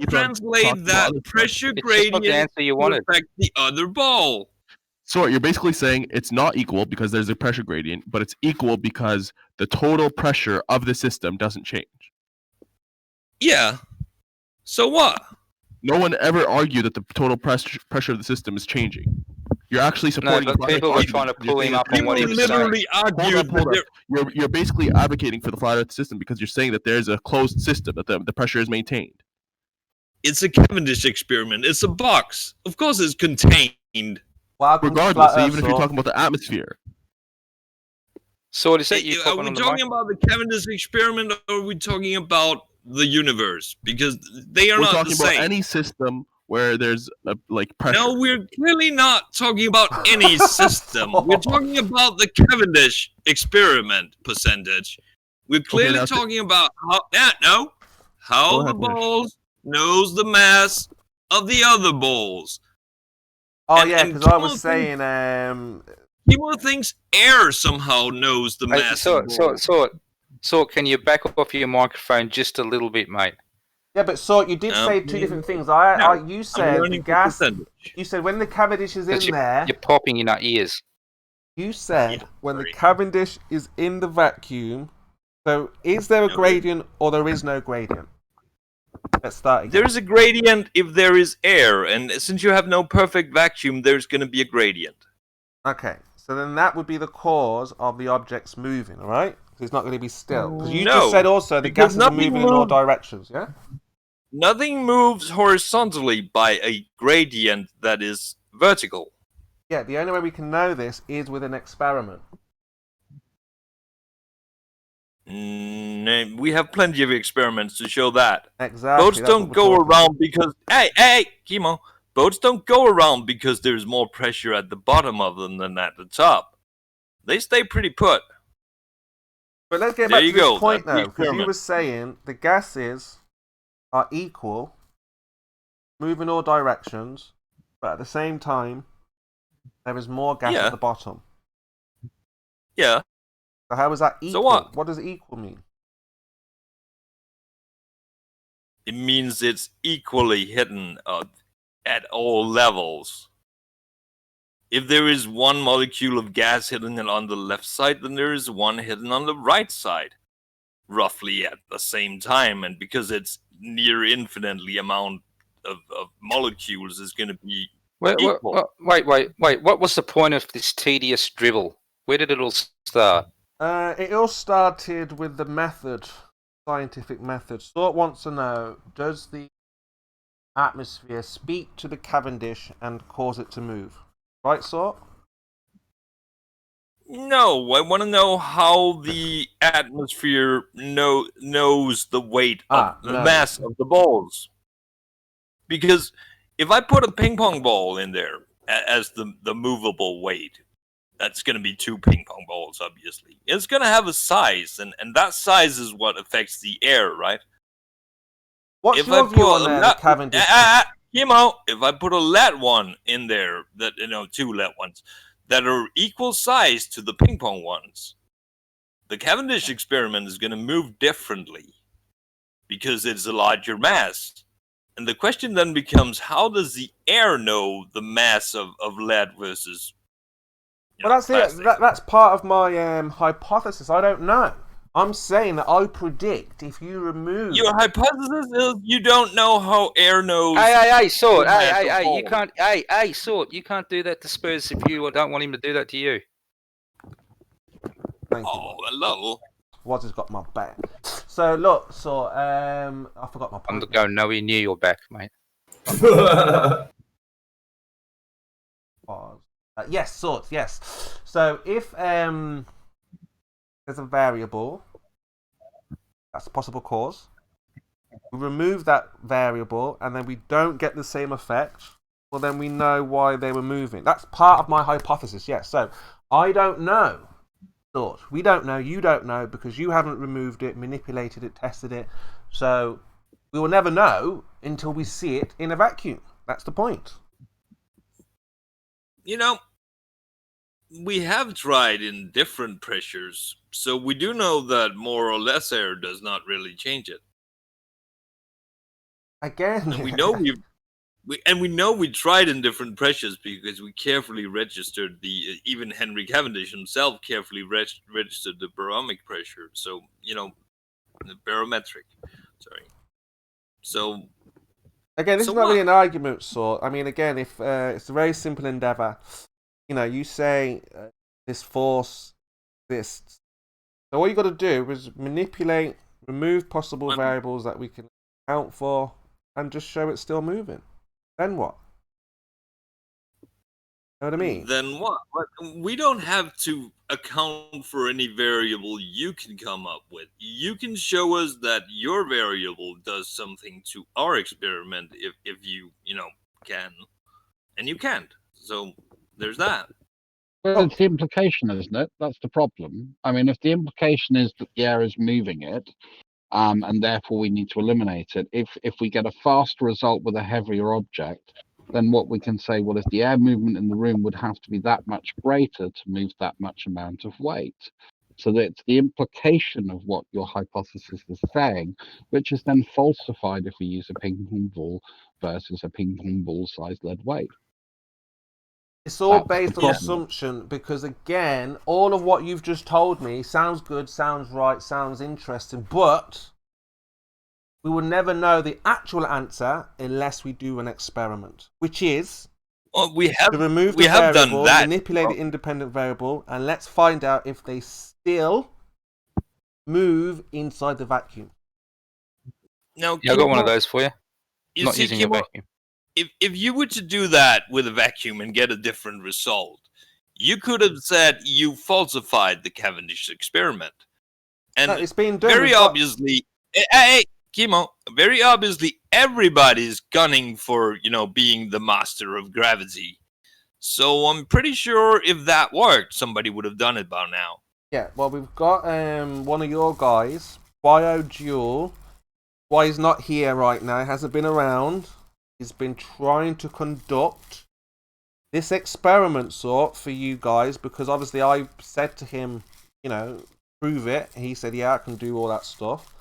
translate that pressure gradient to affect the other ball. So you're basically saying it's not equal because there's a pressure gradient, but it's equal because the total pressure of the system doesn't change. Yeah. So what? No one ever argued that the total pressure of the system is changing. You're actually supporting. No, but people are trying to pull him up on what he was saying. You're basically advocating for the flat Earth system because you're saying that there's a closed system that the pressure is maintained. It's a Cavendish experiment. It's a box. Of course, it's contained. Regardless, even if you're talking about the atmosphere. So is that are we talking about the Cavendish experiment, or are we talking about the universe? Because they are not the same. We're talking about any system where there's pressure. No, we're clearly not talking about any system. We're talking about the Cavendish experiment percentage. We're clearly talking about how the balls knows the mass of the other balls. Oh, yeah, because I was saying... People thinks air somehow knows the mass of balls. So, can you back off your microphone just a little bit, mate? Yeah, but you did say two different things. You said the gas... You said when the Cavendish is in there... You're popping in our ears. You said when the Cavendish is in the vacuum... So, is there a gradient or there is no gradient? Let's start again. There is a gradient if there is air, and since you have no perfect vacuum, there's going to be a gradient. Okay, so then that would be the cause of the objects moving, all right? Because it's not going to be still. Because you just said also the gases are moving in all directions, yeah? Nothing moves horizontally by a gradient that is vertical. Yeah, the only way we can know this is with an experiment. We have plenty of experiments to show that. Exactly. Boats don't go around because... Hey, Kimo! Boats don't go around because there's more pressure at the bottom of them than at the top. They stay pretty put. But let's get back to this point, though, because you were saying the gases are equal, move in all directions, but at the same time, there is more gas at the bottom. Yeah. So how is that equal? So what? What does equal mean? It means it's equally hidden at all levels. If there is one molecule of gas hidden on the left side, then there is one hidden on the right side, roughly at the same time. And because it's near infinitely amount of molecules, is going to be equal. Wait. What was the point of this tedious dribble? Where did it all start? It all started with the method, scientific method. Sort wants to know, does the atmosphere speak to the Cavendish and cause it to move? Right, Sort? No, I want to know how the atmosphere knows the weight of the mass of the balls. Because if I put a ping pong ball in there as the movable weight, that's going to be 2 ping pong balls, obviously. It's going to have a size, and that size is what affects the air, right? What's your view on the Cavendish? If I put a lead one in there, 2 lead ones, that are equal size to the ping pong ones, the Cavendish experiment is going to move differently because it's a larger mass. And the question then becomes, how does the air know the mass of lead versus... Well, that's it. That's part of my hypothesis. I don't know. I'm saying that I predict if you remove... Your hypothesis is you don't know how air knows... Hey, Sort. Hey, you can't... Hey, Sort, you can't do that to Spurs if you don't want him to do that to you. Thank you. Hello. Waz has got my back. So, look, Sort, I forgot my point. I'm going nowhere near your back, mate. Yes, Sort, yes. So, if there's a variable, that's a possible cause. We remove that variable, and then we don't get the same effect. Well, then we know why they were moving. That's part of my hypothesis, yes. So, I don't know. Sort. We don't know, you don't know, because you haven't removed it, manipulated it, tested it. So, we will never know until we see it in a vacuum. That's the point. We have tried in different pressures, so we do know that more or less air does not really change it. again, And we know we tried in different pressures because we carefully registered even Henry Cavendish himself carefully registered the barometric pressure. So the barometric. Sorry. So again, this So is not really what? an argument sort. I mean, again, if it's a very simple endeavor, you say this force, this. So all you got to do is manipulate, remove possible variables that we can account for, and just show it's still moving. Then what? Know what I mean? Then what? We don't have to account for any variable you can come up with. You can show us that your variable does something to our experiment if you can, and you can't. So there's that. Well, it's the implication, isn't it? That's the problem. I mean, if the implication is that the air is moving it, and therefore we need to eliminate it, if we get a faster result with a heavier object, then what we can say, well, if the air movement in the room would have to be that much greater to move that much amount of weight. So that's the implication of what your hypothesis is saying, which is then falsified if we use a ping pong ball versus a ping pong ball sized lead weight. It's all based on assumption because, again, all of what you've just told me sounds good, sounds right, sounds interesting, but we will never know the actual answer unless we do an experiment, which is to remove the variable, manipulate the independent variable, and let's find out if they still move inside the vacuum. Now, I got one of those for you. You Not see, using a vacuum. If you were to do that with a vacuum and get a different result, you could have said you falsified the Cavendish experiment. And no, it's been done. Very obviously, hey, Kimo, very obviously everybody's gunning for, being the master of gravity. So I'm pretty sure if that worked, somebody would have done it by now. Yeah, well, we've got one of your guys, BioDuel. Why he's not here right now, hasn't been around. He's been trying to conduct this experiment sort for you guys because obviously I said to him, prove it. He said, yeah, I can do all that stuff.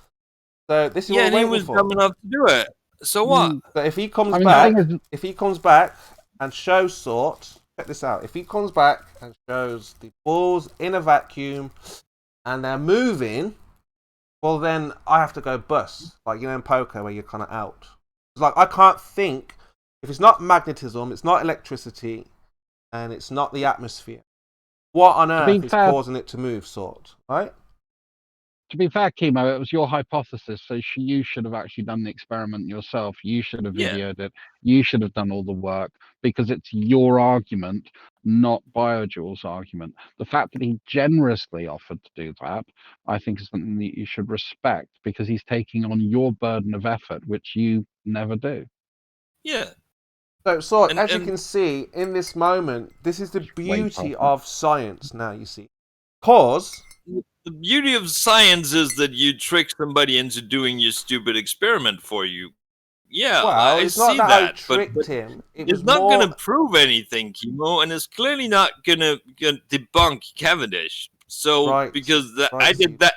So this is what we're waiting for. He was dumb enough to do it. So what? But if he comes back and shows sort, check this out. If he comes back and shows the balls in a vacuum and they're moving, well then I have to go bust. Like, in poker where you're kind of out. It's like, I can't think, if it's not magnetism, it's not electricity, and it's not the atmosphere, what on earth is causing it to move, sort, right? To be fair, Kimo, it was your hypothesis, so you should have actually done the experiment yourself. You should have videoed it. You should have done all the work, because it's your argument, not BioDuel's argument. The fact that he generously offered to do that, I think is something that you should respect, because he's taking on your burden of effort, which you never do. Yeah. So, as you can see, in this moment, this is the beauty of science now, you see. Because the beauty of science is that you trick somebody into doing your stupid experiment for you. Yeah, well, I it's see not that, I tricked him. It's not going to prove anything, Kimo, and it's clearly not going to debunk Cavendish. So, because I did that,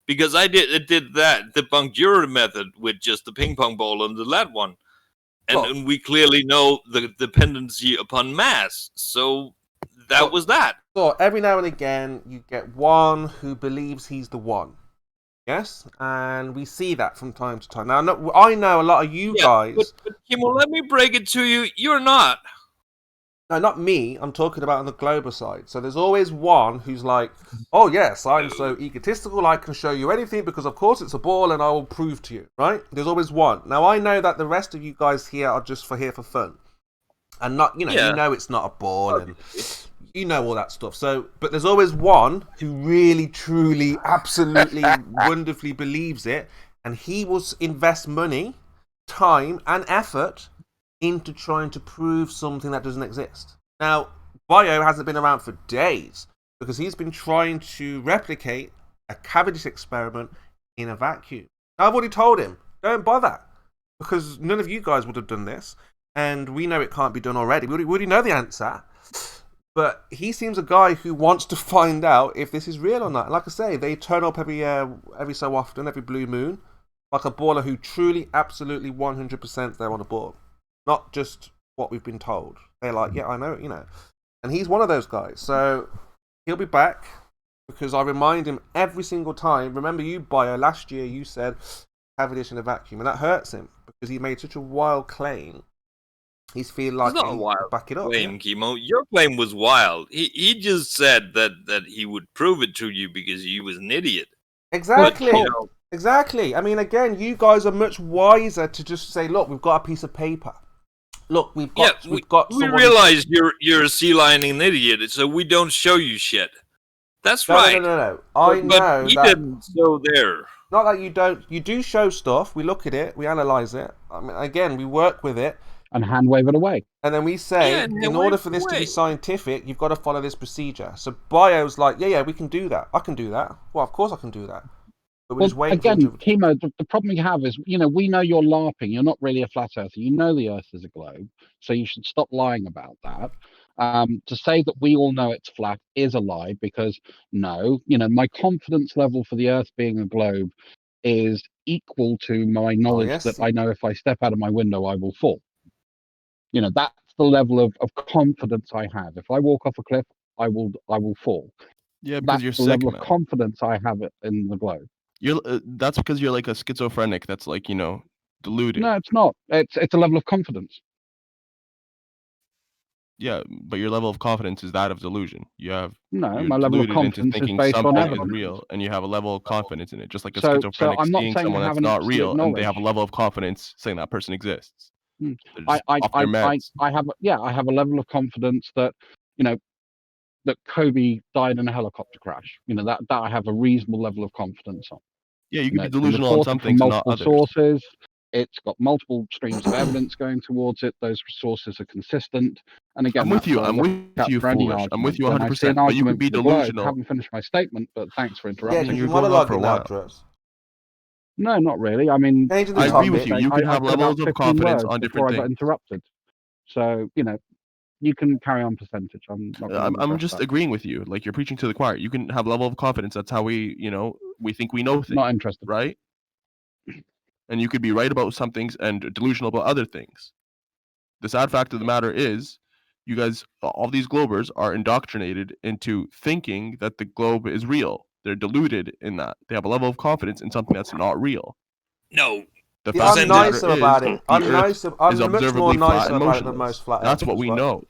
because I did that, debunked your method with just the ping pong ball and the lead one. And we clearly know the dependency upon mass. So that was that. So every now and again, you get one who believes he's the one. Yes? And we see that from time to time. Now, I know a lot of you guys... But Kimo, let me break it to you. You're not. No, not me. I'm talking about on the global side. So there's always one who's like, oh yes, I'm so egotistical, I can show you anything because of course it's a ball and I will prove to you, right? There's always one. Now I know that the rest of you guys here are just here for fun. And not, you know it's not a ball and you know all that stuff. So, but there's always one who really, truly, absolutely, wonderfully believes it. And he will invest money, time and effort into trying to prove something that doesn't exist. Now, Bio hasn't been around for days because he's been trying to replicate a Cavendish experiment in a vacuum. Now, I've already told him, don't bother, because none of you guys would have done this, and we know it can't be done already. We already know the answer, but he seems a guy who wants to find out if this is real or not. Like I say, they turn up every so often, every blue moon, like a baller who truly, absolutely, 100% they're on the board, not just what we've been told. They're like, yeah, I know, you know, and he's one of those guys. So he'll be back because I remind him every single time. Remember, you, Bio, last year you said Cavendish in a vacuum, and that hurts him because he made such a wild claim. He's feeling like It's not a wild back it up. claim, Chemo. Your claim was wild. He just said that he would prove it to you because you was an idiot. Exactly. But, you know, Exactly. I mean, again, you guys are much wiser to just say, look, we've got a piece of paper. Look, we've got. We realize you're a sea lining idiot, so we don't show you shit. That's right. No. I know but he that. didn't. So there. Not that you don't. You do show stuff. We look at it. We analyze it. I mean, again, we work with it. And hand wave it away. And then we say, in order for this to be scientific, you've got to follow this procedure. So Bio's like, yeah, we can do that. I can do that. Well, of course I can do that. But we're just waiting again, for Chemo, the problem you have is, you know, we know you're LARPing. You're not really a flat earther. You know the Earth is a globe. So you should stop lying about that. To say that we all know it's flat is a lie because, no, you know, my confidence level for the Earth being a globe is equal to my knowledge that I know if I step out of my window, I will fall. You know, that's the level of confidence I have. If I walk off a cliff, I will fall. Yeah, because that's you're the sick, level man. of confidence I have in the globe. You're that's because you're like a schizophrenic that's like, you know, deluded. No, it's not. It's a level of confidence. Yeah, but your level of confidence is that of delusion. You're my level of deluded confidence into is thinking based on something evidence. is real, and you have a level of confidence in it, just like a So schizophrenic I'm not seeing saying someone I that's have an not real, absolute and they have a knowledge. level of confidence saying that person exists. I have a level of confidence that, you know, that Kobe died in a helicopter crash. You know, that I have a reasonable level of confidence on. Yeah, you can be It's been delusional on some reported things from and not multiple others. sources. It's got multiple streams of evidence going towards it. Those sources are consistent. And again, I'm with that's you. what I I'm look with at you, for any foolish. I'm with you argument. When I see 100%. an But you can argument be for the globe, I delusional. haven't finished my statement, but thanks for Yeah, interrupting. because you're you're going on for a monologuing now, while. Drugs. No, not really. I mean, Changing the I agree with topic. you. You can I have said about levels of 15 confidence words on different before I got things. interrupted. So, you know, you can carry on percentage. I'm not going to I'm just agreeing with you. Like, you're preaching to the choir. You can have level of confidence. That's how we, you know, we think we know things. Not interested. Right? And you could be right about some things and delusional about other things. The sad fact of the matter is, you guys, all these globers are indoctrinated into thinking that the globe is real. They're deluded in that. They have a level of confidence in something that's not real. No. The Yeah, fact I'm of the matter nicer is, about it. the Earth is I'm much more observably flat nicer and about it than motionless. most flat That's earthers, what we but know.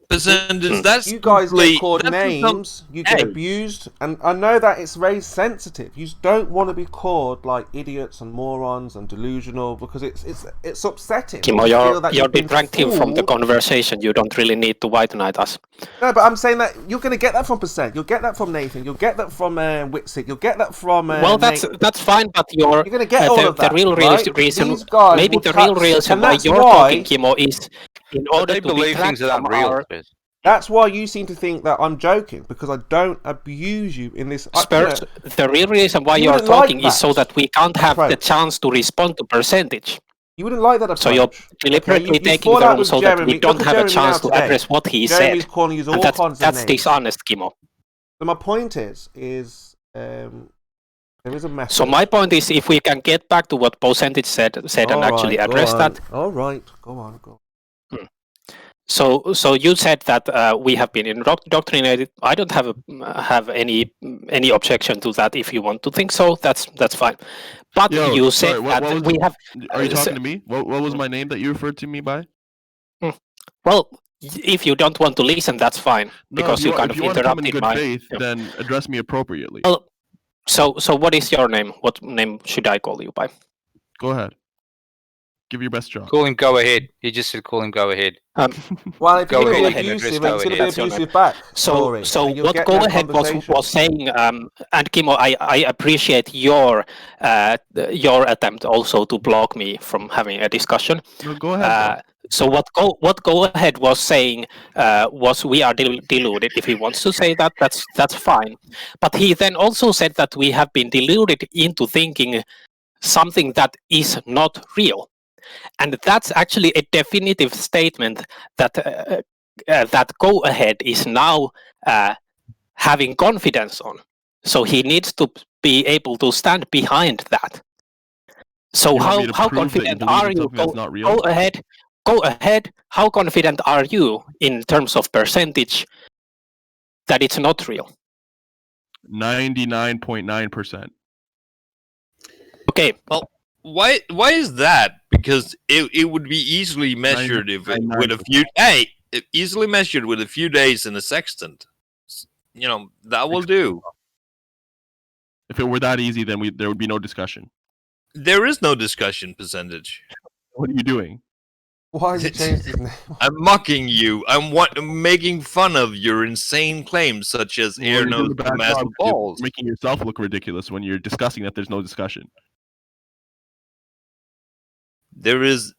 Percentage, that's you guys get simply- called that's names, you get abused, and I know that it's very sensitive. You don't want to be called like idiots and morons and delusional because it's upsetting. Chemo, You feel that you're you've been detracting from the fooled. conversation. You don't really need to white-knight us. No, but I'm saying that you're going to get that from Percent. You'll get that from Nathan. You'll get that from Witzik. You'll get that from. Well, that's fine, but you're going to get all of that. the real right? reason, These guys maybe will the real reason and why that's you're why- talking, Chemo, is in order They to believe detract things that aren't from real. our That's why you seem to think that I'm joking because I don't abuse you in this. Spurs. The real reason why you you're wouldn't like talking is that so that we can't have the approach. chance to respond to percentage. You wouldn't like that approach. So you're deliberately You taking fall the out room with so that Jeremy. we don't Look at have a Jeremy chance now to today. address what he Jeremy's said. calling you all And kinds of that's names. dishonest, Chemo. So my point is there is a method. So my point is, if we can get back to what percentage said and actually address that. All right, go on. So you said that we have been indoctrinated. I don't have any objection to that. If you want to think so, that's fine. But you said that we have. Are you talking to me? What was my name that you referred to me by? Well, if you don't want to listen, that's fine. Because you kind of interrupted my. Faith, then address me appropriately. Well, so what is your name? What name should I call you by? Go ahead. Give your best shot. Call him go ahead. He just said call him go ahead. Well, if Go you're going ahead, to be address abusive, go it's going to ahead. be abusive back. So and you'll what get Go no Ahead conversation. was saying, and Chemo, I appreciate your attempt also to block me from having a discussion. No, go ahead. So what Go Ahead was saying was we are deluded. If he wants to say that, that's fine. But he then also said that we have been deluded into thinking something that is not real. And that's actually a definitive statement that that Go Ahead is now having confidence on. So he needs to be able to stand behind that. So You want me to how prove that you confident believe are in you? something that's not real? Go ahead. How confident are you in terms of percentage that it's not real? 99.9%. Okay. Well, why is that? Because it would be easily measured with a few easily measured with a few days in a sextant. You know, that will do. If it were that easy, then there would be no discussion. There is no discussion percentage. What are you doing? Why have you changed his name? I'm mocking you. I'm making fun of your insane claims, such as Well, air you're doing knows a the bad massive job 'cause you're balls. making yourself look ridiculous when you're discussing that there's no discussion. There is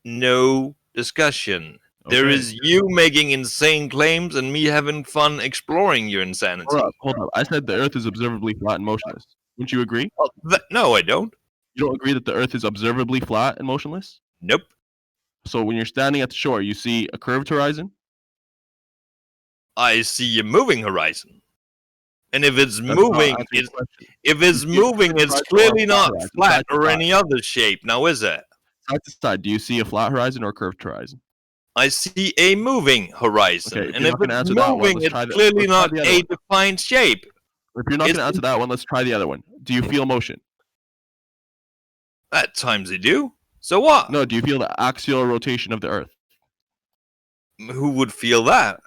no discussion. There Okay. is you making insane claims and me having fun exploring your insanity. Hold up. I said the Earth is observably flat and motionless. Wouldn't you agree? Well, no, I don't. You don't agree that the Earth is observably flat and motionless? Nope. So when you're standing at the shore, you see a curved horizon? I see a moving horizon. And if it's That's not moving, answering the question. if it's You see a moving, curved it's horizon or a clearly flat not horizon, flat side to or side. any other shape. Now, is it? Side to side, do you see a flat horizon or a curved horizon? I see a moving horizon. Okay, if and you're if not gonna it's answer that one, moving, let's it's try clearly not the other a one. defined shape. If you're not going It's- to answer that one, let's try the other one. Do you feel motion? At times they do. So what? No, do you feel the axial rotation of the Earth? Who would feel that?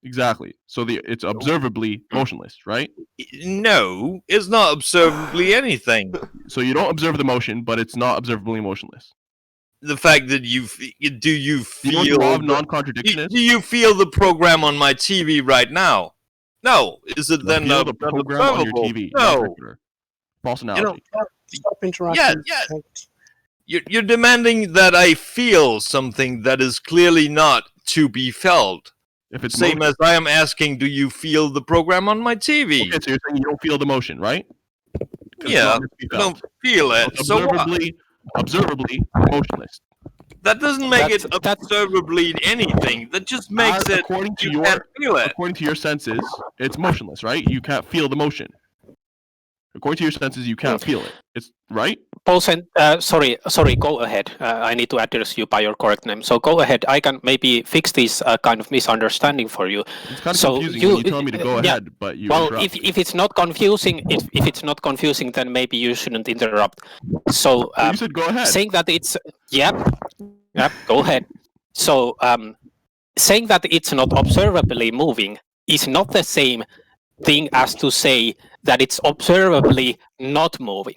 Exactly. So it's observably motionless, right? No, it's not observably anything. So you don't observe the motion, but it's not observably motionless. The fact that do you Do you know feel what the law of the- non-contradiction is? do you feel the program on my TV right now? No. Is it You then feel not the program on your observable? TV. No. Non-circular. False analogy. Stop interrupting. Yeah. You're demanding that I feel something that is clearly not to be felt. If it's Same motion. as I am asking, do you feel the program on my TV? Okay, so you're saying you don't feel the motion, right? 'Cause it's Yeah, not meant to be I don't felt. feel So it. it's So what? observably motionless. That doesn't make it That's- observably anything. That just makes it according to you can't feel it. according to your senses, it's motionless, right? You can't feel the motion. According to your senses, you can't feel it. It's right. Paulsen, sorry, go ahead. I need to address you by your correct name. So go ahead. I can maybe fix this kind of misunderstanding for you. It's kind of So confusing when you tell me to go yeah, ahead, but you well, interrupt. if it's not confusing, if it's not confusing, then maybe you shouldn't interrupt. So Well, you said go ahead. saying that it's yep, go ahead. So saying that it's not observably moving is not the same thing as to say that it's observably not moving.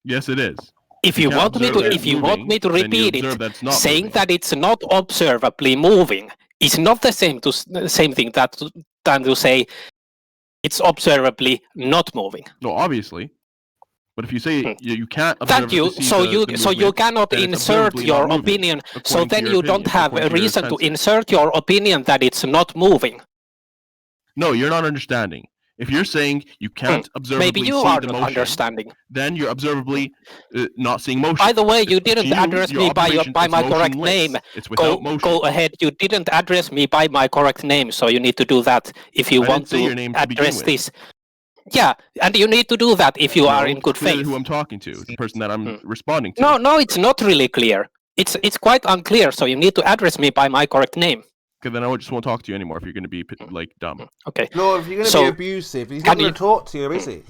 Yes, it is. If you can't want me observe to, it if you want moving, me to then you repeat observe it, that it's not saying moving. that it's not observably moving is not the same thing than to say it's observably not moving. No, obviously. But if you say you can't Thank observe you. So you cannot then it's insert observably your not moving, opinion. So according to then your you don't opinion, have a according to your reason to senses. insert your opinion that it's not moving. No, you're not understanding. If you're saying you can't observably Maybe you see are the not motion, understanding. then you're observably not seeing motion. By the way, you To didn't you, address your me by observation, it's my correct motionless. name. It's without motion. Go ahead. You didn't address me by my correct name, so you need to do that if you I want didn't say your to name to begin address with. this. Yeah, and you need to do that if you are No, in good it's clear faith. who I'm talking to, the person that I'm responding to. No, it's not really clear. It's quite unclear, so you need to address me by my correct name. Okay, then I just won't talk to you anymore if you're going to be like dumb. Okay. Lord, if you're going to So, be abusive, he's can not going you- to talk to you, is he?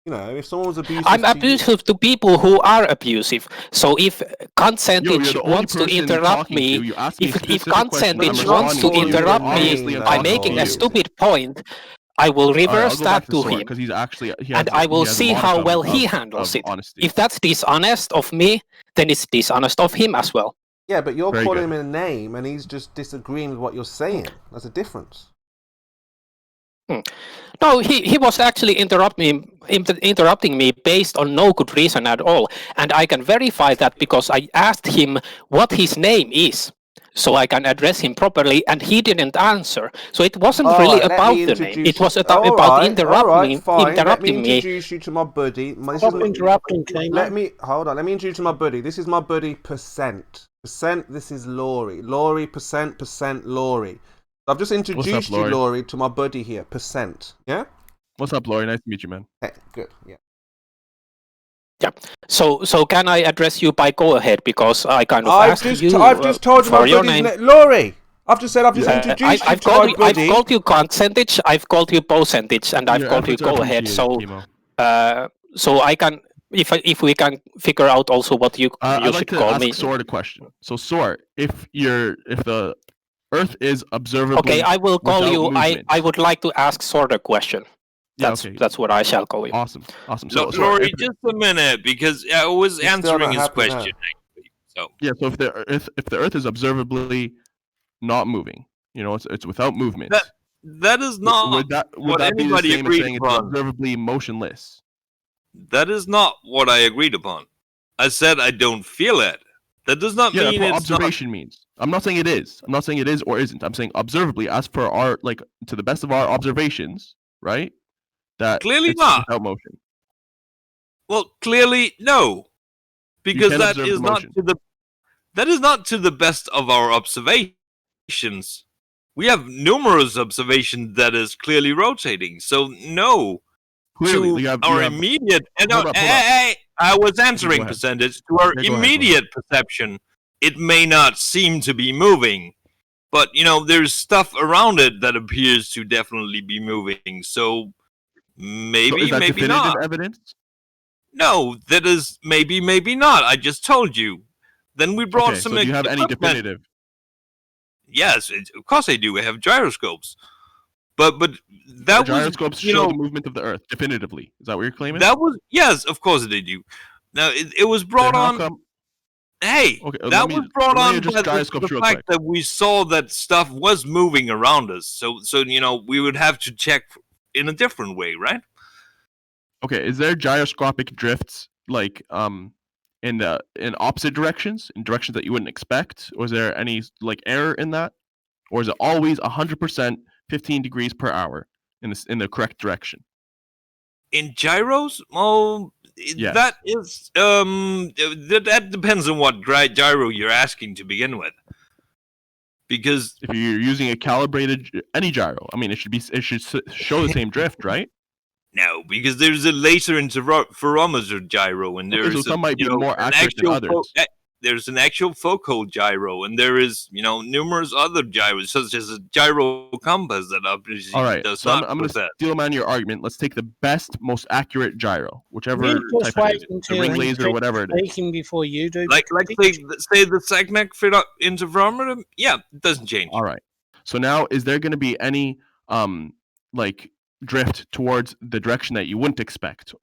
You know, if someone was abusive I'm to you- abusive to people who are abusive. So if Yo, you're Consentage the only wants to person interrupt talking to. me, You asked me a if specific question, Consentage I'm wants to responding to you. interrupt Obviously, me I'm by talking making to a you. stupid point, I will All right, reverse I'll go back that to to the sword him, because he's actually and I will see how well he handles it. If that's dishonest of me, then it's dishonest of him as well. Yeah, but you're Very calling good. him a name and he's just disagreeing with what you're saying. There's a difference. No, he was actually interrupting me based on no good reason at all, and I can verify that because I asked him what his name is, so I can address him properly, and he didn't answer. So it wasn't All really right, let about me the name. introduce It was you- about all right, interrupting fine. Let me me. introduce you to my buddy. Stop interrupting, Let Kmart. me hold on. Let me introduce you to my buddy. This is my buddy Percent. Percent. This is Laurie. Laurie. Percent. Laurie. I've just introduced you, Laurie? Laurie, to my buddy here, Percent. Yeah. What's up, Laurie? Nice to meet you, man. Hey, good. Yeah. So can I address you by go ahead, because I kind of I've asked just, you I've just told you for my your buddy's name. Laurie. I've just said I've just introduced you I've to my buddy. I've called you percentage, I've called you percentage, and I've Your called you efforts are go ahead. appreciated, So Timo. so I can, if we can figure out also what you I'd like should to call ask me. Sword a question. So Sword, if the Earth is observably Okay, I will call without you. movement. I would like to ask Sword a question. That's what I shall call you. Awesome. So Laurie, if just a minute, because I was He's still answering not his happy now. question. Actually. So so if the Earth is observably not moving, it's without movement. that is not would that what be the anybody same as agreed saying upon. it's observably motionless? That is not what I agreed upon. I said I don't feel it. That does not Yeah, mean that's what it's observation means. I'm not saying it is. I'm not saying it is or isn't. I'm saying observably, as per our to the best of our observations, right? That Clearly it's not. without motion. Well, clearly no, because can't that observe is not motion. to the best of our observations. We have numerous observations that is clearly rotating. So no, Clearly, to you have our immediate. hold up. I was answering ahead. percentage to our Yeah, go ahead, immediate perception. It may not seem to be moving, but there's stuff around it that appears to definitely be moving. So maybe, So is that maybe definitive not. evidence? No, that is maybe, maybe not. I just told you. Then we brought Okay, some. so do you have any equipment. definitive? Yes, of course I do. We have gyroscopes, but that Gyroscopes was show the movement of the Earth definitively. Is that what you're claiming? that was yes, of course they do. Now it was brought Then how on. come- Hey, Okay, that was brought let me on just by gyroscopes the real fact quick. that we saw that stuff was moving around us. So we would have to check in a different way, right? Okay, is there gyroscopic drifts in opposite directions, in directions that you wouldn't expect? Or is there any error in that? Or is it always 100% 15 degrees per hour in the correct direction? In gyros, well, Yes. that is that depends on what gyro you're asking to begin with. Because if you're using a calibrated any gyro, I mean, it should show the same drift, right? No, because there's a laser interferometer gyro, and there's so some might be more accurate than others. There's an actual focal gyro, and there is numerous other gyros, such as a gyro compass that obviously All right, does so not. I'm going to steal man your argument. Let's take the best, most accurate gyro, whichever You just type wait it is, until the ring he's laser, whatever it is. speaking before you do. Like say the Sagnac interferometer. Yeah, it doesn't change. All right. So now, is there going to be any drift towards the direction that you wouldn't expect?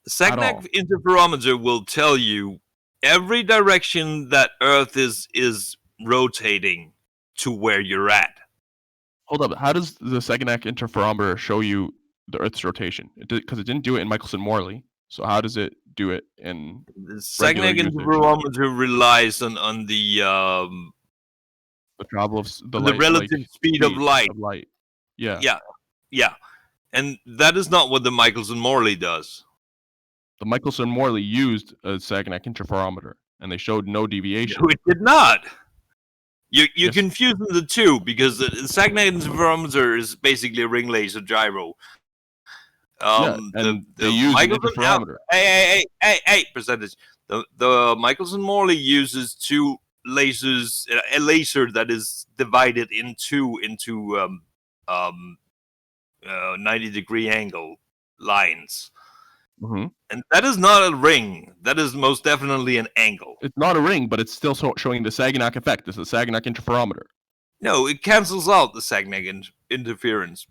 The Sagnac interferometer will tell you every direction that Earth is rotating to where you're at. Hold up. How does the Sagnac interferometer show you the Earth's rotation? Because it didn't do it in Michelson-Morley. So how does it do it in the Sagnac interferometer relies on the travel of the relative speed of light. Yeah. Yeah. And that is not what the Michelson-Morley does. The Michelson-Morley used a Sagnac interferometer, and they showed no deviation. No, it did not. You're confusing the two, because the Sagnac interferometer is basically a ring laser gyro. And they use an interferometer. Hey, percentage. The Michelson-Morley uses two lasers, a laser that is divided into 90-degree angle lines. Mm-hmm. And that is not a ring. That is most definitely an angle. It's not a ring, but it's still showing the Sagnac effect. It's a Sagnac interferometer. No, it cancels out the Sagnac interference.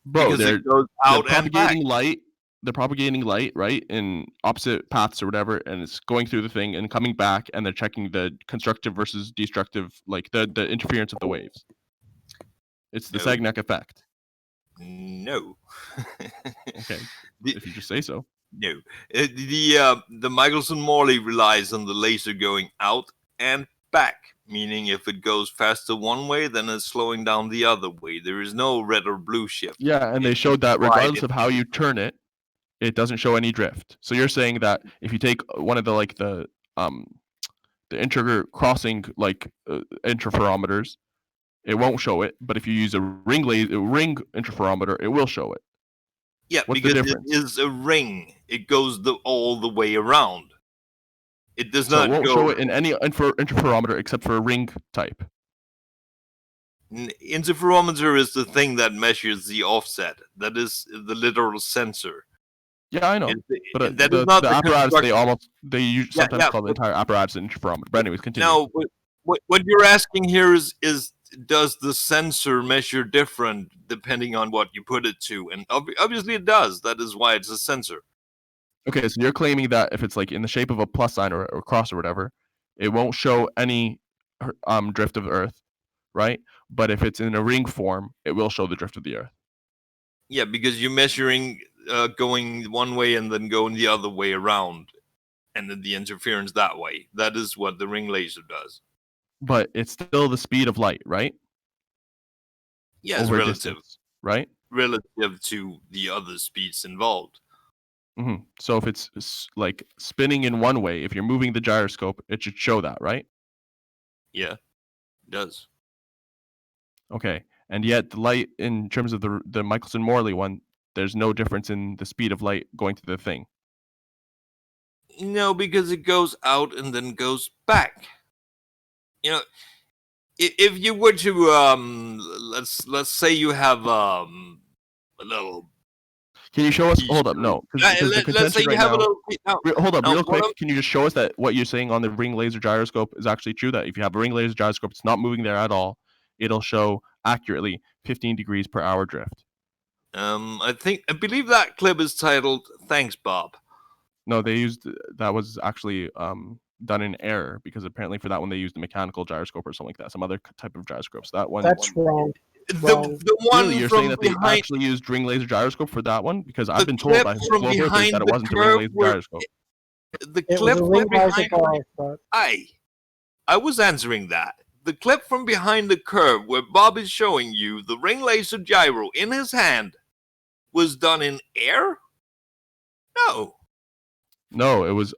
Bro, they're propagating light. They're propagating light, right, in opposite paths or whatever, and it's going through the thing and coming back, and they're checking the constructive versus destructive, the interference of the waves. It's the Sagnac effect. No. Okay. If you just say so. No. The Michelson-Morley relies on the laser going out and back, meaning if it goes faster one way, then it's slowing down the other way. There is no red or blue shift. Yeah, and they showed that regardless of how you turn it, it doesn't show any drift. So you're saying that if you take one of the inter-crossing interferometers, it won't show it. But if you use a ring interferometer, it will show it. Yeah, What's the because it difference? is a ring. It goes all the way around. It does So not it won't go. show it in any interferometer except for a ring type. Interferometer is the thing that measures the offset. That is the literal sensor. Yeah, I know. But That is not the apparatus they use Yeah, sometimes call the entire apparatus an interferometer. But anyways, continue. No, what you're asking here is does the sensor measure different depending on what you put it to? And obviously it does. That is why it's a sensor. Okay, so you're claiming that if it's like in the shape of a plus sign or cross or whatever, it won't show any drift of Earth, right? But if it's in a ring form, it will show the drift of the Earth. Yeah, because you're measuring going one way and then going the other way around, and then the interference that way. That is what the ring laser does. But it's still the speed of light, right? Yeah, it's Over a relative. distance, right? Relative to the other speeds involved. Mm-hmm. So if it's like spinning in one way, if you're moving the gyroscope, it should show that, right? Yeah, it does. Okay, and yet the light, in terms of the Michelson-Morley one, there's no difference in the speed of light going to the thing. No, because it goes out and then goes back. You know, if you were to let's say you have a little. Can you show us? Hold up, no. Let's say you have a little. Hold up, no, real quick. Can you just show us that what you're saying on the ring laser gyroscope is actually true? That if you have a ring laser gyroscope, it's not moving there at all. It'll show accurately 15 degrees per hour drift. I believe that clip is titled "Thanks, Bob." No, that was actually done in error because apparently for that one they used a mechanical gyroscope or something like that, some other type of gyroscopes. That one. That's wrong. The one really, you're from saying that behind, they actually used ring laser gyroscope for that one? Because I've been told clip by from global behind that it the wasn't a curve ring laser where- gyroscope. the It clip was a from ring laser behind. gyroscope. I was answering that. The clip from behind the curve where Bob is showing you the ring laser gyro in his hand was done in air? No. No, it was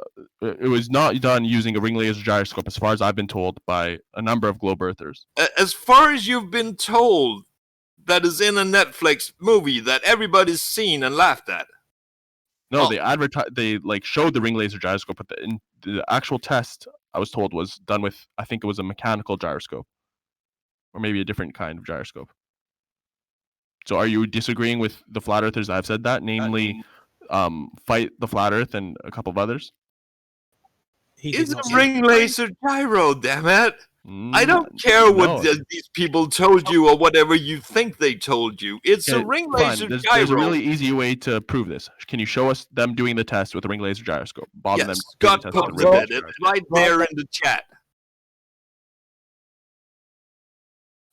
not done using a ring laser gyroscope, as far as I've been told by a number of globe earthers. As far as you've been told, that is in a Netflix movie that everybody's seen and laughed at. No, Oh. they showed the ring laser gyroscope, but the actual test I was told was done with, I think it was a mechanical gyroscope, or maybe a different kind of gyroscope. So are you disagreeing with the flat earthers that have said that, namely Fight the Flat Earth and a couple of others? It's a ring laser gyro, damn it. I don't care no. what these people told you or whatever you think they told you. It's a ring laser gyro. There's a really easy way to prove this. Can you show us them doing the test with a ring laser gyroscope? Bob and them doing Scott the test with a posted ring it. laser It's gyroscope. right there in the chat.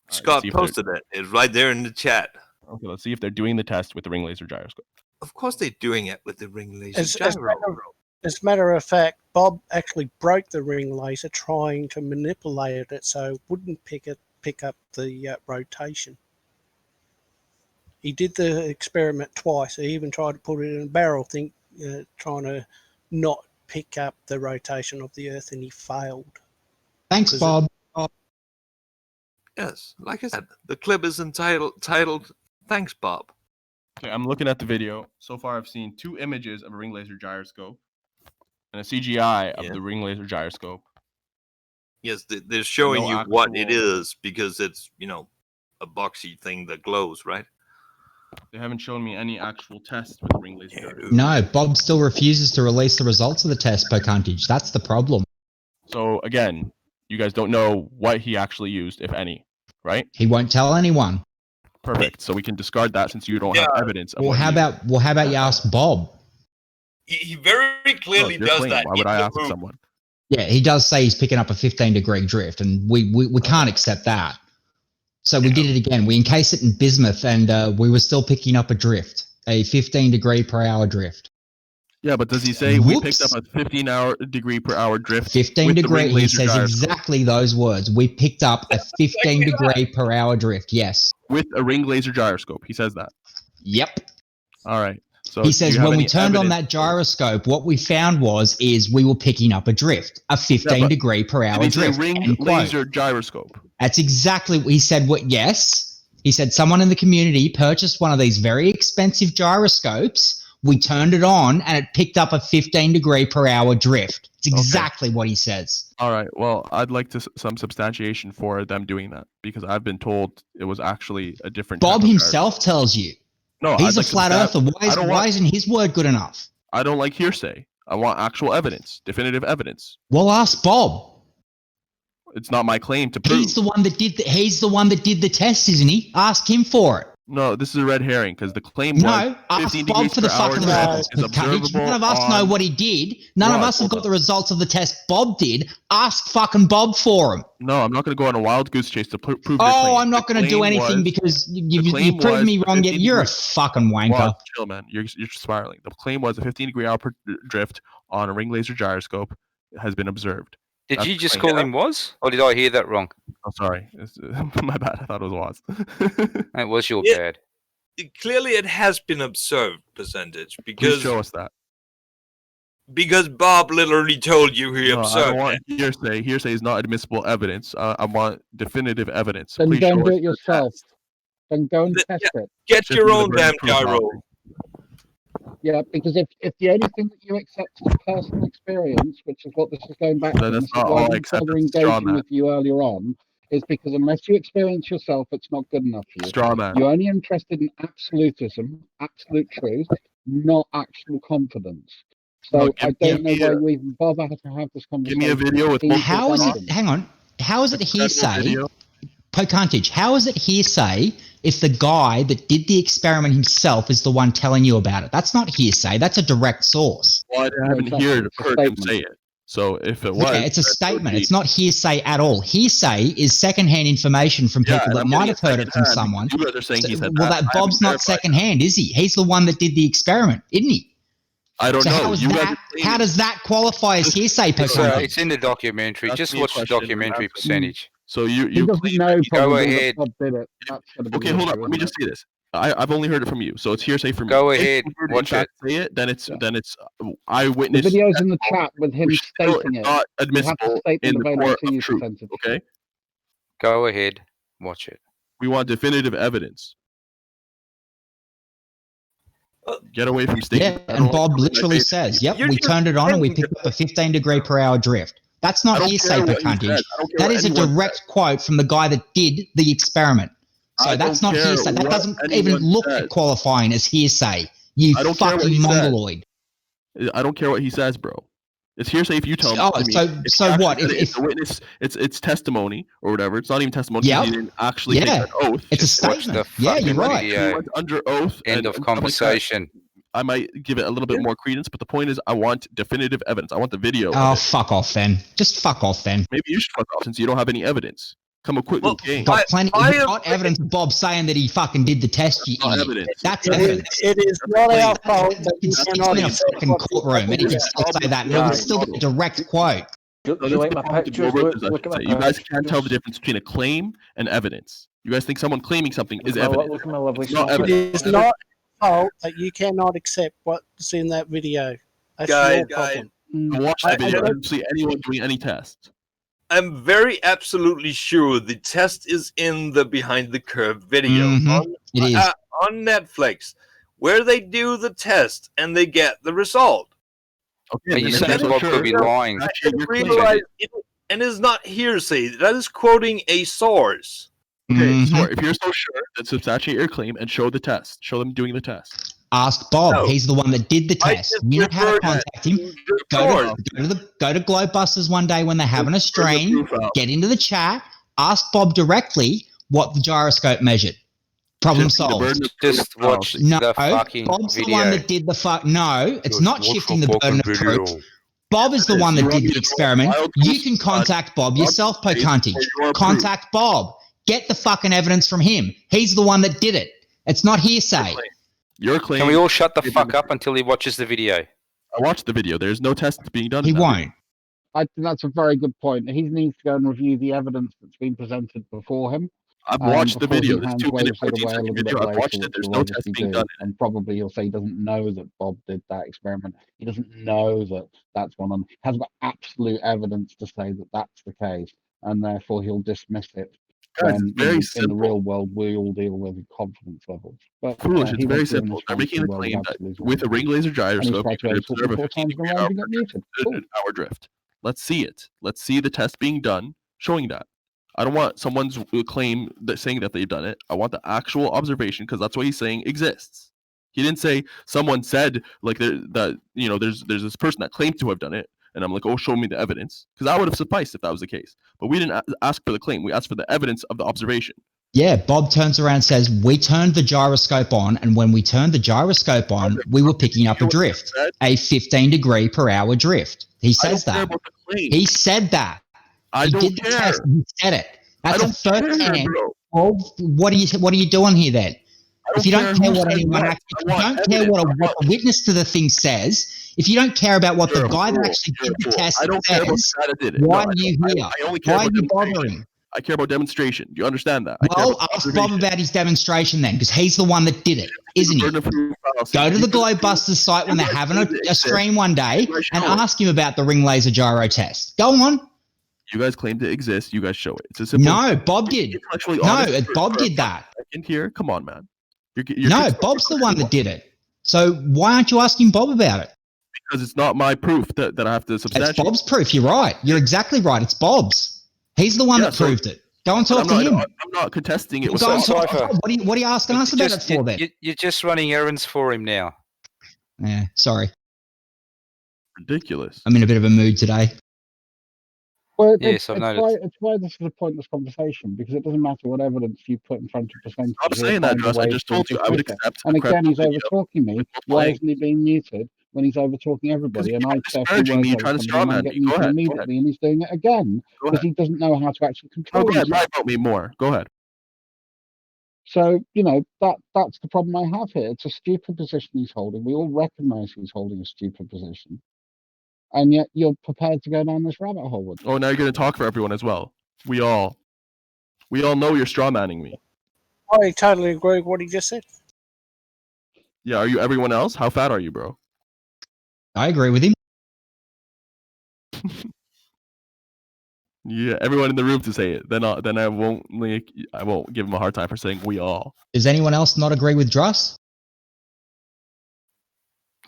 Scott posted it. It's right there in the chat. Okay, let's see if they're doing the test with the ring laser gyroscope. Of course they're doing it with the ring laser gyro. As a matter of fact, Bob actually broke the ring laser trying to manipulate it so it wouldn't pick up the rotation. He did the experiment twice. He even tried to put it in a barrel, trying to not pick up the rotation of the Earth, and he failed. Thanks, Bob. Yes, like I said, the clip is titled "Thanks, Bob." Okay, I'm looking at the video. So far, I've seen 2 images of a ring laser gyroscope and a CGI of the ring laser gyroscope. Yes, they're showing No you what it is because it's, a boxy thing that glows, right? They haven't shown me any actual test with the ring laser gyroscope. No, Bob still refuses to release the results of the test per Kuntage. That's the problem. So again, you guys don't know what he actually used, if any, right? He won't tell anyone. Perfect. So we can discard that since you don't have evidence. Of Well, how about you ask Bob? He very clearly does that. Why would I ask someone? Yeah, he does say he's picking up a 15-degree drift, and we can't accept that. So we did it again. We encased it in bismuth, and we were still picking up a drift, a 15-degree per hour drift. Yeah, but does he say we picked up a 15-degree per hour drift? 15-degree. He says exactly those words. We picked up a 15-degree per hour drift. Yes. With a ring laser gyroscope. He says that. Yep. All right. So he says when we turned on that gyroscope, what we found is we were picking up a drift, a 15-degree per hour drift. Ring laser gyroscope. That's exactly what he said. Yes, He said someone in the community purchased one of these very expensive gyroscopes. We turned it on and it picked up a 15 degree per hour drift. It's exactly what he says. All right. Well, I'd like some substantiation for them doing that because I've been told it was actually a different. Bob himself tells you. No, he's a flat earther. Why isn't his word good enough? I don't like hearsay. I want actual evidence, definitive evidence. Well, ask Bob. It's not my claim to prove. He's the one that did the test, isn't he? Ask him for it. No, this is a red herring because the claim was ask Bob for the fucking results. None of us know what he did. None of us have got the results of the test Bob did. Ask fucking Bob for him. No, I'm not going to go on a wild goose chase to prove your claim. Oh, I'm not going to do anything because you've proven me wrong yet. You're a fucking wanker. Well, chill, man. You're spiraling. The claim was a 15 degree hour per drift on a ring laser gyroscope has been observed. Did you just call him was? Or did I hear that wrong? Oh, sorry. My bad. I thought it was. It was your bad. Clearly, it has been observed, percentage. Because Please show us that. Because Bob literally told you he observed I don't want hearsay. Hearsay is not admissible evidence. I want definitive evidence. Then Please go and show do us it yourself. Then go and test it. Get your own damn gyro. Yeah, because if the only thing that you accept is personal experience, which is what this is going back to, that's not all I accept. Engaging with you earlier on, is because unless you experience yourself, it's not good enough for you. Straw man. You're only interested in absolutism, absolute truth, not actual confidence. So I don't know why you even bother to have this conversation. Give me a video with how is it? Hang on. How is it hearsay? Pocantage. How is it hearsay if the guy that did the experiment himself is the one telling you about it? That's not hearsay. That's a direct source. Well, I haven't heard him say it. So if it was, it's a statement. It's not hearsay at all. Hearsay is secondhand information from people that might have heard it from someone. You guys are saying he said well, that Bob's not secondhand, is he? He's the one that did the experiment, isn't he? I don't know. How does that qualify as heasay? It's in the documentary. Just watch the documentary, percentage. So you know. Go ahead. Okay, hold on. Let me just say this. I've only heard it from you, so it's hearsay from me. Go ahead. Watch it. Say it. Then it's eyewitness. The video's in the chat with him stating it. Not admissible in the court of truth. Okay. Go ahead. Watch it. We want definitive evidence. Get away from statements. Yeah, and Bob literally says, "Yep, we turned it on and we picked up a 15 degree per hour drift." That's not hearsay, Pocantage. That is a direct quote from the guy that did the experiment. So that's not hearsay. That doesn't even look at qualifying as hearsay. You fucking mongoloid. I don't care what he says, bro. It's hearsay if you tell me. So what? If a witness, it's testimony or whatever. It's not even testimony. Yeah. He didn't actually take an oath. It's a statement. Yeah, you're right. He went under oath. End of conversation. I might give it a little bit more credence, but the point is, I want definitive evidence. I want the video. Oh, fuck off, then. Just fuck off, then. Maybe you should fuck off since you don't have any evidence. Come up quick with the game. Got plenty. Got evidence of Bob saying that he fucking did the test. That's evidence. It is not our fault. It's in a fucking courtroom, and he can still say that. And it would still be a direct quote. You guys can't tell the difference between a claim and evidence. You guys think someone claiming something is evidence. It's not evidence. It is not fault that you cannot accept what's in that video. That's your problem. Watch that video. I don't see anyone doing any tests. I'm very absolutely sure the test is in the Behind the Curve video on Netflix, where they do the test and they get the result. Okay, you said Bob could be lying. And it's not hearsay. That is quoting a source. Okay, so if you're so sure, then substantiate your claim and show the test. Show them doing the test. Ask Bob. No. He's the one that did the test. You know how to contact him. Go to Globebusters one day when they're having a stream. Get into the chat. Ask Bob directly what the gyroscope measured. Problem solved. Just watch the fucking Bob's video. The one that did the No, it's not shifting the burden of proof. Bob is the one that did the experiment. You can contact Bob yourself, Pocantage. Contact Bob. Get the fucking evidence from him. He's the one that did it. It's not hearsay. Your claim. Can we all shut the fuck up until he watches the video? I watched the video. There's no test being done. He won't. I think that's a very good point. He needs to go and review the evidence that's been presented before him. I've watched the video. This 2-minute, 15-second video. I've watched it. There's no test being done. And probably he'll say he doesn't know that Bob did that experiment. He doesn't know that that's one on. He hasn't got absolute evidence to say that that's the case, and therefore he'll dismiss it. Guys, when it's very in the simple. real world we all deal with confidence levels. But Foolish. he It's very wants to live in simple. this They're making fantasy the world claim of that absolute with a ring laser and he's gyroscope, tried you to can over observe talk a me 4 times in a row and get muted. Cool. hour drift. Let's see it. Let's see the test being done, showing that. I don't want someone's claim that saying that they've done it. I want the actual observation because that's what he's saying exists. He didn't say someone said like that. You know, there's this person that claimed to have done it, and I'm like, oh, show me the evidence, because that would have sufficed if that was the case. But we didn't ask for the claim. We asked for the evidence of the observation. Yeah, Bob turns around and says, we turned the gyroscope on, and when we turned the gyroscope on, we were picking up a drift, a 15 degree per hour drift. He says that. He said that. I He don't did the care. test. He said it. That's I a don't first care, hand. bro. Well, what are you doing here then? If you don't care what anyone, if you don't care what the witness to the thing says, if you don't care about what the guy that actually did the test says, why are you here? Why are you bothering? I care about demonstration. Do you understand that? Well, ask Bob about his demonstration then, because he's the one that did it, isn't he? Go to the Globebusters site when they're having a stream one day and ask him about the ring laser gyro test. Go on. You guys claim to exist. You guys show it. It's a simple. No, Bob did. No, Bob did that. Second here, come on, man. You're no, Bob's the one that did it. So why aren't you asking Bob about it? Because it's not my proof that I have to substantiate. It's Bob's proof. You're right. You're exactly right. It's Bob's. He's the one that proved it. Go and talk to him. I'm not contesting it. What are you asking us about it for then? You're just running errands for him now. Yeah, sorry. Ridiculous. I'm in a bit of a mood today. Well, yes, I've noticed. It's why this is a pointless conversation, because it doesn't matter what evidence you put in front of percentages. I'm saying that, Josh. I just told you I would accept. And again, he's over talking me. Why isn't he being muted when he's over talking everybody? And I say a few words over somebody and I get muted immediately, and he's doing it again because he doesn't know how to actually control himself. Lie about me more. Go ahead. So, you know, that's the problem I have here. It's a stupid position he's holding. We all recognize he's holding a stupid position. And yet you're prepared to go down this rabbit hole with. Oh, now you're going to talk for everyone as well. We all know you're strawmanning me. I totally agree with what he just said. Yeah, are you everyone else? How fat are you, bro? I agree with him. Yeah, everyone in the room to say it. Then I won't give him a hard time for saying we all. Does anyone else not agree with Druss?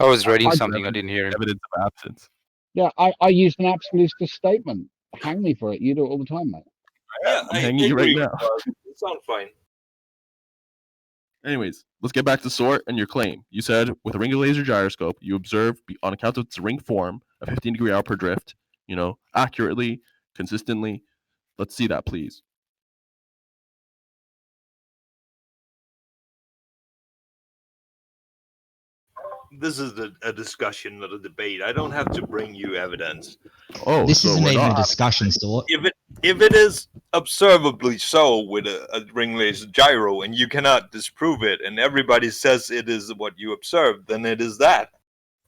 I was reading something. I didn't hear him. Evidence of absence. Yeah, I used an absolutist statement. Hang me for it. You do it all the time, mate. Yeah, I'm hanging you right now. It sounds fine. Anyways, let's get back to Sort and your claim. You said with a ring laser gyroscope, you observe on account of its ring form a 15 degree hour per drift. You know, accurately, consistently. Let's see that, please. This is a discussion, not a debate. I don't have to bring you evidence. Oh, this isn't even a discussion, Sort. If it is observably so with a ring laser gyro, and you cannot disprove it, and everybody says it is what you observed, then it is that.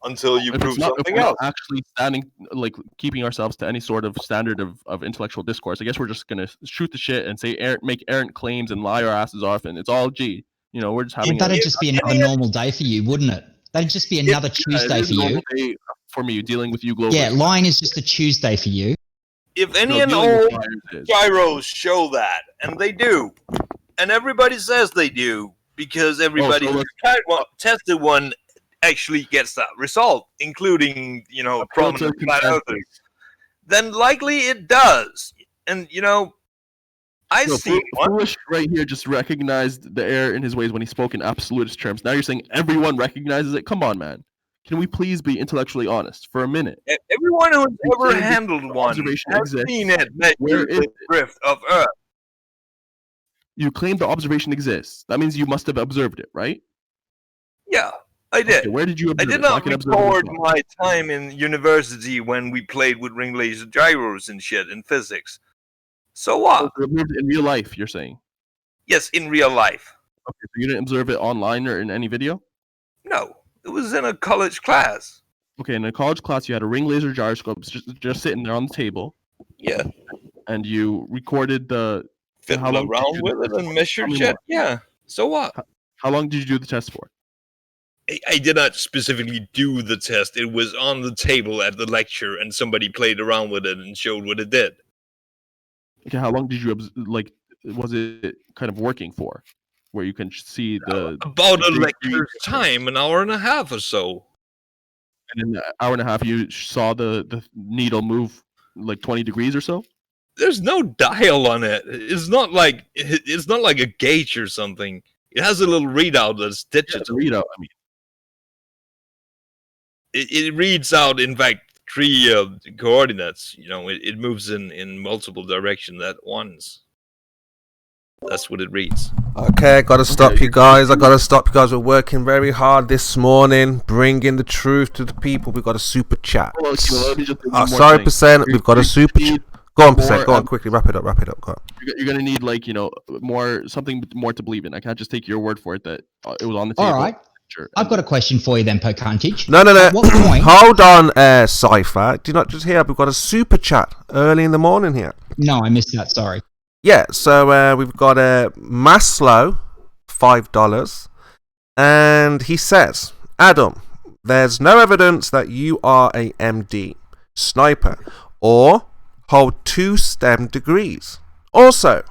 Until you prove something else. Actually standing, like keeping ourselves to any sort of standard of intellectual discourse. I guess we're just gonna shoot the shit and say make errant claims and lie our asses off, and it's all G. You know, we're just having. That'd just be another normal day for you, wouldn't it? That'd just be another Tuesday for you. For me, dealing with you globally. Yeah, lying is just a Tuesday for you. If any and all gyros show that, and they do, and everybody says they do, because everybody who tested one actually gets that result, including, you know, prominent flat earthers, then likely it does. And, you know, I see Foolish right here just recognized the error in his ways when he spoke in absolutist terms. Now you're saying everyone recognizes it? Come on, man. Can we please be intellectually honest for a minute? Everyone who's ever handled one has seen it measure the drift of Earth. You claim the observation exists. That means you must have observed it, right? Yeah, I did. Okay, where did you observe I did not record my time in university when we played with ring laser gyros and shit in physics. So what? So observed in real life, you're saying? Yes, in real life. Okay, so you didn't observe it online or in any video? No, it was in a college class. Okay, in a college class, you had a ring laser gyroscope just sitting there on the table. Yeah. And you recorded fiddled around with it and measured shit. Yeah. So what? How long did you do the test for? I did not specifically do the test. It was on the table at the lecture, and somebody played around with it and showed what it did. Okay, how long did you was it kind of working for, where you can see the About a degree lecture's time, an hour and a half or so. and in an hour and a half you saw the needle move like 20 degrees or so? There's no dial on it. It's not like a gauge or something. It has a little readout that's digital. Readout. I mean, It reads out, in fact, 3 coordinates. It moves in multiple directions at once. That's what it reads. Okay, I gotta stop you guys. We're working very hard this morning, bringing the truth to the people. We've got a super chat. well, let me just do one more Sorry, thing. Percent. We've got a super chat. Go on, Percent. Go more, on, quickly. Wrap it up. Go on. You're gonna need something more to believe in. I can't just take your word for it that it was on the table. All right. Sure. I've got a question for you then, Pocantage. No. At what point? Hold on, Cypher. Do you not just hear? We've got a super chat early in the morning here. No, I missed that. Sorry. Yeah, so we've got Maslow, $5, and he says, Adam, there's no evidence that you are a MD, sniper, or hold 2 STEM degrees. Also,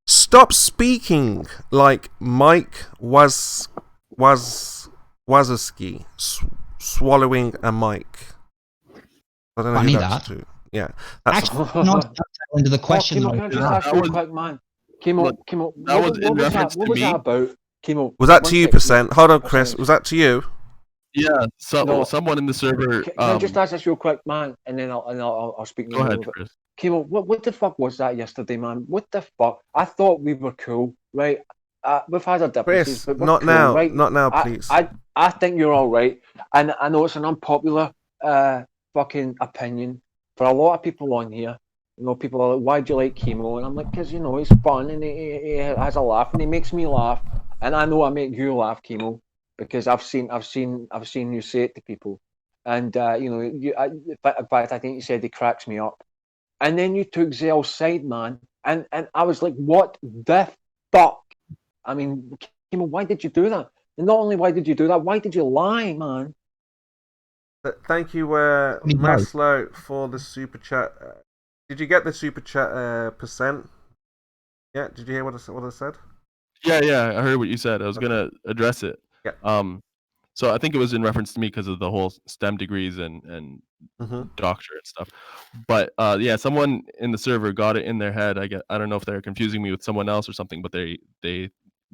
stop speaking like Mike Wazowski, swallowing a mic. I don't know Funny who that's that. to. Yeah, that's Actually, not into the question. Chemo, can I just ask you a quick, man? Chemo, what was that about? Chemo, Was that one to you, sec, Percent? Hold on, one Chris. sec. Was that to you? Yeah. So No. someone in the server. Can I just ask this real quick, man, and then I'll speak. Go ahead, Chris. Chemo, what the fuck was that yesterday, man? What the fuck? I thought we were cool, right? We've had our differences, Chris, but we're not cool, now. right? Not now, please. I think you're all right, and I know it's an unpopular fucking opinion for a lot of people on here. People are like, "Why do you like Chemo?" And I'm like, "Cause he's fun and he has a laugh and he makes me laugh." And I know I make you laugh, Chemo, because I've seen you say it to people. And in fact, I think you said he cracks me up. And then you took Zell's side, man, and I was like, "What the fuck?" I mean, Chemo, why did you do that? And not only why did you do that, why did you lie, man? Thank you, Maslow, for the super chat. Did you get the super chat, Percent? Yeah. Did you hear what I said? Yeah. I heard what you said. I was gonna address it. Yeah. So I think it was in reference to me because of the whole STEM degrees and doctor and stuff. But yeah, someone in the server got it in their head. I don't know if they're confusing me with someone else or something, but they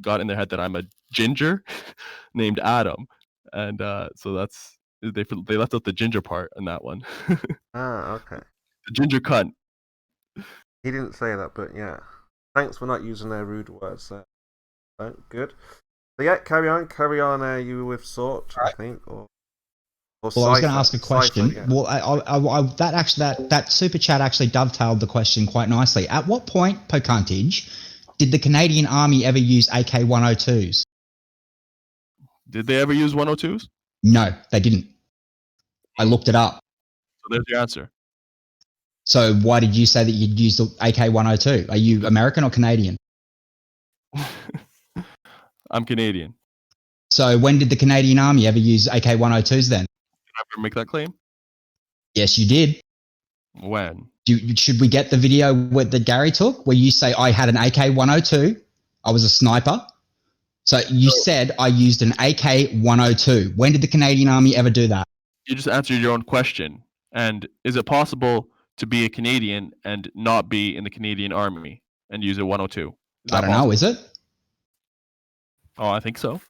got in their head that I'm a ginger named Adam, and so that's they left out the ginger part in that one. Okay. The ginger cunt. He didn't say that, but yeah. Thanks for not using their rude words. Good. So yeah, carry on. You were with Sort, I think, or well, I was going to ask a question. Cypher, yeah. Well, that super chat actually dovetailed the question quite nicely. At what point, Pocantage, did the Canadian Army ever use AK-102s? Did they ever use 102s? No, they didn't. I looked it up. So there's your answer. So why did you say that you'd use the AK-102? Are you American or Canadian? I'm Canadian. So when did the Canadian Army ever use AK-102s then? Did I ever make that claim? Yes, you did. When? Should we get the video that Gary took where you say I had an AK-102, I was a sniper? So you said I used an AK-102. When did the Canadian Army ever do that? You just answered your own question. And is it possible to be a Canadian and not be in the Canadian Army and use a 102? I don't know, is it? Oh, I think so.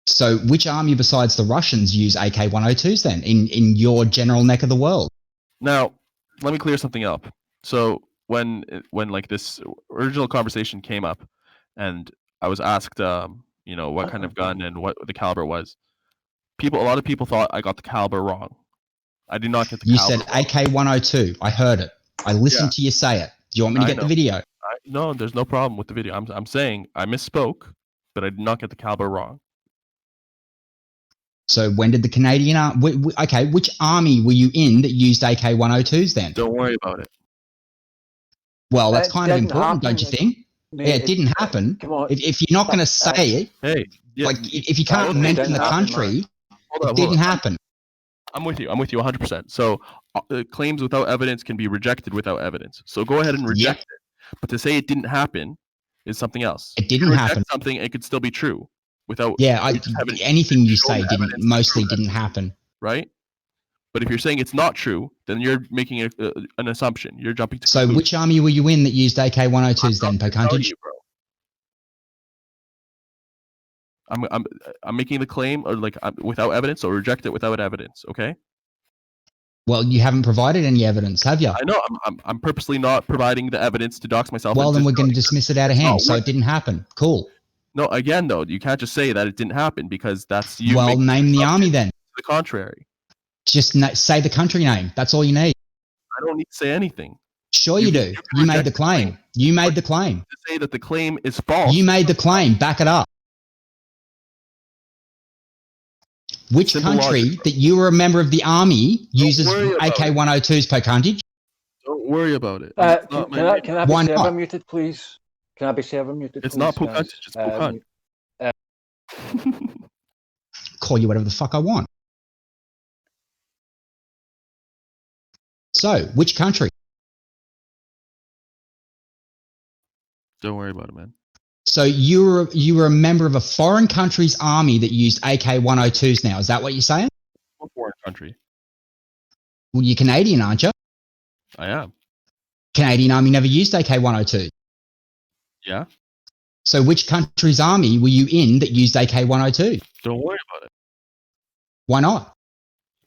So which army besides the Russians use AK-102s then in your general neck of the world? Now, let me clear something up. So when like this original conversation came up and I was asked, what kind of gun and what the caliber was, a lot of people thought I got the caliber wrong. I did not get the caliber. You said AK-102. I heard it. I listened to you say it. Do you want me to get the video? No, there's no problem with the video. I'm saying I misspoke, but I did not get the caliber wrong. So when did the Canadian Army... which army were you in that used AK-102s then? Don't worry about it. Well, that's kind of important, happen, don't you think? Mate, it didn't happen. Come on. If you're not going to say it, if you can't mention the country, it didn't happen. I'm with you 100%. So claims without evidence can be rejected without evidence. So go ahead and reject it. But to say it didn't happen is something else. It didn't You reject happen. something, it could still be true without. Yeah, anything you shown say didn't evidence to mostly prove that, didn't happen. right? But if you're saying it's not true, then you're making an assumption. You're jumping to. So, conclusions. which army were you in that used AK-102s then, I'm not gonna tell Pokuntage? you, bro. I'm making the claim, or like without evidence, or reject it without evidence. Okay. Well, you haven't provided any evidence, have you? I know. I'm purposely not providing the evidence to dox myself. Well, then we're going to dismiss it out of hand. not So worth it didn't happen. Cool. No, again though, you can't just say that it didn't happen because that's you. Well, name the army then. The contrary. Just say the country name. That's all you need. I don't need to say anything. Sure you do. You made the claim. You made the claim. To say that the claim is false. You made the claim. Back it up. Which Simple country logic, that you were a member of the army uses worry about AK-102s, Pokuntage? Don't worry about it. Can I be Why server not? muted, please? Can I be server muted? It's please, not guys? Pokuntage, it's Pokun. Call you whatever the fuck I want. So, which country? Don't worry about it, man. So you were a member of a foreign country's army that used AK-102s now. Is that what you're saying? What foreign country? Well, you're Canadian, aren't you? I am. Canadian army never used AK-102. Yeah. So which country's army were you in that used AK-102? Don't worry about it. Why not?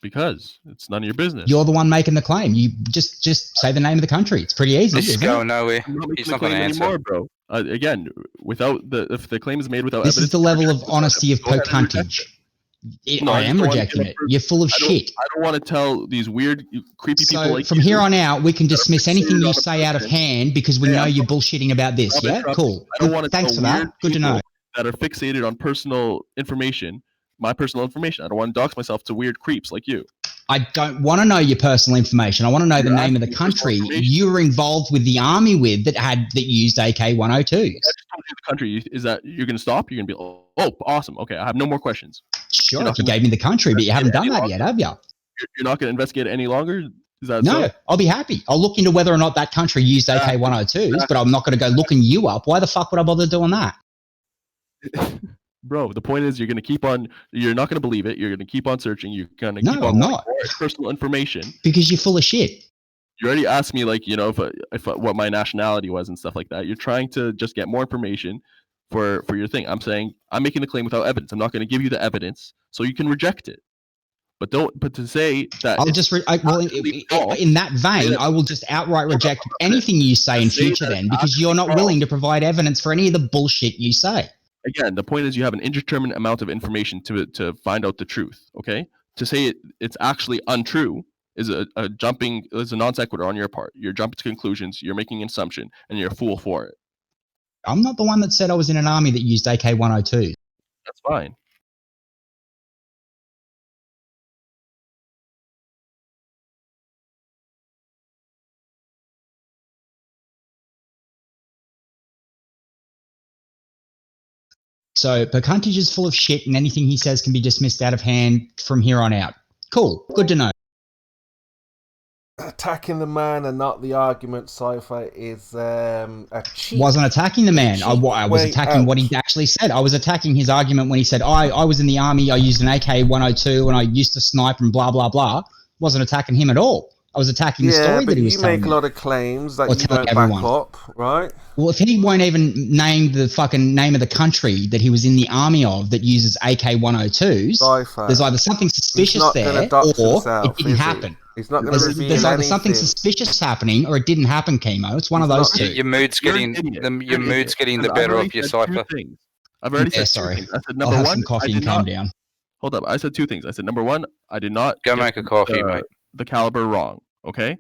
Because it's none of your business. You're the one making the claim. You just say the name of the country. It's pretty easy. This is isn't going it? nowhere. I'm not making He's the not going to claim answer. anymore, bro. Again, if the claim is made without This evidence, is the level of reject it. honesty of Go ahead and reject Pokuntage. it. No, I I just am don't wanna rejecting give it. a- You're full of I don't- shit. I don't want to tell these weird, creepy people So like from you here on out, we can dismiss anything you on a say out of person. hand because we Hey, know I'm you're bullshitting about this. Stop Yeah, interrupting. cool. I don't Good. want to Thanks tell for that. weird Good to know. people that are fixated on personal information, my personal information. I don't want to dox myself to weird creeps like you. I don't want to know your personal information. I want to know the You're name of the asking me personal country information. you were involved with the army with that used AK-102s. I just told you the country is that you're going to stop. You're going to be, oh, awesome. Okay, I have no more questions. Sure, You're if not you gonna gave me the country, but you haven't done any that yet, have you? You're not going to investigate it any longer. Is that No, so? I'll be happy. I'll look into whether or not that country used AK-102s, but I'm not going to go looking you up. Why the fuck would I bother doing that? Bro, the point is you're going to keep on. You're not going to believe it. You're going to keep on searching. You're going to No, keep on I'm wanting not. more personal information. Because you're full of shit. You already asked me, like, if what my nationality was and stuff like that. You're trying to just get more information for your thing. I'm saying I'm making the claim without evidence. I'm not going to give you the evidence, so you can reject it. But to say that I'll just in that vein, I will just outright reject anything you say in future then, because you're not willing to provide evidence for any of the bullshit you say. Again, the point is you have an indeterminate amount of information to find out the truth. Okay, to say it's actually untrue is a non sequitur on your part. You're jumping to conclusions. You're making an assumption, and you're a fool for it. I'm not the one that said I was in an army that used AK-102. That's fine. So Pokuntage is full of shit, and anything he says can be dismissed out of hand from here on out. Cool. Good to know. Attacking the man and not the argument, Cypher, is a cheap. Wasn't attacking the man. I was way attacking out. what he actually said. I was attacking his argument when he said, I was in the army, I used an AK-102, and I used to snipe and blah, blah, blah. Wasn't attacking him at all. I was attacking the story that he was telling you make me. a lot of claims that Or you telling don't everyone. back up, right? Well, if he won't even name the fucking name of the country that he was in the army of that uses AK-102s, Cypher. there's either something suspicious not there gonna dox or himself, it didn't is he? happen. He's not going to reveal There's either something anything. suspicious happening or it didn't happen, Chemo. It's one He's of those not- two. Your mood's You're getting an idiot. your You're an mood's idiot. getting the I've better already of your said two cipher. things. I've already Yeah, said two sorry. things. I said I'll number have one, some coffee I and did calm not, down. Hold up. I said two things. I said number one, I did not Go get make a coffee, mate. the caliber wrong. Okay,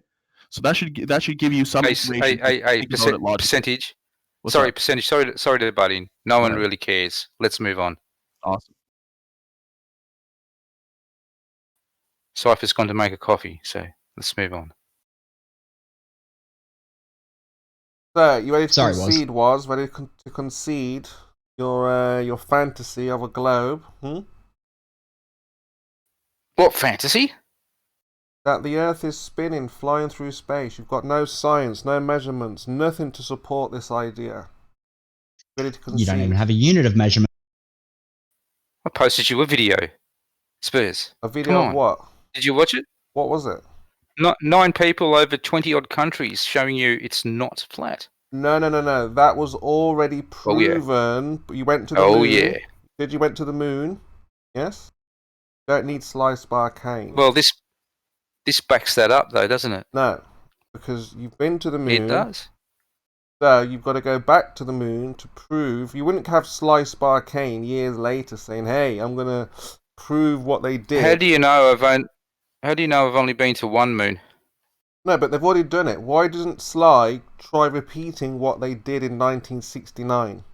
so that should give you some Hey, information. to think about it logically. percentage. What's Sorry, up? percentage. Sorry to butt in. No one ahead. really cares. Let's move on. Awesome. Cypher's gone to make a coffee, so let's move on. So, you ready to Sorry, concede, ready to concede your fantasy of a globe? What fantasy? That the Earth is spinning, flying through space. You've got no science, no measurements, nothing to support this idea. Ready to concede. You don't even have a unit of measurement. I posted you a video. Spurs. A video of what? Did you watch it? What was it? Not 9 people over 20-odd countries showing you it's not flat. No. That was already proven. You went to the moon. Oh, yeah. Did you went to the moon? Yes? Don't need sliced bar cane. Well, this backs that up, though, doesn't it? No, because you've been to the moon. It does. So you've got to go back to the moon to prove. You wouldn't have sliced bar cane years later saying, "Hey, I'm gonna prove what they did." How do you know I've only been to one moon? No, but they've already done it. Why doesn't Sly try repeating what they did in 1969?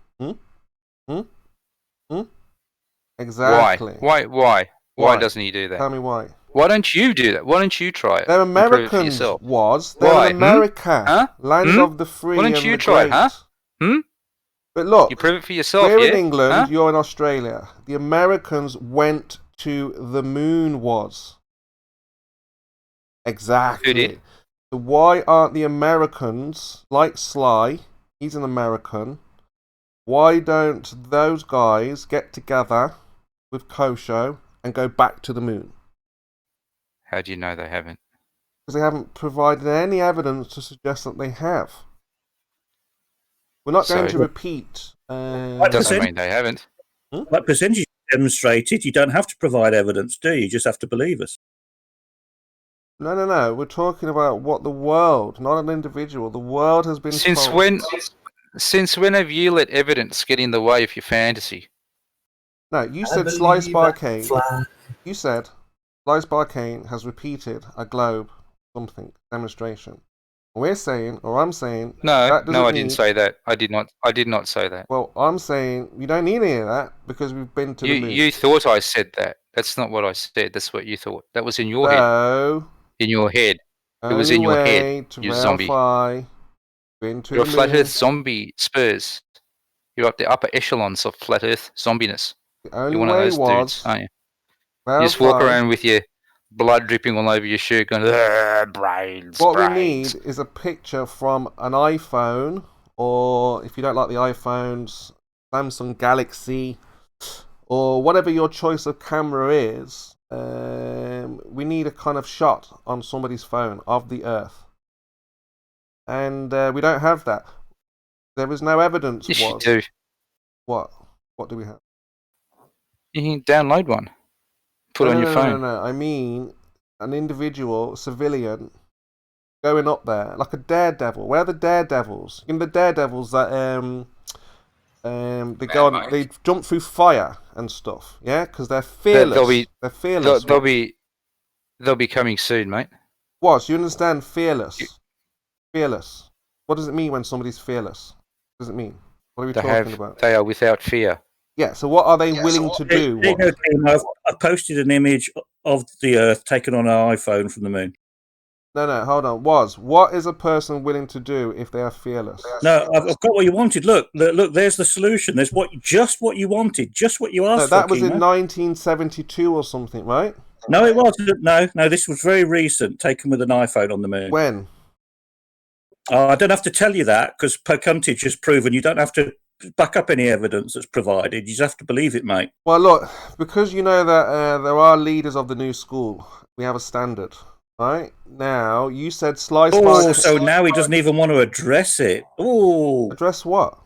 Exactly. Why doesn't he do that? Tell me why. Why don't you do that? Why don't you try it? They're Americans. They're in America, Huh? land of the free. Why don't and you the try it, great. huh? But look, You prove it for yourself. we're Yeah? in England. Huh? You're in Australia. The Americans went to the moon. Exactly. Who did? So why aren't the Americans like Sly? He's an American. Why don't those guys get together with Kosho and go back to the moon? How do you know they haven't? Because they haven't provided any evidence to suggest that they have. We're not going to repeat. Doesn't mean they haven't. Like percentage demonstrated, you don't have to provide evidence, do you? You just have to believe us. No. We're talking about what the world, not an individual. The world has been told. Since when have you let evidence get in the way of your fantasy? No, you said Slice Barcane. You said Slice Barcane has repeated a globe something demonstration. We're saying, or I'm saying, No, I didn't need... say that. I did not say that. Well, I'm saying you don't need any of that because we've been to the moon. You thought I said that. That's not what I said. That's what you thought. That was in your head. In your head. It was in your head. You zombie. You're a flat Earth zombie, Spurs. You're up the upper echelons of flat Earth zombiness. You're one of those dudes, aren't you? You just walk around with your blood dripping all over your shirt going, brains. What we need is a picture from an iPhone, or if you don't like the iPhones, Samsung Galaxy, or whatever your choice of camera is. We need a kind of shot on somebody's phone of the Earth. And we don't have that. There is no evidence. Yes, you do. What? What do we have? You can download one. Put it on your phone. No. I mean, an individual, civilian, going up there like a daredevil. Where are the daredevils? You know, the daredevils that they go on, they jump through fire and stuff. Yeah, because they're fearless. They're fearless. They'll be coming soon, mate. What? So you understand fearless? Fearless. What does it mean when somebody's fearless? What does it mean? What are we talking about? They are without fear. Yeah, so what are they willing to do? I've posted an image of the Earth taken on an iPhone from the moon. No, hold on. What is a person willing to do if they are fearless? No, I've got what you wanted. Look, there's the solution. There's just what you wanted, just what you asked for. That was in 1972 or something, right? No, it wasn't. No, this was very recent, taken with an iPhone on the moon. When? I don't have to tell you that because percentage has proven you don't have to back up any evidence that's provided. You just have to believe it, mate. Well, look, because you know that there are leaders of the new school, we have a standard, right? Now, you said Slice Barcane... so now he doesn't even want to address it. Oh, address what?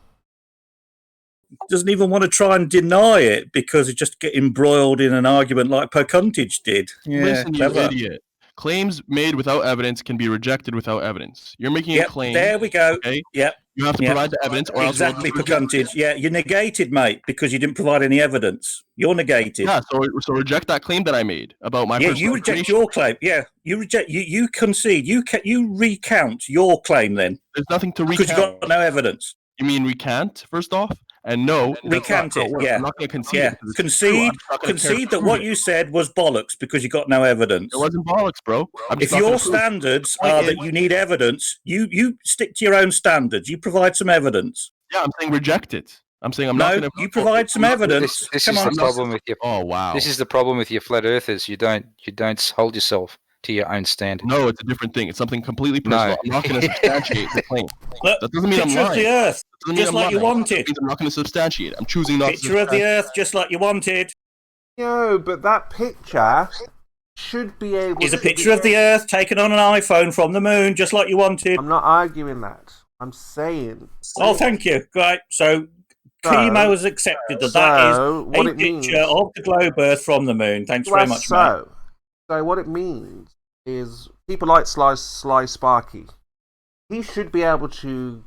Doesn't even want to try and deny it because he just get embroiled in an argument like Percentage did. Yeah, listen, you idiot. Claims made without evidence can be rejected without evidence. You're making a claim. There we go. Okay? Yep. You have to provide the evidence, or exactly, Percentage. Yeah, you're negated, mate, because you didn't provide any evidence. You're negated. Yeah, so reject that claim that I made about my. Yeah, you reject your claim. Yeah, you reject. You concede. You recount your claim. Then there's nothing to recount because you got no evidence. You mean recant? First off. And no, recant it. Yeah, I'm not going to concede. Yeah, concede that what you said was bollocks because you got no evidence. It wasn't bollocks, bro. If your standards are that you need evidence, you stick to your own standards. You provide some evidence. Yeah, I'm saying reject it. I'm saying I'm not going to. You provide some evidence. This is the problem with you. Oh wow. This is the problem with your flat earthers. You don't hold yourself to your own standard. No, it's a different thing. It's something completely personal. No. I'm not going to substantiate the claim. Look, That doesn't mean I'm picture of lying. the Earth, That doesn't mean just I'm like you lying. wanted. That means I'm not going to substantiate it. I'm choosing not to Picture of the substantiate Earth, just like you wanted. No, but that picture should be able Is a to picture of the Earth taken on an iPhone from the moon, just like you wanted. I'm not arguing that. I'm saying... Oh, thank you. Great. So, Chemo has accepted that that is a picture of the globe Earth from the moon. Thanks very much, mate. So what it means is people like Sly Sparky. He should be able to,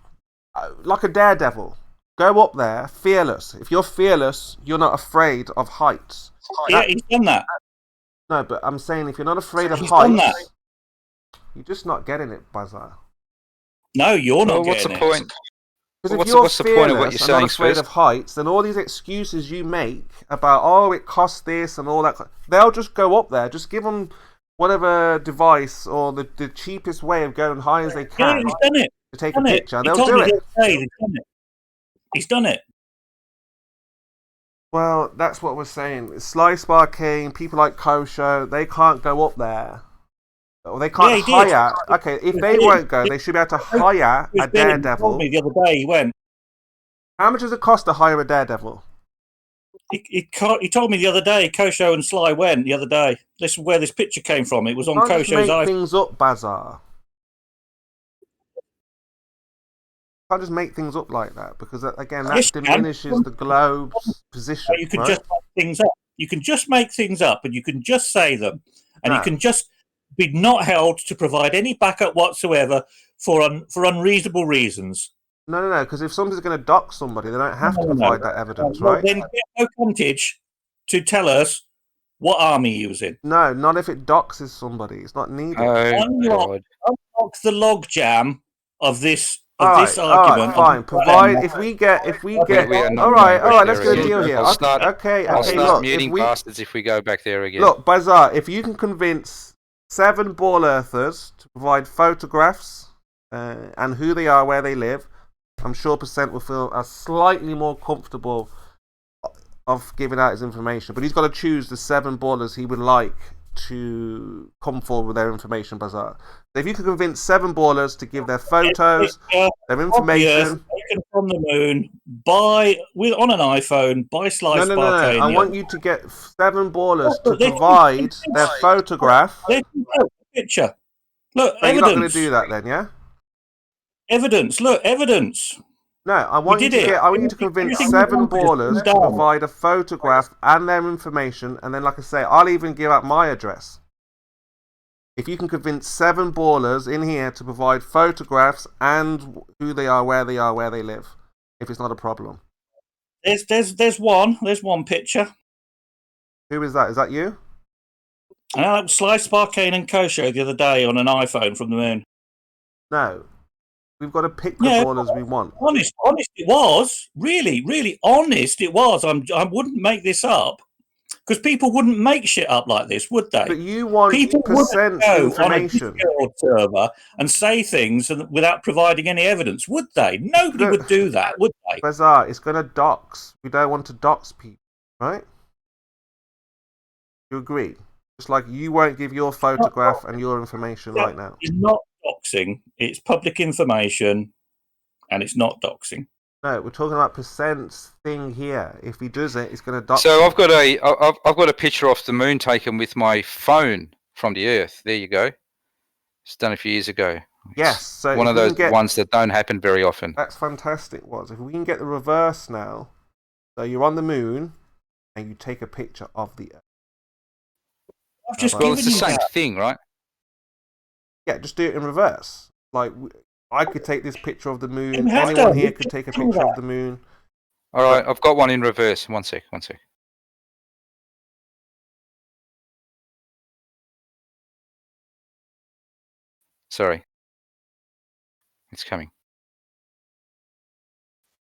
like a daredevil, go up there, fearless. If you're fearless, you're not afraid of heights. Yeah, he's done that. No, but I'm saying if you're not afraid of He's done that. heights, you're just not getting it, Bazaar. No, you're not Well, what's getting the it. point? Because Well, if you're what's the point of what you're fearless and saying, not afraid Spurs? of heights, then all these excuses you make about, oh, it costs this and all that, they'll just go up there. Just give them whatever device or the cheapest way of going high as they can Yeah, he's done it. to take Done a it. picture. He They'll told do me it. the other day he's done it. He's done it. Well, that's what we're saying. Sly Sparkane, people like Kosho, they can't go up there. Or they can't hire. Okay, if they won't go, they should be able to hire a He daredevil. told me the other day he went. How much does it cost to hire a daredevil? He told me the other day, Kosho and Sly went the other day. This is where this picture came from. It was on Can't just Kosho's make iPhone. things up, Bazaar. Can't just make things up like that because again that Yes, you can. diminishes the globe's position. You can right? just make things up. You can just make things up, and you can just say them, and you can just be not held to provide any backup whatsoever for unreasonable reasons. No, because if somebody's going to dock somebody, they don't have to provide that evidence, Well, right? then get no contage to tell us what army he was in. No, not if it doxes somebody. It's not needed. Unlock the log jam of this Alright, argument. fine. Provide if we get. We are not All right. going Let's back get a there deal again. here. I'll start, Okay. I'll start Look, muting if we bastards if we go back there again. look, Bazaar, if you can convince 7 ball earthers to provide photographs and who they are, where they live, I'm sure Percent will feel slightly more comfortable of giving out his information. But he's got to choose the 7 ballers he would like to come forward with their information, Bazaar. So if you can convince 7 ballers to give their photos, their information, taken from the moon on an iPhone by Sly no. Sparkane. I want you to get 7 ballers to provide their photograph. Picture. Look, So you're evidence. not going to do that then, yeah? Evidence. Look, evidence. No, I want you to convince 7 ballers to provide a photograph and their information, and then, like I say, I'll even give out my address. If you can convince 7 ballers in here to provide photographs and who they are, where they live, if it's not a problem. There's one picture. Who is that? Is that you? Sly Sparkane and Kosho the other day on an iPhone from the moon. No. We've got to pick the ballers we want. Honest it was. Really honest it was. I wouldn't make this up. Because people wouldn't make shit up like this, would they? But you want people percent go information on a Discord server and say things without providing any evidence, would they? Nobody would do that, would they? Bazaar, it's going to dox. We don't want to dox people, right? You agree? Just like you won't give your photograph and your information right now. It's not doxing. It's public information, and it's not doxing. No, we're talking about Percent's thing here. If he does it, it's going to dox. So I've got a picture off the moon taken with my phone from the Earth. There you go. It's done a few years ago. Yes, so one of those ones that don't happen very often. That's fantastic. If we can get the reverse now, so you're on the moon and you take a picture of the Earth. It's the same thing, right? Yeah, just do it in reverse. Like I could take this picture of the moon. Anyone here could take a picture of the moon. All right, I've got one in reverse. One sec. Sorry. It's coming.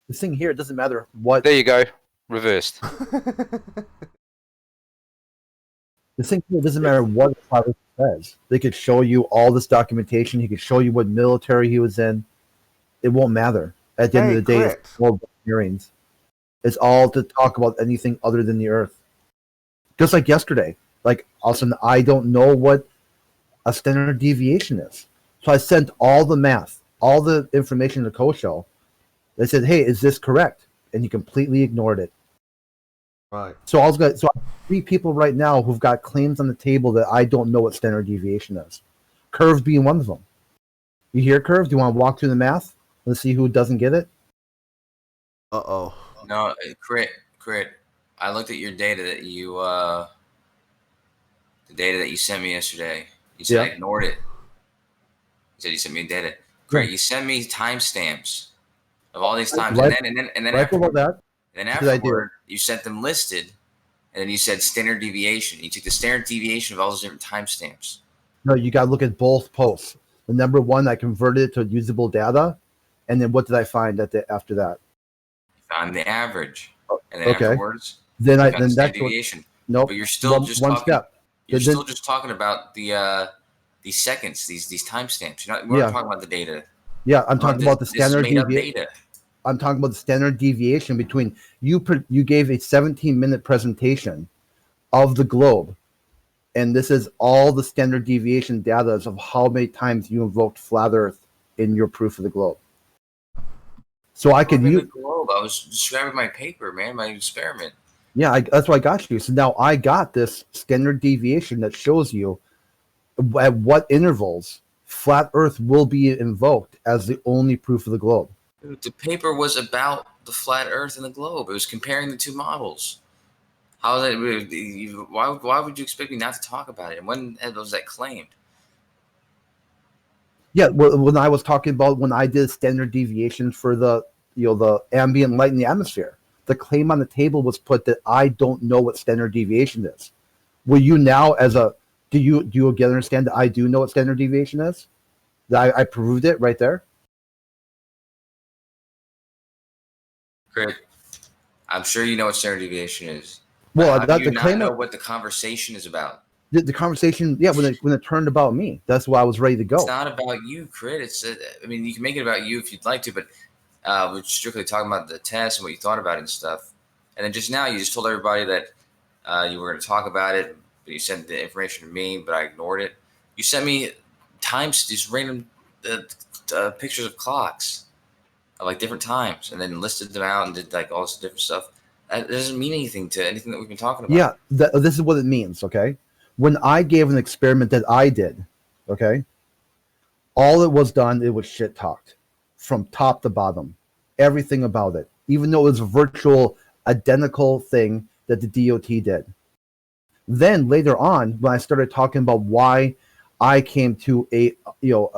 The thing here, it doesn't matter what... There you go. Reversed. The thing here, it doesn't matter what the pilot says. They could show you all this documentation. He could show you what military he was in. It won't matter. At the end of the day, it's all hearings. It's all to talk about anything other than the Earth. Just like yesterday. Like, all of a sudden, I don't know what a standard deviation is. So I sent all the math, all the information to Kosho. They said, "Hey, is this correct?" And he completely ignored it. Right. So I have 3 people right now who've got claims on the table that I don't know what standard deviation is. Curve being one of them. You hear, Curve? Do you want to walk through the math? Let's see who doesn't get it. Uh-oh. No, Crit. I looked at your data that you the data that you sent me yesterday. You said I ignored it. You said you sent me data. Crit, you sent me timestamps of all these times, Right, and then right afterward, below that. and then afterward, you sent them listed, and then you said standard deviation. You took the standard deviation of all those different timestamps. No, you got to look at both posts. The number one, I converted it to usable data, and then what did I find after that? Found the average, and then afterwards, then the that's deviation. Nope. But you're still just one talking. step. You're still just talking about the these seconds, these timestamps. We're not talking about the data. Yeah, I'm talking about the standard deviation. Data. I'm talking about the standard deviation between you gave a 17-minute presentation of the globe, and this is all the standard deviation data of how many times you invoked flat Earth in your proof of the globe. So I could use the globe. I was describing my paper, man, my experiment. Yeah, that's what I got you. So now I got this standard deviation that shows you at what intervals flat Earth will be invoked as the only proof of the globe. The paper was about the flat Earth and the globe. It was comparing the 2 models. How is that? Why would you expect me not to talk about it? And when was that claimed? Yeah, when I was talking about when I did standard deviation for the ambient light in the atmosphere, the claim on the table was put that I don't know what standard deviation is. Will you now, do you again understand that I do know what standard deviation is? That I proved it right there. Great. I'm sure you know what standard deviation is. Well, how do you not know what the conversation is about? The conversation, when it turned about me, that's why I was ready to go. It's not about you, Crit. I mean, you can make it about you if you'd like to, but we're strictly talking about the test and what you thought about it and stuff. And then just now, you just told everybody that you were going to talk about it, but you sent the information to me, but I ignored it. You sent me these random pictures of clocks of like different times, and then listed them out and did like all this different stuff. That doesn't mean anything to anything that we've been talking about. Yeah, this is what it means, okay? When I gave an experiment that I did, okay, all it was done, it was shit talked from top to bottom, everything about it, even though it was a virtual identical thing that the DOT did. Then later on, when I started talking about why I came to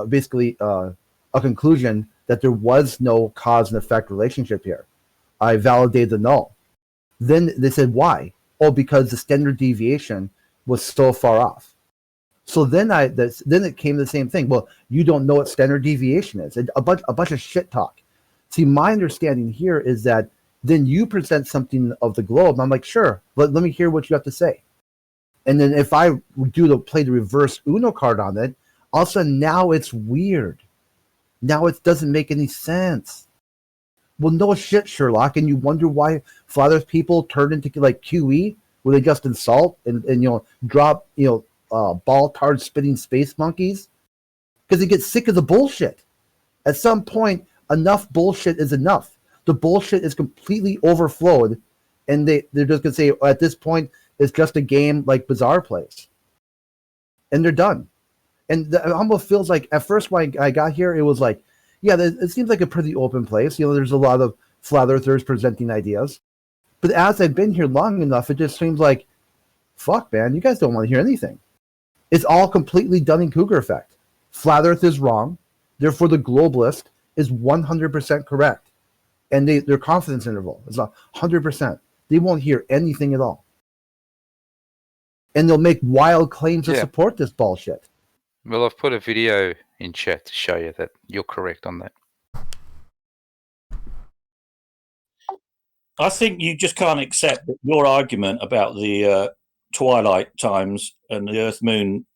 basically a conclusion that there was no cause and effect relationship here, I validated the null. Then they said, why? Oh, because the standard deviation was so far off. So then it came to the same thing. Well, you don't know what standard deviation is. A bunch of shit talk. See, my understanding here is that then you present something of the globe, and I'm like, sure, let me hear what you have to say. And then if I play the reverse Uno card on it, all of a sudden now it's weird. Now it doesn't make any sense. Well, no shit, Sherlock, and you wonder why flat Earth people turn into like QE, where they just insult and drop ball tard spitting space monkeys, because they get sick of the bullshit. At some point, enough bullshit is enough. The bullshit is completely overflowed, and they're just gonna say at this point it's just a game like Bizarre plays, and they're done. And it almost feels like at first when I got here, it was like, yeah, it seems like a pretty open place. There's a lot of flat earthers presenting ideas. But as I've been here long enough, it just seems like, fuck, man, you guys don't want to hear anything. It's all completely Dunning-Kruger effect. Flat Earth is wrong. Therefore, the globalist is 100% correct. And their confidence interval is 100%. They won't hear anything at all. And they'll make wild claims to support this bullshit. Well, I've put a video in chat to show you that you're correct on that. I think you just can't accept that your argument about the twilight times and the Earth Moon,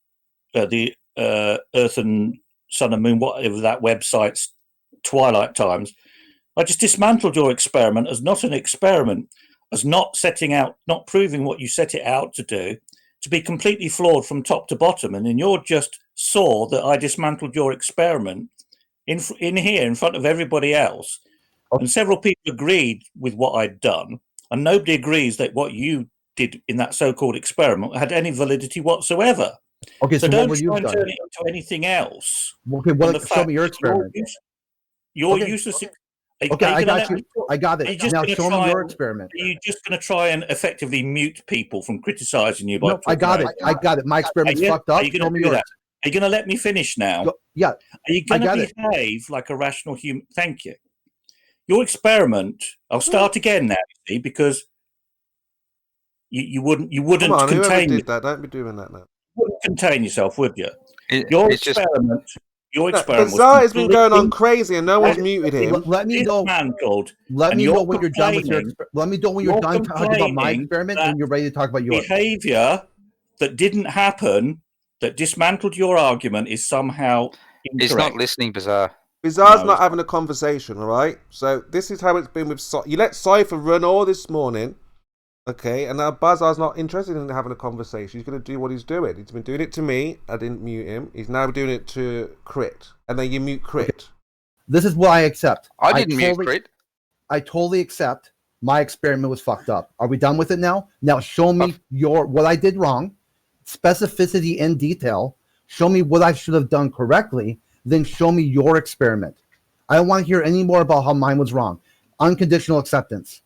the Earth and Sun and Moon, whatever that website's twilight times. I just dismantled your experiment as not an experiment, as not proving what you set it out to do, to be completely flawed from top to bottom. And then you're just saw that I dismantled your experiment in here in front of everybody else, and several people agreed with what I'd done, and nobody agrees that what you did in that so-called experiment had any validity whatsoever. Okay, so don't what would you try have and done? turn it into anything else. Okay, show me your experiment. Your Okay. useless. Okay, I got you. I got it. Now show me your experiment. Are you just going to try and effectively mute people from criticizing you? No, I got it. I got it. My experiment's fucked up. Show me yours. Are you going to let me finish now? Yeah. Are you going to behave like a rational human? Thank you. Your experiment. I'll start again now, you see, because you wouldn't Come on, whoever contain. did that, don't be doing that now. You wouldn't contain yourself, would you? Your experiment. Your experiment. Bizarre has been going on crazy, and no one's muted him. Let me know. Let me know when you're done with your. Let me know when you're done talking about my experiment and you're ready to talk about yours. Behavior that didn't happen, that dismantled your argument, is somehow incorrect. He's not listening, Bizarre. Bizarre's not having a conversation, all right? So this is how it's been with you let Cypher run all this morning, okay? And now Bizarre's not interested in having a conversation. He's going to do what he's doing. He's been doing it to me. I didn't mute him. He's now doing it to Crit. And then you mute Crit. Okay. This is what I accept. I didn't mute Crit. I totally accept my experiment was fucked up. Are we done with it now? Now show me what I did wrong, specificity in detail. Show me what I should have done correctly. Then show me your experiment. I don't want to hear any more about how mine was wrong. Unconditional acceptance.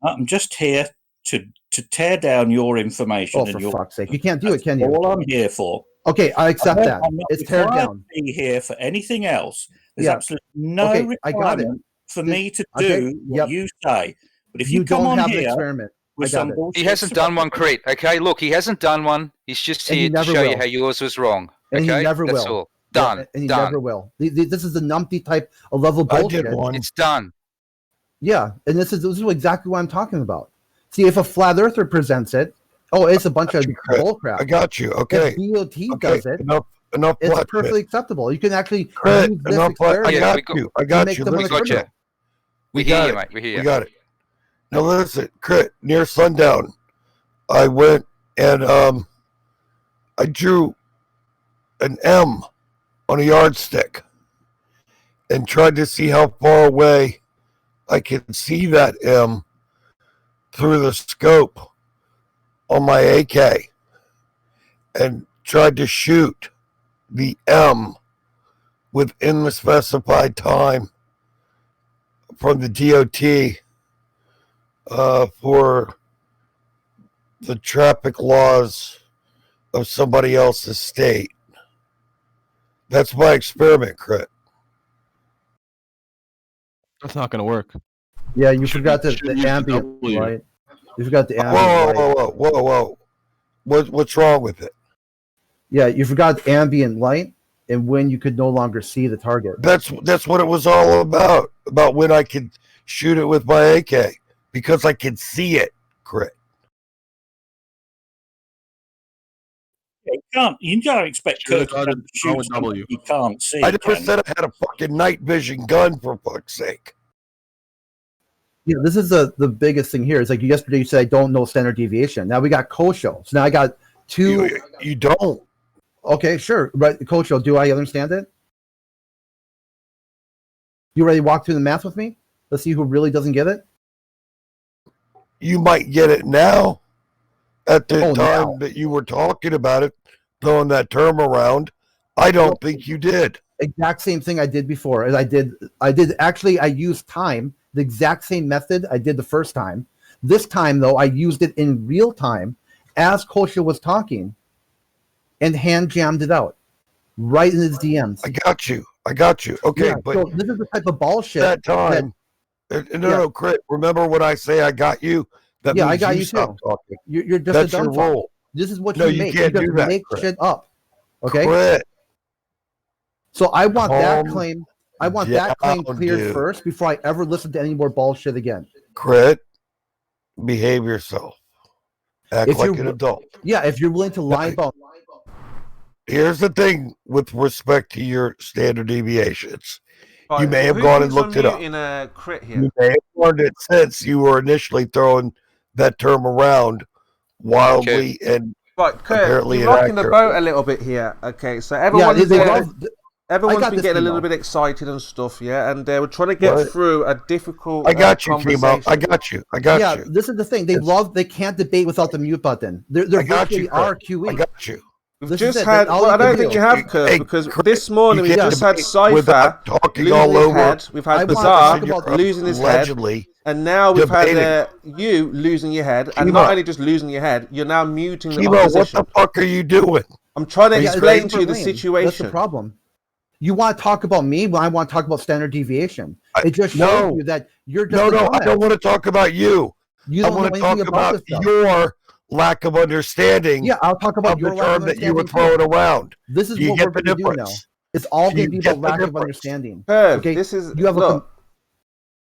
I'm just here to tear down your information. Oh, for fuck's sake. You can't do it, can you? All I'm here for. Okay, I accept that. I'm not it's tear down. To be here for anything else. There's absolutely no requirement for me to do what you say. But if you come don't on have here an experiment. with some bullshit, he hasn't done one, Crit. Okay, look, he hasn't done one. He's just here to show you how yours was wrong. And okay? he never That's will. All. Done. And he done. never will. This is the numpty type of level bullshit. I did one. It's done. Yeah, and this is exactly what I'm talking about. See, if a flat earther presents it, it's a bunch of bullcrap. I got you. Okay. If BOT does it, enough. It's perfectly acceptable. You can actually use this experiment. I got you. We hear you, mate. We hear you. We got it. Now listen, Crit. Near sundown, I went and I drew an M on a yardstick and tried to see how far away I could see that M through the scope on my AK and tried to shoot the M within the specified time from the DOT for the traffic laws of somebody else's state. That's my experiment, Crit. That's not going to work. Yeah, you forgot the ambient light. You forgot the ambient light. Whoa. What's wrong with it? Yeah, you forgot ambient light and when you could no longer see the target. That's what it was all about when I could shoot it with my AK, because I could see it, Crit. You can't expect Kurt to shoot something you can't see. I never said I had a fucking night vision gun, for fuck's sake. Yeah, this is the biggest thing here. It's like yesterday you said I don't know standard deviation. Now we got Kosho. So now I got two. You don't. Okay, sure. Right, Kosho, do I understand it? You ready to walk through the math with me? Let's see who really doesn't get it. You might get it now. At the time that you were talking about it, throwing that term around, I don't think you did. Exact same thing I did before. As I used time, the exact same method I did the first time. This time, though, I used it in real time as Kosha was talking and hand jammed it out right in his DMs. I got you. Okay, but so this is the type of bullshit. That time, no, Crit, remember when I say I got you? That I got you too. You're just That's a dumb your role. This is what you make. Can't you do that, make Crit. shit up. Okay. Crit. So I want that claim. I want that claim cleared dude. first before I ever listen to any more bullshit again. Crit, behave yourself. Act like an adult. Yeah, if you're willing to lie about. Here's the thing with respect to your standard deviations. Right, you may have gone and looked it up. In a Crit here. You may have learned it since you were initially throwing that term around wildly and Right, Kurt, apparently you're rocking the inaccurate. boat a little bit here. Okay, so everyone's everyone's been getting a little bit excited and stuff, yeah, and we're trying to get through a difficult I got you, conversation. Kimo. I got you. I got you. This is the thing. They can't debate without the mute button. They're virtually our QE. I got you. We've just had. Well, I don't think you have, Kurt, because this morning we just had Cypher losing his head. We've had Bizarre losing his head. And now we've had you losing your head. And not only just losing your head, you're now muting the opposition. What the fuck are you doing? I'm trying to explain to you the situation. That's the problem. You want to talk about me when I want to talk about standard deviation. It just shows you that you're just No, I don't want to talk about you. I want to talk about your lack of understanding. Yeah, I'll talk about your the term that you were throwing around. This is what we're going to do now. It's all going to be about lack of understanding. Okay, this is look.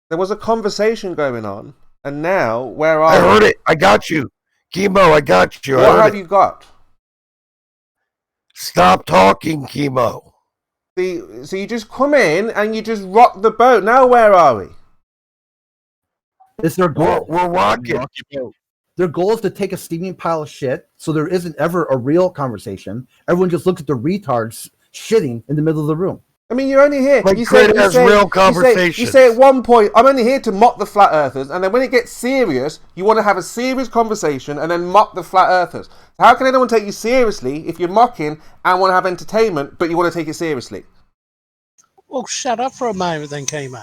There was a conversation going on, and now where are I heard it. I got you, Kimo. I got you. What have you got? Stop talking, Kimo. So you just come in and you just rock the boat. Now where are we? It's their goal. We're rocking. Their goal is to take a steaming pile of shit, so there isn't ever a real conversation. Everyone just looks at the retards shitting in the middle of the room. I mean, you're only here. Like, you say real conversations. You say at one point, I'm only here to mock the flat earthers, and then when it gets serious, you want to have a serious conversation and then mock the flat earthers. How can anyone take you seriously if you're mocking and want to have entertainment, but you want to take it seriously? Well, shut up for a moment then, Kimo.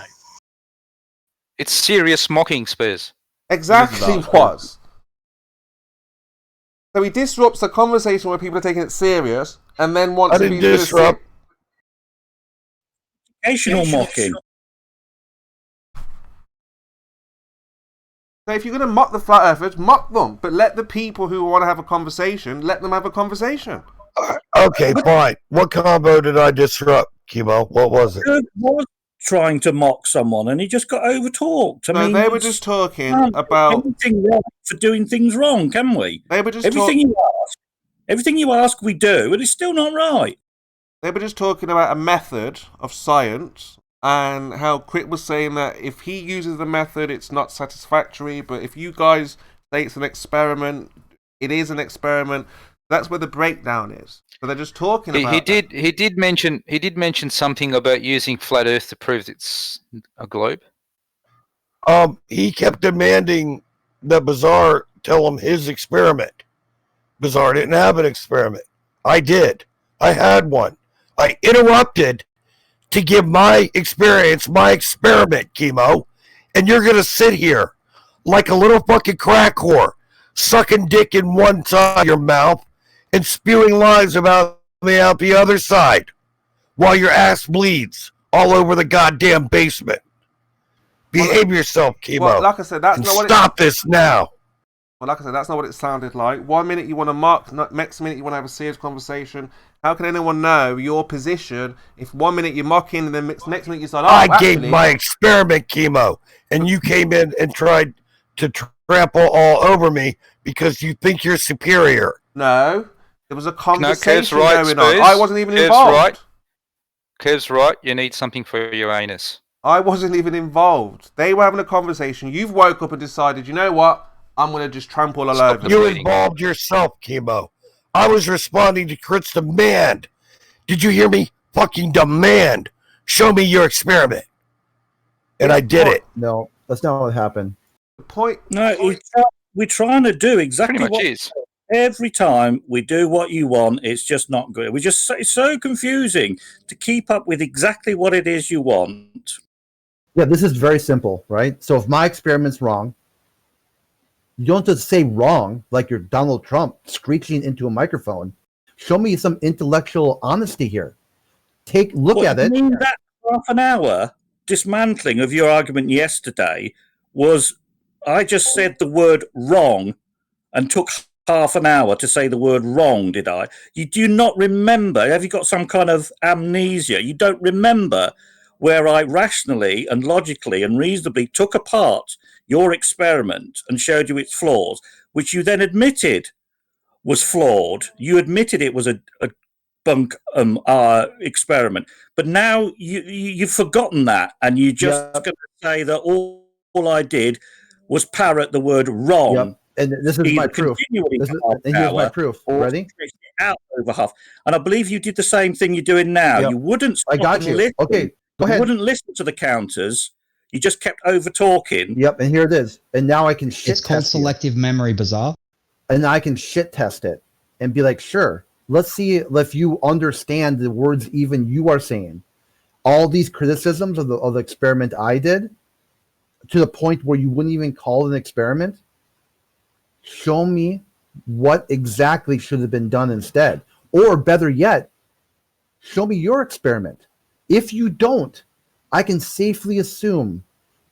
It's serious mocking, Spurs. Exactly was. So he disrupts a conversation where people are taking it serious, and then wants to be disrupt. Educational mocking. So if you're going to mock the flat earthers, mock them, but let the people who want to have a conversation, let them have a conversation. Okay, fine. What combo did I disrupt, Kimo? What was it? Kurt was trying to mock someone, and he just got overtalked. I mean, they were just talking about anything wrong for doing things wrong, can we? They were just everything you ask, we do, and it's still not right. They were just talking about a method of science and how Crit was saying that if he uses the method, it's not satisfactory. But if you guys say it's an experiment, it is an experiment. That's where the breakdown is. So they're just talking about. He did mention something about using flat Earth to prove it's a globe. He kept demanding that Bizarre tell him his experiment. Bizarre didn't have an experiment. I did. I had one. I interrupted to give my experience, my experiment, Kimo, and you're going to sit here like a little fucking crack whore, sucking dick in one side of your mouth and spewing lies about me out the other side while your ass bleeds all over the goddamn basement. Behave yourself, Kimo. Well, like I said, that's not what stop this now. Well, like I said, that's not what it sounded like. 1 minute you want to mock, next minute you want to have a serious conversation. How can anyone know your position if 1 minute you're mocking and then next minute you say, I gave my experiment, Kimo, and you came in and tried to trample all over me because you think you're superior. No, there was a conversation right, going on. I wasn't even involved. Kev's right. You need something for your anus. I wasn't even involved. They were having a conversation. You've woke up and decided, you know what? I'm going to just trample all over. You involved yourself, Kimo. I was responding to Crit's demand. Did you hear me? Fucking demand. Show me your experiment. And I did it. No, that's not what happened. The point. No, we're trying to do exactly what is. Every time we do what you want, it's just not good. It's so confusing to keep up with exactly what it is you want. Yeah, this is very simple, right? So if my experiment's wrong, you don't just say wrong like you're Donald Trump screeching into a microphone. Show me some intellectual honesty here. Look at it. I mean, that half an hour dismantling of your argument yesterday was, I just said the word wrong and took half an hour to say the word wrong, did I? You do not remember. Have you got some kind of amnesia? You don't remember where I rationally and logically and reasonably took apart your experiment and showed you its flaws, which you then admitted was flawed. You admitted it was a bunk experiment, but now you've forgotten that, and you're just going to say that all I did was parrot the word wrong And this is my proof. And here's my proof. Ready? Out over half. And I believe you did the same thing you're doing now. Yep. You wouldn't stop I got and you. listen. Okay, go ahead. You wouldn't listen to the counters. You just kept over talking. Yep, and here it is. And now I can shit It's called test you. selective memory, Bizarre. And I can shit test it and be like, sure, let's see if you understand the words even you are saying. All these criticisms of the experiment I did, to the point where you wouldn't even call it an experiment. Show me what exactly should have been done instead. Or better yet, show me your experiment. If you don't, I can safely assume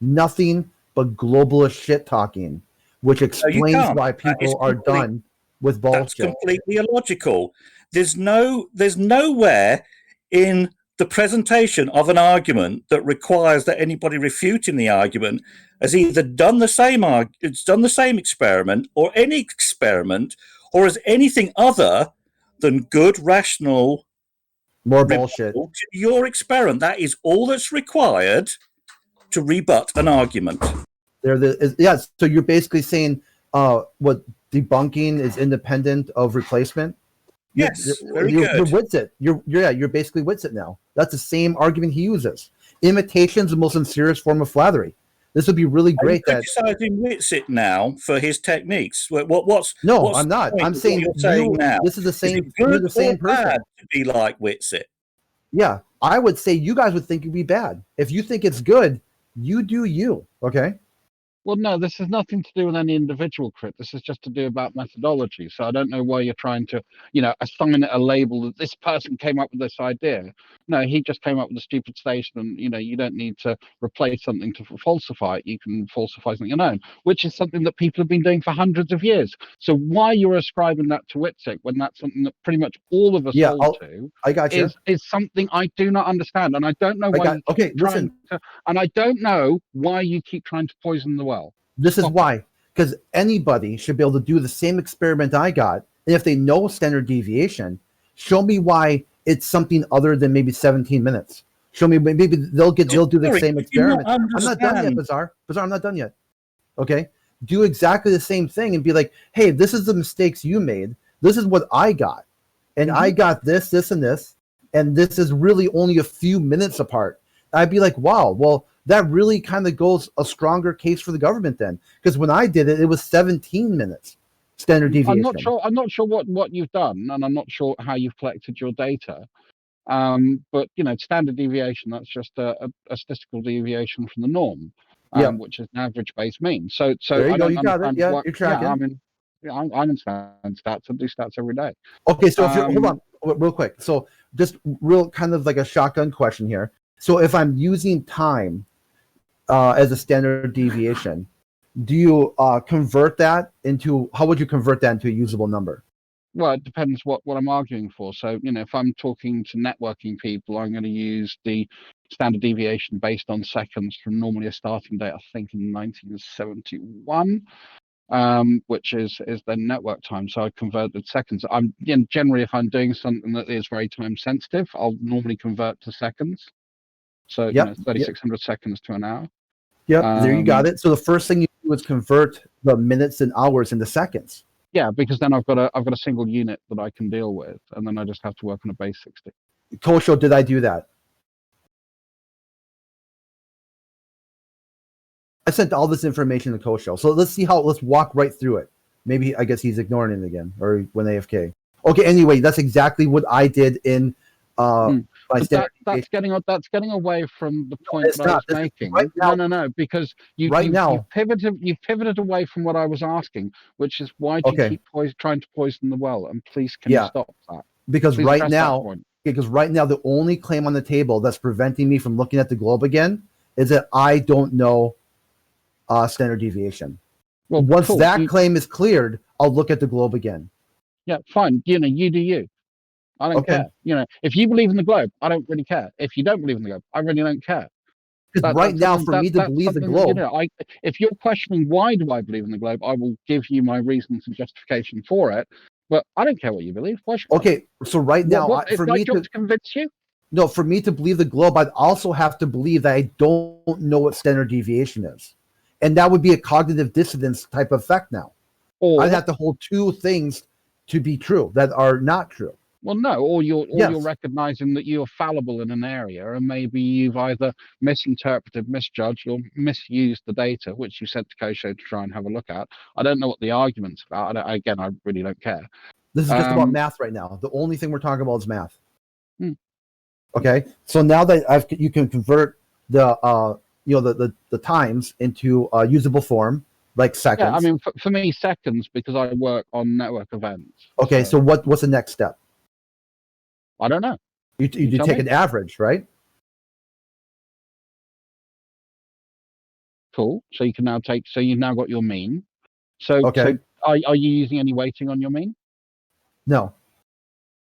nothing but globalist shit talking, which explains why people are done with bullshit. That's completely illogical. There's nowhere in the presentation of an argument that requires that anybody refuting the argument has either done the same experiment or any experiment, or as anything other than good, rational, more bullshit to your experiment. That is all that's required to rebut an argument. So you're basically saying what debunking is independent of replacement? Yes, very you're good. Witsit. You're basically Witsit now. That's the same argument he uses. Imitation is the most sincerest form of flattery. This would be really great. Are you criticizing Witsit now for his techniques? What's I'm not. I'm saying you're saying now. This is the same. Is it You're good the same or bad person. to be like Witsit. Yeah, I would say you guys would think it'd be bad. If you think it's good, you do you. Okay. Well, no, this has nothing to do with any individual crit. This is just to do about methodology. So I don't know why you're trying to, assign it a label that this person came up with this idea. No, he just came up with a stupid station, and you don't need to replace something to falsify it. You can falsify something your own, which is something that people have been doing for hundreds of years. So why you're ascribing that to Witzik when that's something that pretty much all of us hold to? I got you. Is something I do not understand, and I don't know why. And I don't know why you keep trying to poison the well. This is why, because anybody should be able to do the same experiment I got, and if they know standard deviation, show me why it's something other than maybe 17 minutes. Show me, maybe they'll do the same experiment. I'm not done yet, Bizarre. I'm not done yet. Okay, do exactly the same thing and be like, hey, this is the mistakes you made. This is what I got, and I got this, and this, and this is really only a few minutes apart. I'd be like, wow, well, that really kind of goes a stronger case for the government then, because when I did it, it was 17 minutes standard deviation. I'm not sure what you've done, and I'm not sure how you've collected your data. But standard deviation, that's just a statistical deviation from the norm, which is an average-based mean. So there you go, you got it. Yeah, you're tracking. I understand stats. I do stats every day. Okay, so if you're, hold on, real quick. So just real kind of like a shotgun question here. So if I'm using time as a standard deviation, do you convert that into, how would you convert that into a usable number? Well, it depends what I'm arguing for. So, if I'm talking to networking people, I'm going to use the standard deviation based on seconds from normally a starting date, I think in 1971, which is the network time. So I converted seconds. Generally, if I'm doing something that is very time sensitive, I'll normally convert to seconds. So 3,600 seconds to an hour. Yep, there you got it. So the first thing you do is convert the minutes and hours into seconds. Yeah, because then I've got a single unit that I can deal with, and then I just have to work on a base 60. Kosho, did I do that? I sent all this information to Kosho. So let's walk right through it. Maybe, I guess he's ignoring it again, or when AFK. Okay, anyway, that's exactly what I did in that's getting away from the point that I was making. Right now, no, because you've pivoted away from what I was asking, which is why do you keep trying to poison the well? And please, can you stop that? Because right now the only claim on the table that's preventing me from looking at the globe again is that I don't know standard deviation. Well, once that claim is cleared, I'll look at the globe again. Yeah, fine. You do you. I don't care. If you believe in the globe, I don't really care. If you don't believe in the globe, I really don't care. Because right now, for me to believe the globe, if you're questioning why do I believe in the globe, I will give you my reasons and justification for it. But I don't care what you believe. Okay, so right now, for me to convince you. No, for me to believe the globe, I'd also have to believe that I don't know what standard deviation is, and that would be a cognitive dissonance type of effect now. Or I'd have to hold two things to be true that are not true. Well, no, or you're recognizing that you're fallible in an area, and maybe you've either misinterpreted, misjudged, or misused the data, which you sent to Kosho to try and have a look at. I don't know what the argument's about. I really don't care. This is just about math right now. The only thing we're talking about is math. Hmm. Okay, so now that you can convert the the times into usable form, like seconds. Yeah, I mean, for me, seconds, because I work on network events. Okay, so what's the next step? I don't know. You take an average, right? Cool. So you can now so you've now got your mean. So, okay. So are you using any weighting on your mean? No.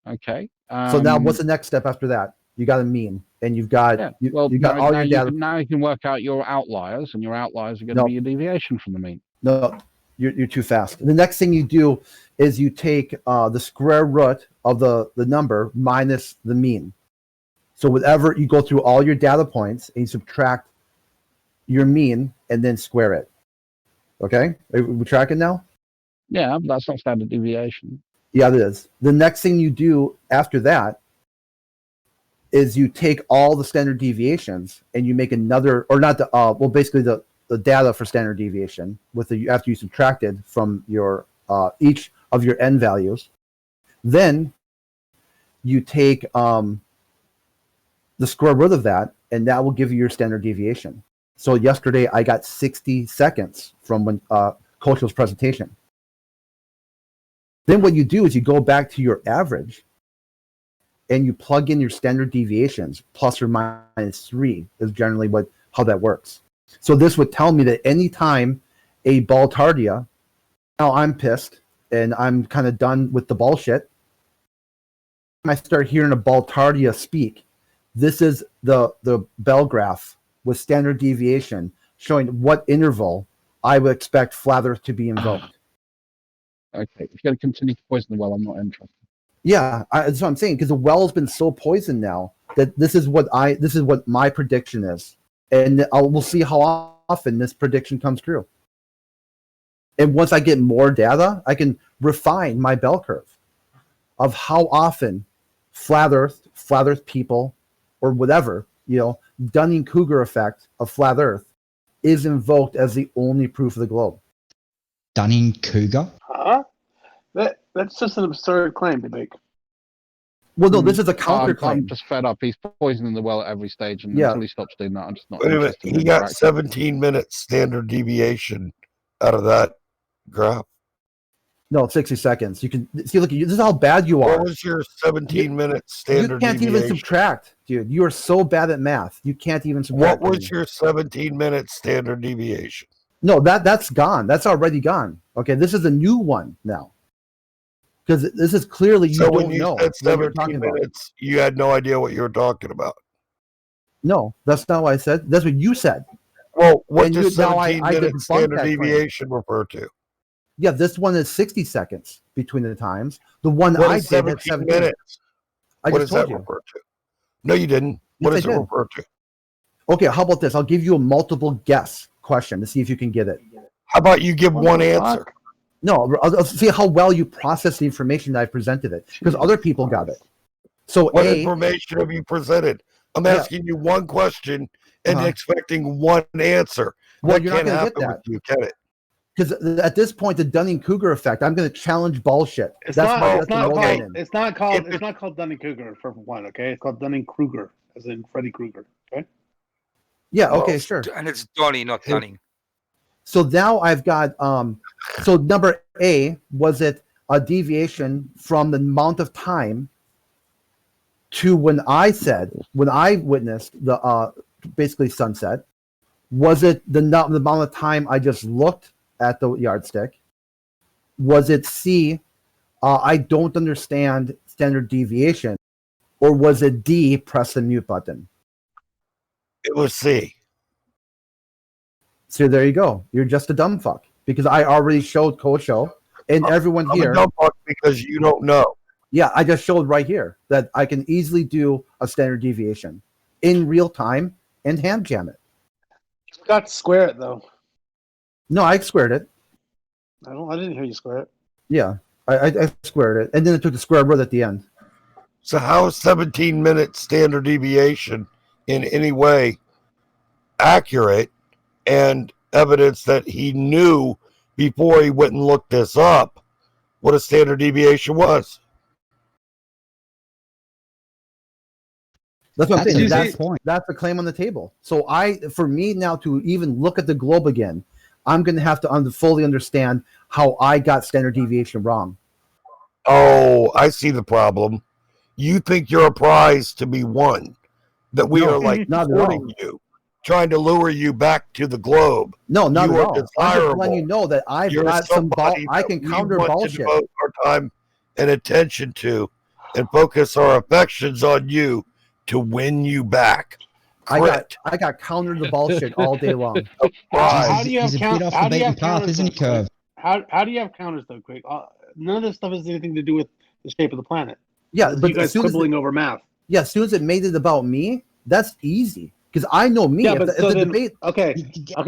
Okay. So now what's the next step after that? You got a mean, and you've got you got all your data. Now you can work out your outliers, and your outliers are going to be a deviation from the mean. No, you're too fast. The next thing you do is you take the square root of the number minus the mean. So whatever, you go through all your data points and you subtract your mean and then square it. Okay? Are we tracking now? Yeah, but that's not standard deviation. Yeah, it is. The next thing you do after that is you take all the standard deviations and you make another, or not the, basically the data for standard deviation after you subtracted from your each of your n values. Then you take the square root of that, and that will give you your standard deviation. So yesterday I got 60 seconds from when Kosho's presentation. Then what you do is you go back to your average and you plug in your standard deviations, plus or minus 3 is generally how that works. So this would tell me that anytime a Baltardia, now I'm pissed and I'm kind of done with the bullshit, I start hearing a Baltardia speak. This is the bell graph with standard deviation showing what interval I would expect flat Earth to be invoked. Okay, if you're going to continue to poison the well, I'm not interested. Yeah, that's what I'm saying, because the well has been so poisoned now that this is what my prediction is, and we'll see how often this prediction comes true. And once I get more data, I can refine my bell curve of how often flat Earth people, or whatever, Dunning-Kruger effect of flat Earth is invoked as the only proof of the globe. Dunning-Kruger? Huh? That's just an absurd claim to make. Well, no, this is a counterclaim. I'm just fed up. He's poisoning the well at every stage, and until he stops doing that, I'm just not Wait a minute. interested. He got 17 minutes standard deviation out of that graph. No, 60 seconds. You can see. Look, this is how bad you are. What was your 17 minutes standard deviation? You can't even subtract, dude. You are so bad at math. You can't even subtract. What was your 17 minutes standard deviation? No, that's gone. That's already gone. Okay, this is a new one now. Because this is clearly you don't know what you're talking about. You had no idea what you were talking about. No, that's not what I said. That's what you said. Well, what does 17 minutes standard deviation refer to? Yeah, this one is 60 seconds between the times. The one I did had 17 minutes. What does that refer to? No, you didn't. What does it refer to? Okay, how about this? I'll give you a multiple guess question to see if you can get it. How about you give one answer? No, I'll see how well you process the information that I presented it, because other people got it. So what information have you presented? I'm asking you one question and expecting one answer. Well, you're not going to get that. You get it. Because at this point, the Dunning-Kruger effect, I'm going to challenge bullshit. It's not called Dunning-Kruger for one. Okay, it's called Dunning-Kruger, as in Freddy Krueger. Okay. Yeah. Okay. Sure. And it's Donnie, not Dunning. So now I've got so number A, was it a deviation from the amount of time to when I witnessed the basically sunset? Was it the amount of time I just looked at the yardstick? Was it C, I don't understand standard deviation? Or was it D, press the mute button? It was C. So there you go. You're just a dumb fuck, because I already showed Kosho and everyone here. I'm a dumb fuck because you don't know. Yeah, I just showed right here that I can easily do a standard deviation in real time and hand jam it. You got to square it though. No, I squared it. I didn't hear you square it. Yeah, I squared it, and then it took the square root at the end. So how is 17-minute standard deviation in any way accurate and evidence that he knew before he went and looked this up what a standard deviation was? That's what I'm saying. That's the point. That's the claim on the table. So for me now to even look at the globe again, I'm going to have to fully understand how I got standard deviation wrong. Oh, I see the problem. You think you're a prize to be won, that we are like courting you, trying to lure you back to the globe. No, not you at are all. Desirable. I'm just letting you know that I've got some I can counter bullshit. To devote our time and attention to, and focus our affections on you to win you back. I got counter the bullshit all day long. How do you have He's a bit off the beaten path, isn't he, Curve? How do you have counters though, Craig? None of this stuff has anything to do with the shape of the planet. Yeah, this is but you guys quibbling over math. Yeah, as soon as it made it about me, that's easy because I know me. Yeah, if but the debate, okay,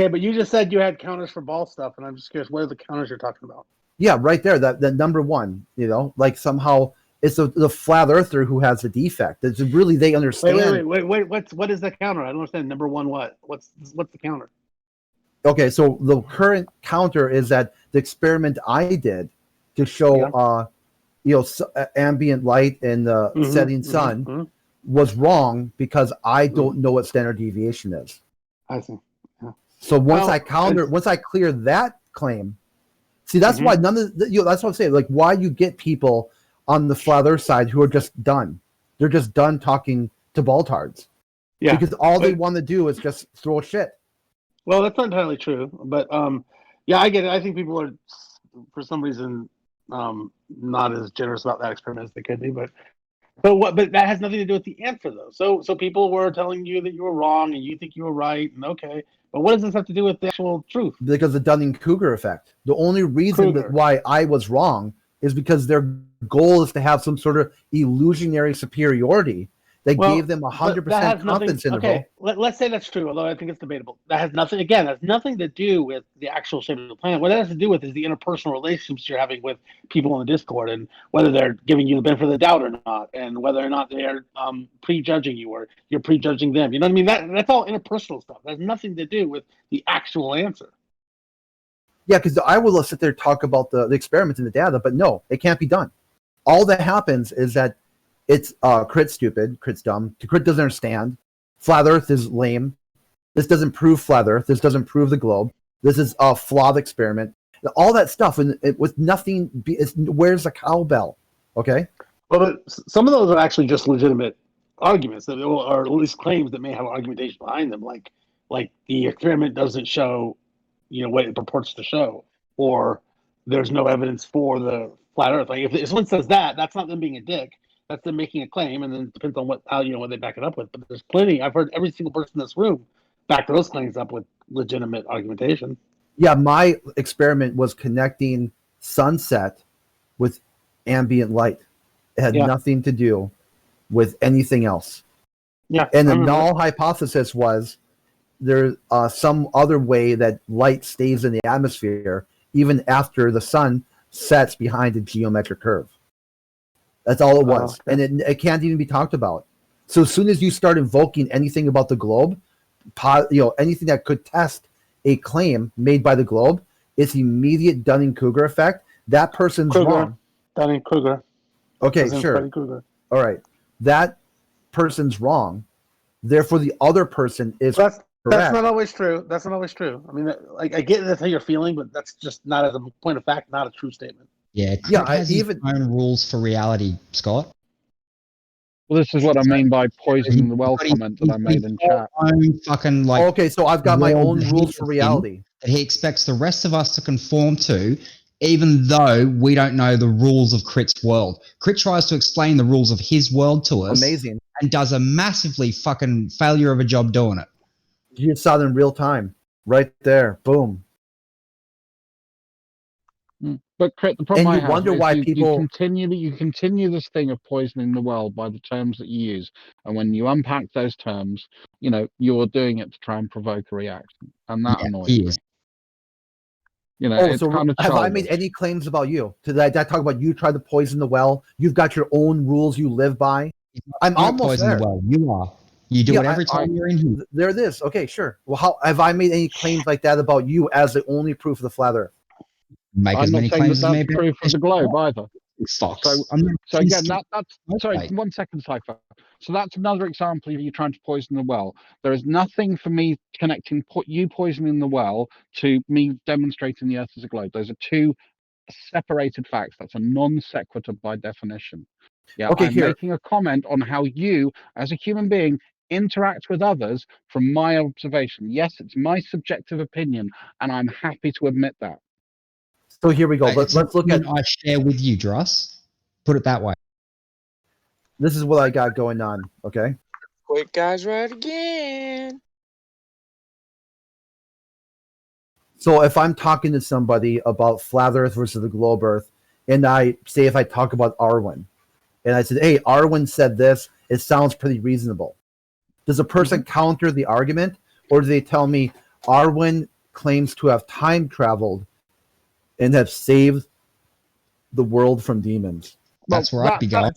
but you just said you had counters for ball stuff, and I'm just curious, what are the counters you're talking about? Yeah, right there. That number one, like somehow it's the flat earther who has the defect. It's really they understand. Wait. What is the counter? I don't understand. Number one, what? What's the counter? Okay, so the current counter is that the experiment I did to show, ambient light in the setting sun was wrong because I don't know what standard deviation is. I see. Yeah. So once I clear that claim, see that's why none of that's what I'm saying. Like why you get people on the flat earth side who are just done. They're just done talking to baltards. Yeah. Because all they want to do is just throw shit. Well, that's not entirely true, but yeah, I get it. I think people are, for some reason, not as generous about that experiment as they could be. But that has nothing to do with the answer, though. So people were telling you that you were wrong, and you think you were right, and okay. But what does this have to do with the actual truth? Because the Dunning-Kruger effect. The only reason that why I was wrong is because their goal is to have some sort of illusionary superiority that gave them 100% confidence interval. Okay, let's say that's true, although I think it's debatable. That has nothing to do with the actual shape of the planet. What it has to do with is the interpersonal relationships you're having with people in the Discord, and whether they're giving you the benefit of the doubt or not, and whether or not they're prejudging you or you're prejudging them. You know what I mean? That's all interpersonal stuff. That has nothing to do with the actual answer. Yeah, because I will sit there and talk about the experiments and the data, but no, it can't be done. All that happens is that it's Crit's stupid, Crit's dumb, Crit doesn't understand. Flat Earth is lame. This doesn't prove Flat Earth. This doesn't prove the globe. This is a flawed experiment. All that stuff, and with nothing, where's the cowbell? Okay? Well, but some of those are actually just legitimate arguments, or at least claims that may have argumentation behind them, like the experiment doesn't show, what it purports to show, or there's no evidence for the flat Earth. Like if someone says that, that's not them being a dick. That's them making a claim, and then it depends on what they back it up with. But there's plenty. I've heard every single person in this room back those claims up with legitimate argumentation. Yeah, my experiment was connecting sunset with ambient light. It had nothing to do with anything else. Yeah, and the null hypothesis was there's some other way that light stays in the atmosphere even after the sun sets behind a geometric curve. That's all it was. And it can't even be talked about. So as soon as you start invoking anything about the globe, anything that could test a claim made by the globe, it's immediate Dunning-Kruger effect. That person's wrong. Dunning-Kruger. Okay, sure. All right. That person's wrong. Therefore, the other person is correct. That's not always true. That's not always true. I mean, I get that's how you're feeling, but that's just not, as a point of fact, not a true statement. Yeah, Crit has his own rules for reality, Scott. Well, this is what I mean by poisoning the well comment that I made in chat. Okay, so I've got my own rules for reality that he expects the rest of us to conform to, even though we don't know the rules of Crit's world. Crit tries to explain the rules of his world to us. Amazing. And does a massively fucking failure of a job doing it. You saw it in real time. Right there. Boom. But Crit, the problem and you wonder why people you continue this thing of poisoning the well by the terms that you use, and when you unpack those terms, you're doing it to try and provoke a reaction, and that annoys me. You know, Oh, it's so kind of have I childish. made any claims about you? Did I talk about you tried to poison the well? You've got your own rules you live by. I'm You're not almost poisoning there. the well. You are. You do Yeah, it every time you're in here. There it is. Okay, sure. Well, how have I made any claims like that about you as the only proof of the flat Earth? Make I'm as not many saying claims that as that's maybe. proof of the globe either. Stocks. So, I'm not so again, saying that's sorry. Right. 1 second, Cypher. So that's another example of you trying to poison the well. There is nothing for me connecting you poisoning the well to me demonstrating the Earth as a globe. Those are two separated facts. That's a non sequitur by definition. Yeah, Okay, I'm here. making a comment on how you, as a human being, interact with others from my observation. Yes, it's my subjective opinion, and I'm happy to admit that. So here we go. It's Let's look at. I share with you, Dross. Put it that way. This is what I got going on. Okay. Quick guys, right again. So if I'm talking to somebody about flat Earth versus the globe Earth, and I say if I talk about Arwen, and I said, "Hey, Arwen said this. It sounds pretty reasonable." Does a person counter the argument, or do they tell me Arwen claims to have time traveled and have saved the world from demons? That's where I'd be going.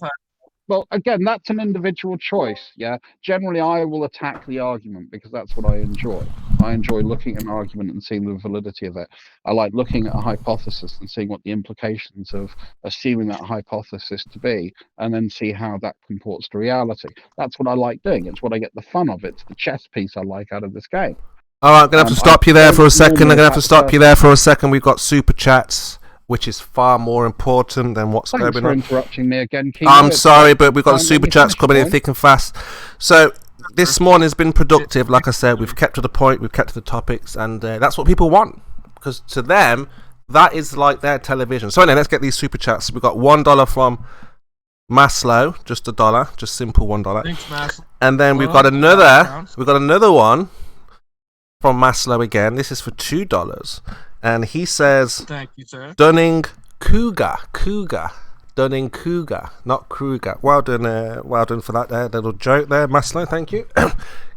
Well, again, that's an individual choice. Yeah. Generally, I will attack the argument because that's what I enjoy. I enjoy looking at an argument and seeing the validity of it. I like looking at a hypothesis and seeing what the implications of assuming that hypothesis to be, and then see how that comports to reality. That's what I like doing. It's what I get the fun of. It's the chess piece I like out of this game. All right, I'm going to have to stop you there for a second. We've got super chats, which is far more important than what's Thanks going for on. interrupting me again, Kimo. I'm It's sorry, like, but we've got the don't super let me chats finish, coming in boy. thick and fast. So this morning has been productive. Like I said, we've kept to the point, we've kept to the topics, and that's what people want. Because to them, that is like their television. So anyway, let's get these super chats. We've got $1 from Maslow, just $1, just simple $1. Thanks, Maslow. And then we've got another one from Maslow again. This is for $2. And he says, Thank you, sir. Dunning Cougar, Dunning Cougar, not Kruger. Well done for that little joke there, Maslow. Thank you.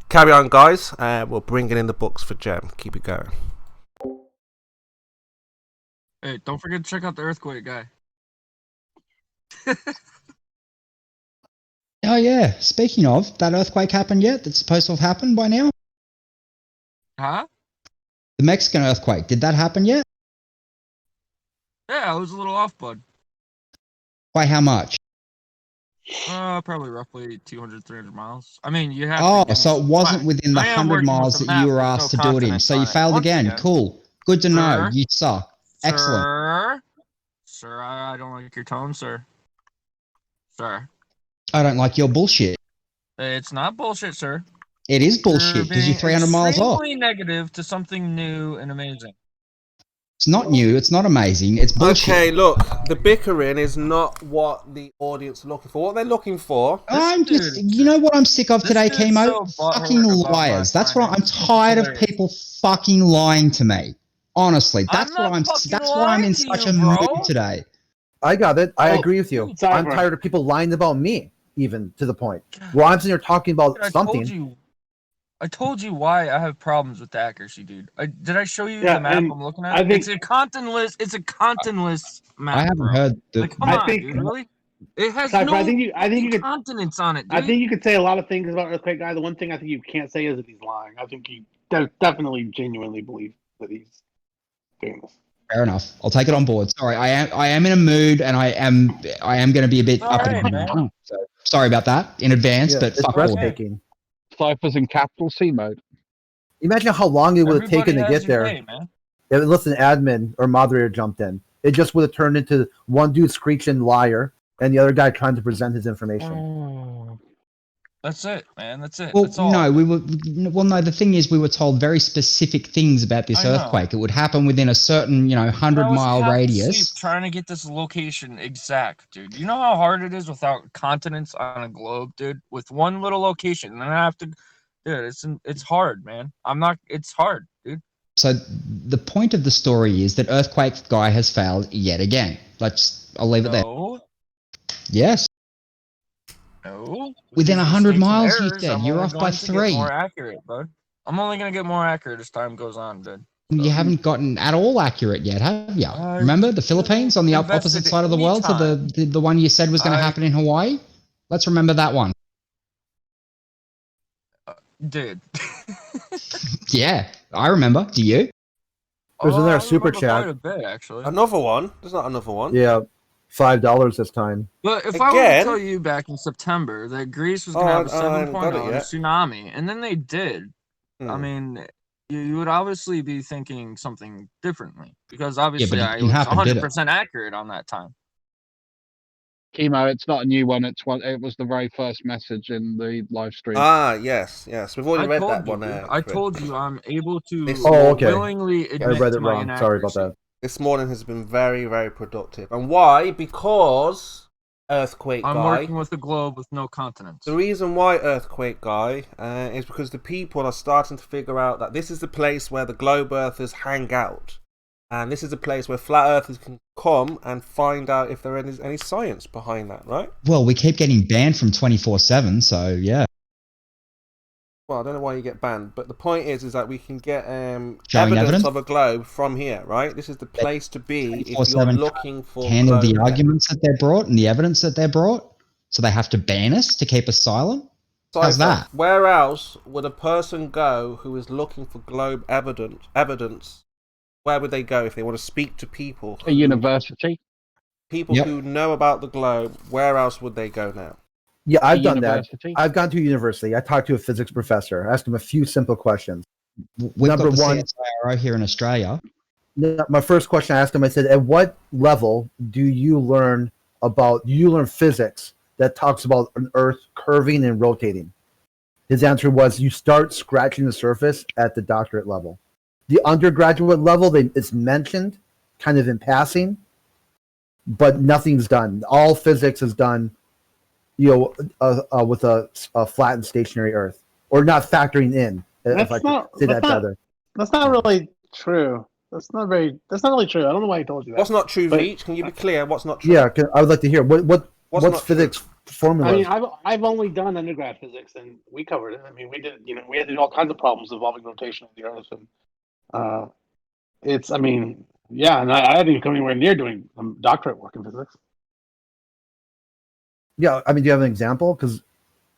Carry on, guys. We'll bring it in the books for Jem. Keep it going. Hey, don't forget to check out the earthquake guy. Oh yeah. Speaking of, that earthquake happened yet? That's supposed to have happened by now? Huh? The Mexican earthquake, did that happen yet? Yeah, I was a little off, bud. By how much? Probably roughly 200, 300 miles. I mean, you have to Oh, give so me it wasn't slack. within the I am 100 working with miles the that you map were with asked to no do it in. continents So you on it. failed Once again. again, Cool. Good to know. Sir, You suck. Excellent. Sir, I don't like your tone, sir. Sir. I don't like your bullshit. It's not bullshit, sir. It is bullshit because you're 300 miles off. Extremely negative to something new and amazing. It's not new. It's not amazing. It's bullshit. Okay, look, the bickering is not what the audience are looking for. What they're looking for. I'm just, you know what I'm sick of today, Chemo? Fucking liars. That's what I'm tired of people fucking lying to me. Honestly, that's why I'm in such a mood today. I got it. I agree with you. I'm tired of people lying about me, even to the point. Well, I'm sitting here talking about something. I told you why I have problems with the accuracy, dude. Did I show you the map I'm looking at? It's a continentless map. I haven't heard the. Like, come on, dude, really? It has Cypher, no I think you could, continents on it, dude. I think you could say a lot of things about Earthquake Guy. The one thing I think you can't say is that he's lying. I think he definitely genuinely believes that he's doing this. Fair enough. I'll take it on board. Sorry, I am in a mood, and I am going to be a bit up in the so sorry about that in advance. But fuck breathtaking. Cypher's in capital C mode. Imagine how long it would have taken to get there. Unless an admin or moderator jumped in, it just would have turned into one dude screeching liar and the other guy trying to present his information. That's it, man. That's it. Well, That's all. no, no. The thing is, we were told very specific things about this earthquake. It would happen within a certain, 100-mile radius. Trying to get this location exact, dude. You know how hard it is without continents on a globe, dude. With one little location, and I have to, dude. It's hard, man. It's hard, dude. So the point of the story is that Earthquake Guy has failed yet again. I'll leave it there. Yes. No. Within 100 miles, you said. You're off by 3. More accurate, bud. I'm only gonna get more accurate as time goes on, dude. You haven't gotten at all accurate yet, have you? Remember the Philippines on the opposite side of the world to the one you said was going to happen in Hawaii? Let's remember that one. Dude. Yeah, I remember. Do you? There's another super chat. A bit, actually. Another one? There's not another one. Yeah, $5 this time. But if I were to tell you back in September that Greece was going to have a 7.0 tsunami, and then they did, I mean, you would obviously be thinking something differently, because obviously I was 100% accurate on that time. Chemo, it's not a new one. It was the very first message in the live stream. Ah, yes. We've already read that one. I told you I'm able to willingly admit I read it to my wrong. Sorry about that. This morning has been very, very productive. And why? Because Earthquake I'm Guy. working with a globe with no continents. The reason why Earthquake Guy is because the people are starting to figure out that this is the place where the globe earthers hang out. And this is a place where flat earthers can come and find out if there is any science behind that, right? Well, we keep getting banned from 24/7, so yeah. Well, I don't know why you get banned, but the point is that we can get evidence of a globe from here, right? This is the place to be if you're looking for handle the arguments that they brought and the evidence that they brought, so they have to ban us to keep us silent. How's that? Where else would a person go who is looking for globe evidence? Where would they go if they want to speak to people? A university. People who know about the globe, where else would they go now? Yeah, I've done that. I've gone to a university. I talked to a physics professor. I asked him a few simple questions. Number one, CSIRO here in Australia. My first question I asked him, I said, at what level do you learn physics that talks about an Earth curving and rotating? His answer was, you start scratching the surface at the doctorate level. The undergraduate level, it's mentioned kind of in passing, but nothing's done. All physics is done, with a flat and stationary Earth, or not factoring in. That's not really true. That's not really true. I don't know why he told you that. What's not true, Veach? Can you be clear? What's not true? Yeah, I would like to hear what's physics formula. I mean, I've only done undergrad physics, and we covered it. I mean, we did. We had to do all kinds of problems involving rotation of the Earth, and and I didn't even come anywhere near doing doctorate work in physics. Yeah, I mean, do you have an example? Because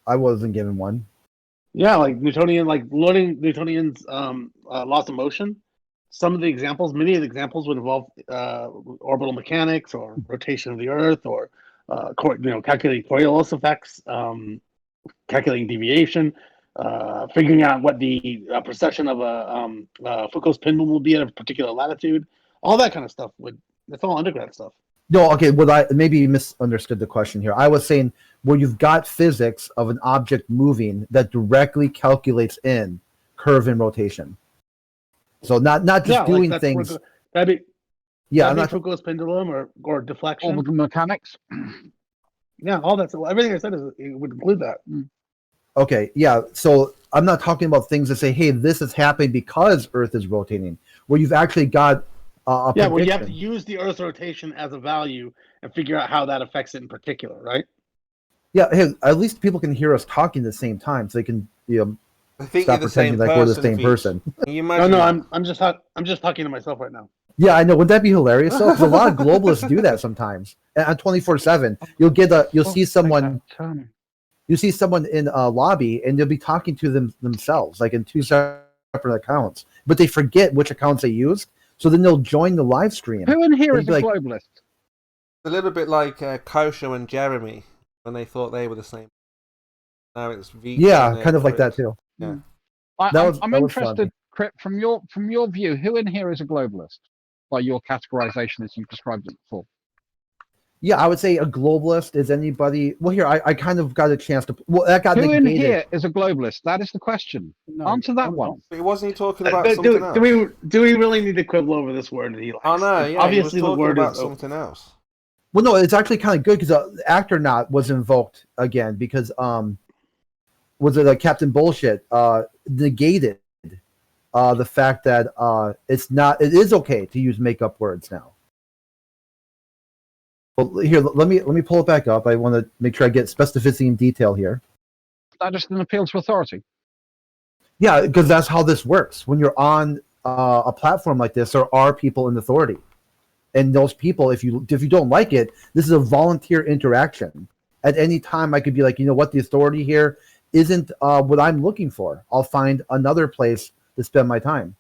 I wasn't given one. Yeah, like Newtonian, learning Newtonian's laws of motion. Many of the examples would involve orbital mechanics or rotation of the Earth, or calculating Coriolis effects, calculating deviation, figuring out what the precession of a Foucault's pendulum will be at a particular latitude. All that kind of stuff that's all undergrad stuff. No, okay. Well, I maybe misunderstood the question here. I was saying where you've got physics of an object moving that directly calculates in curve and rotation. So not just doing things. That'd be Foucault's pendulum or deflection. Orbital mechanics. Yeah, all that. So everything I said it would include that. Okay, yeah. So I'm not talking about things that say, "Hey, this is happening because Earth is rotating." Where you've actually got where you have to use the Earth's rotation as a value and figure out how that affects it in particular, right? Yeah. Hey, at least people can hear us talking at the same time, so they can I think stop pretending like we're the same person. I'm just talking to myself right now. Yeah, I know. Would that be hilarious? So, 'cause a lot of globalists do that sometimes. And on 24/7, you'll see someone. You see someone in a lobby, and they'll be talking to themselves, like in two separate accounts, but they forget which accounts they used. So then they'll join the live stream. Who in here is a globalist? A little bit like Kosho and Jeremy when they thought they were the same. Now it's Veach. Yeah, kind of like that too. Yeah. I'm interested, Crit, from your view, who in here is a globalist? By your categorization as you described it before. Yeah, I would say a globalist is anybody. Well, here I kind of got a chance to. Well, that got who negated. in here is a globalist? That is the question. Answer that one. But wasn't he talking about something else? Do we really need to quibble over this word that he likes? Oh no, yeah, obviously he was the word about is something else. Well, no, it's actually kind of good because Actornaut was invoked again because was it Captain Bullshit negated the fact that it is okay to use make-up words now. Well, here, let me pull it back up. I want to make sure I get specificity and detail here. That just an appeal to authority. Yeah, because that's how this works. When you're on a platform like this, there are people in authority, and those people, if you don't like it, this is a volunteer interaction. At any time, I could be like, you know what, the authority here isn't what I'm looking for. I'll find another place to spend my time.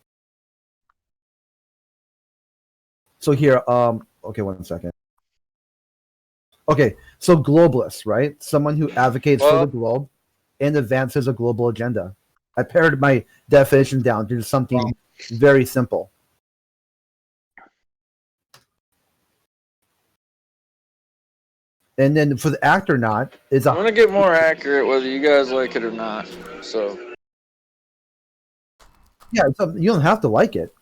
So here, okay, 1 second. Okay, so globalists, right? Someone who advocates for the globe and advances a global agenda. I pared my definition down to something very simple. And then for the act or not, is I'm gonna get more accurate whether you guys like it or not. So yeah, you don't have to like it.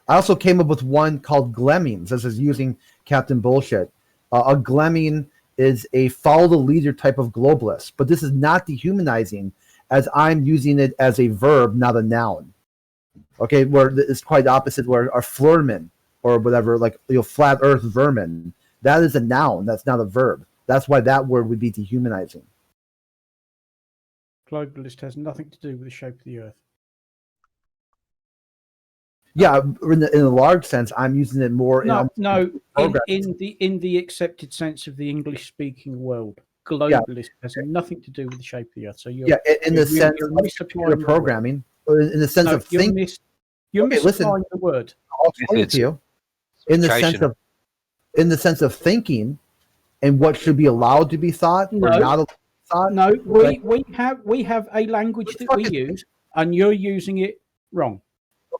I also came up with one called Glemmings. This is using Captain Bullshit. A Glemming is a follow the leader type of globalist, but this is not dehumanizing, as I'm using it as a verb, not a noun. Okay, where it's quite opposite, where a flurman or whatever, like flat earth vermin, that is a noun, that's not a verb. That's why that word would be dehumanizing. Globalist has nothing to do with the shape of the earth. Yeah, in a large sense, I'm using it more. In the accepted sense of the English-speaking world, globalist has nothing to do with the shape of the earth. So in the sense of computer programming, in the sense of thinking. You're misapplying the word. I'll explain it to you. In the sense of thinking, and what should be allowed to be thought or not allowed to be thought. No, we have a language that we use, and you're using it wrong.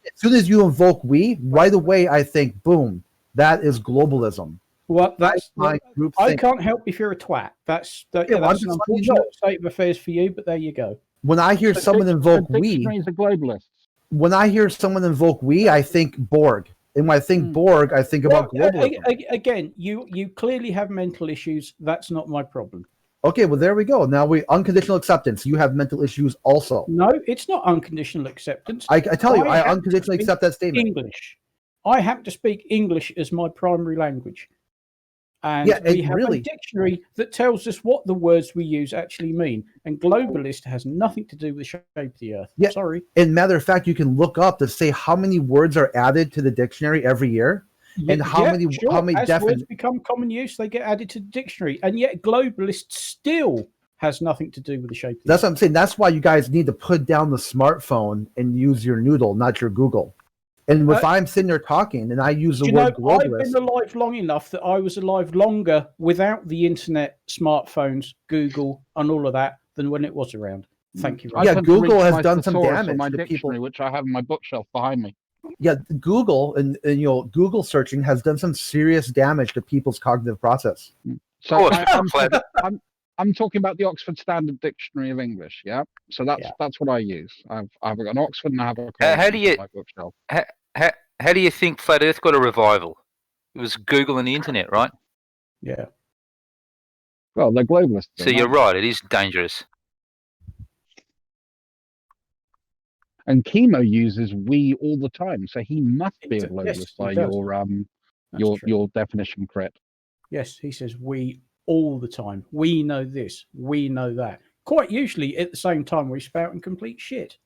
As soon as you invoke "we," right away I think, boom, that is globalism. Well, that's my group. I can't help if you're a twat. That's an unfortunate state of affairs for you, but there you go. When I hear someone invoke "we," a globalist. When I hear someone invoke "we," I think Borg. And when I think Borg, I think about globalism. Again, you clearly have mental issues. That's not my problem. Okay, well, there we go. Now unconditional acceptance. You have mental issues also. No, it's not unconditional acceptance. I tell you, I unconditionally accept that statement. English. I happen to speak English as my primary language. And we have a dictionary that tells us what the words we use actually mean. And globalist has nothing to do with the shape of the earth. Yeah. Sorry. And matter of fact, you can look up to say how many words are added to the dictionary every year. And how many as words become common use, they get added to the dictionary, and yet globalist still has nothing to do with the shape. That's what I'm saying. That's why you guys need to put down the smartphone and use your Noodle, not your Google. And if I'm sitting there talking and I use the word globalist, I've been alive long enough that I was alive longer without the internet, smartphones, Google, and all of that than when it was around. Thank you. Yeah, Google has done some damage my to dictionary, people, which I have in my bookshelf behind me. Yeah, Google and Google searching has done some serious damage to people's cognitive process. So I'm talking about the Oxford Standard Dictionary of English. Yeah, so that's what I use. I've got an Oxford and I have a in my bookshelf. How do you think Flat Earth got a revival? It was Google and the internet, right? Yeah. Well, they're globalists. So you're right. It is dangerous. And Chemo uses "we" all the time, so he must be a globalist by your definition, Crit. Yes, he says "we" all the time. We know this. We know that. Quite usually at the same time we're spouting complete shit.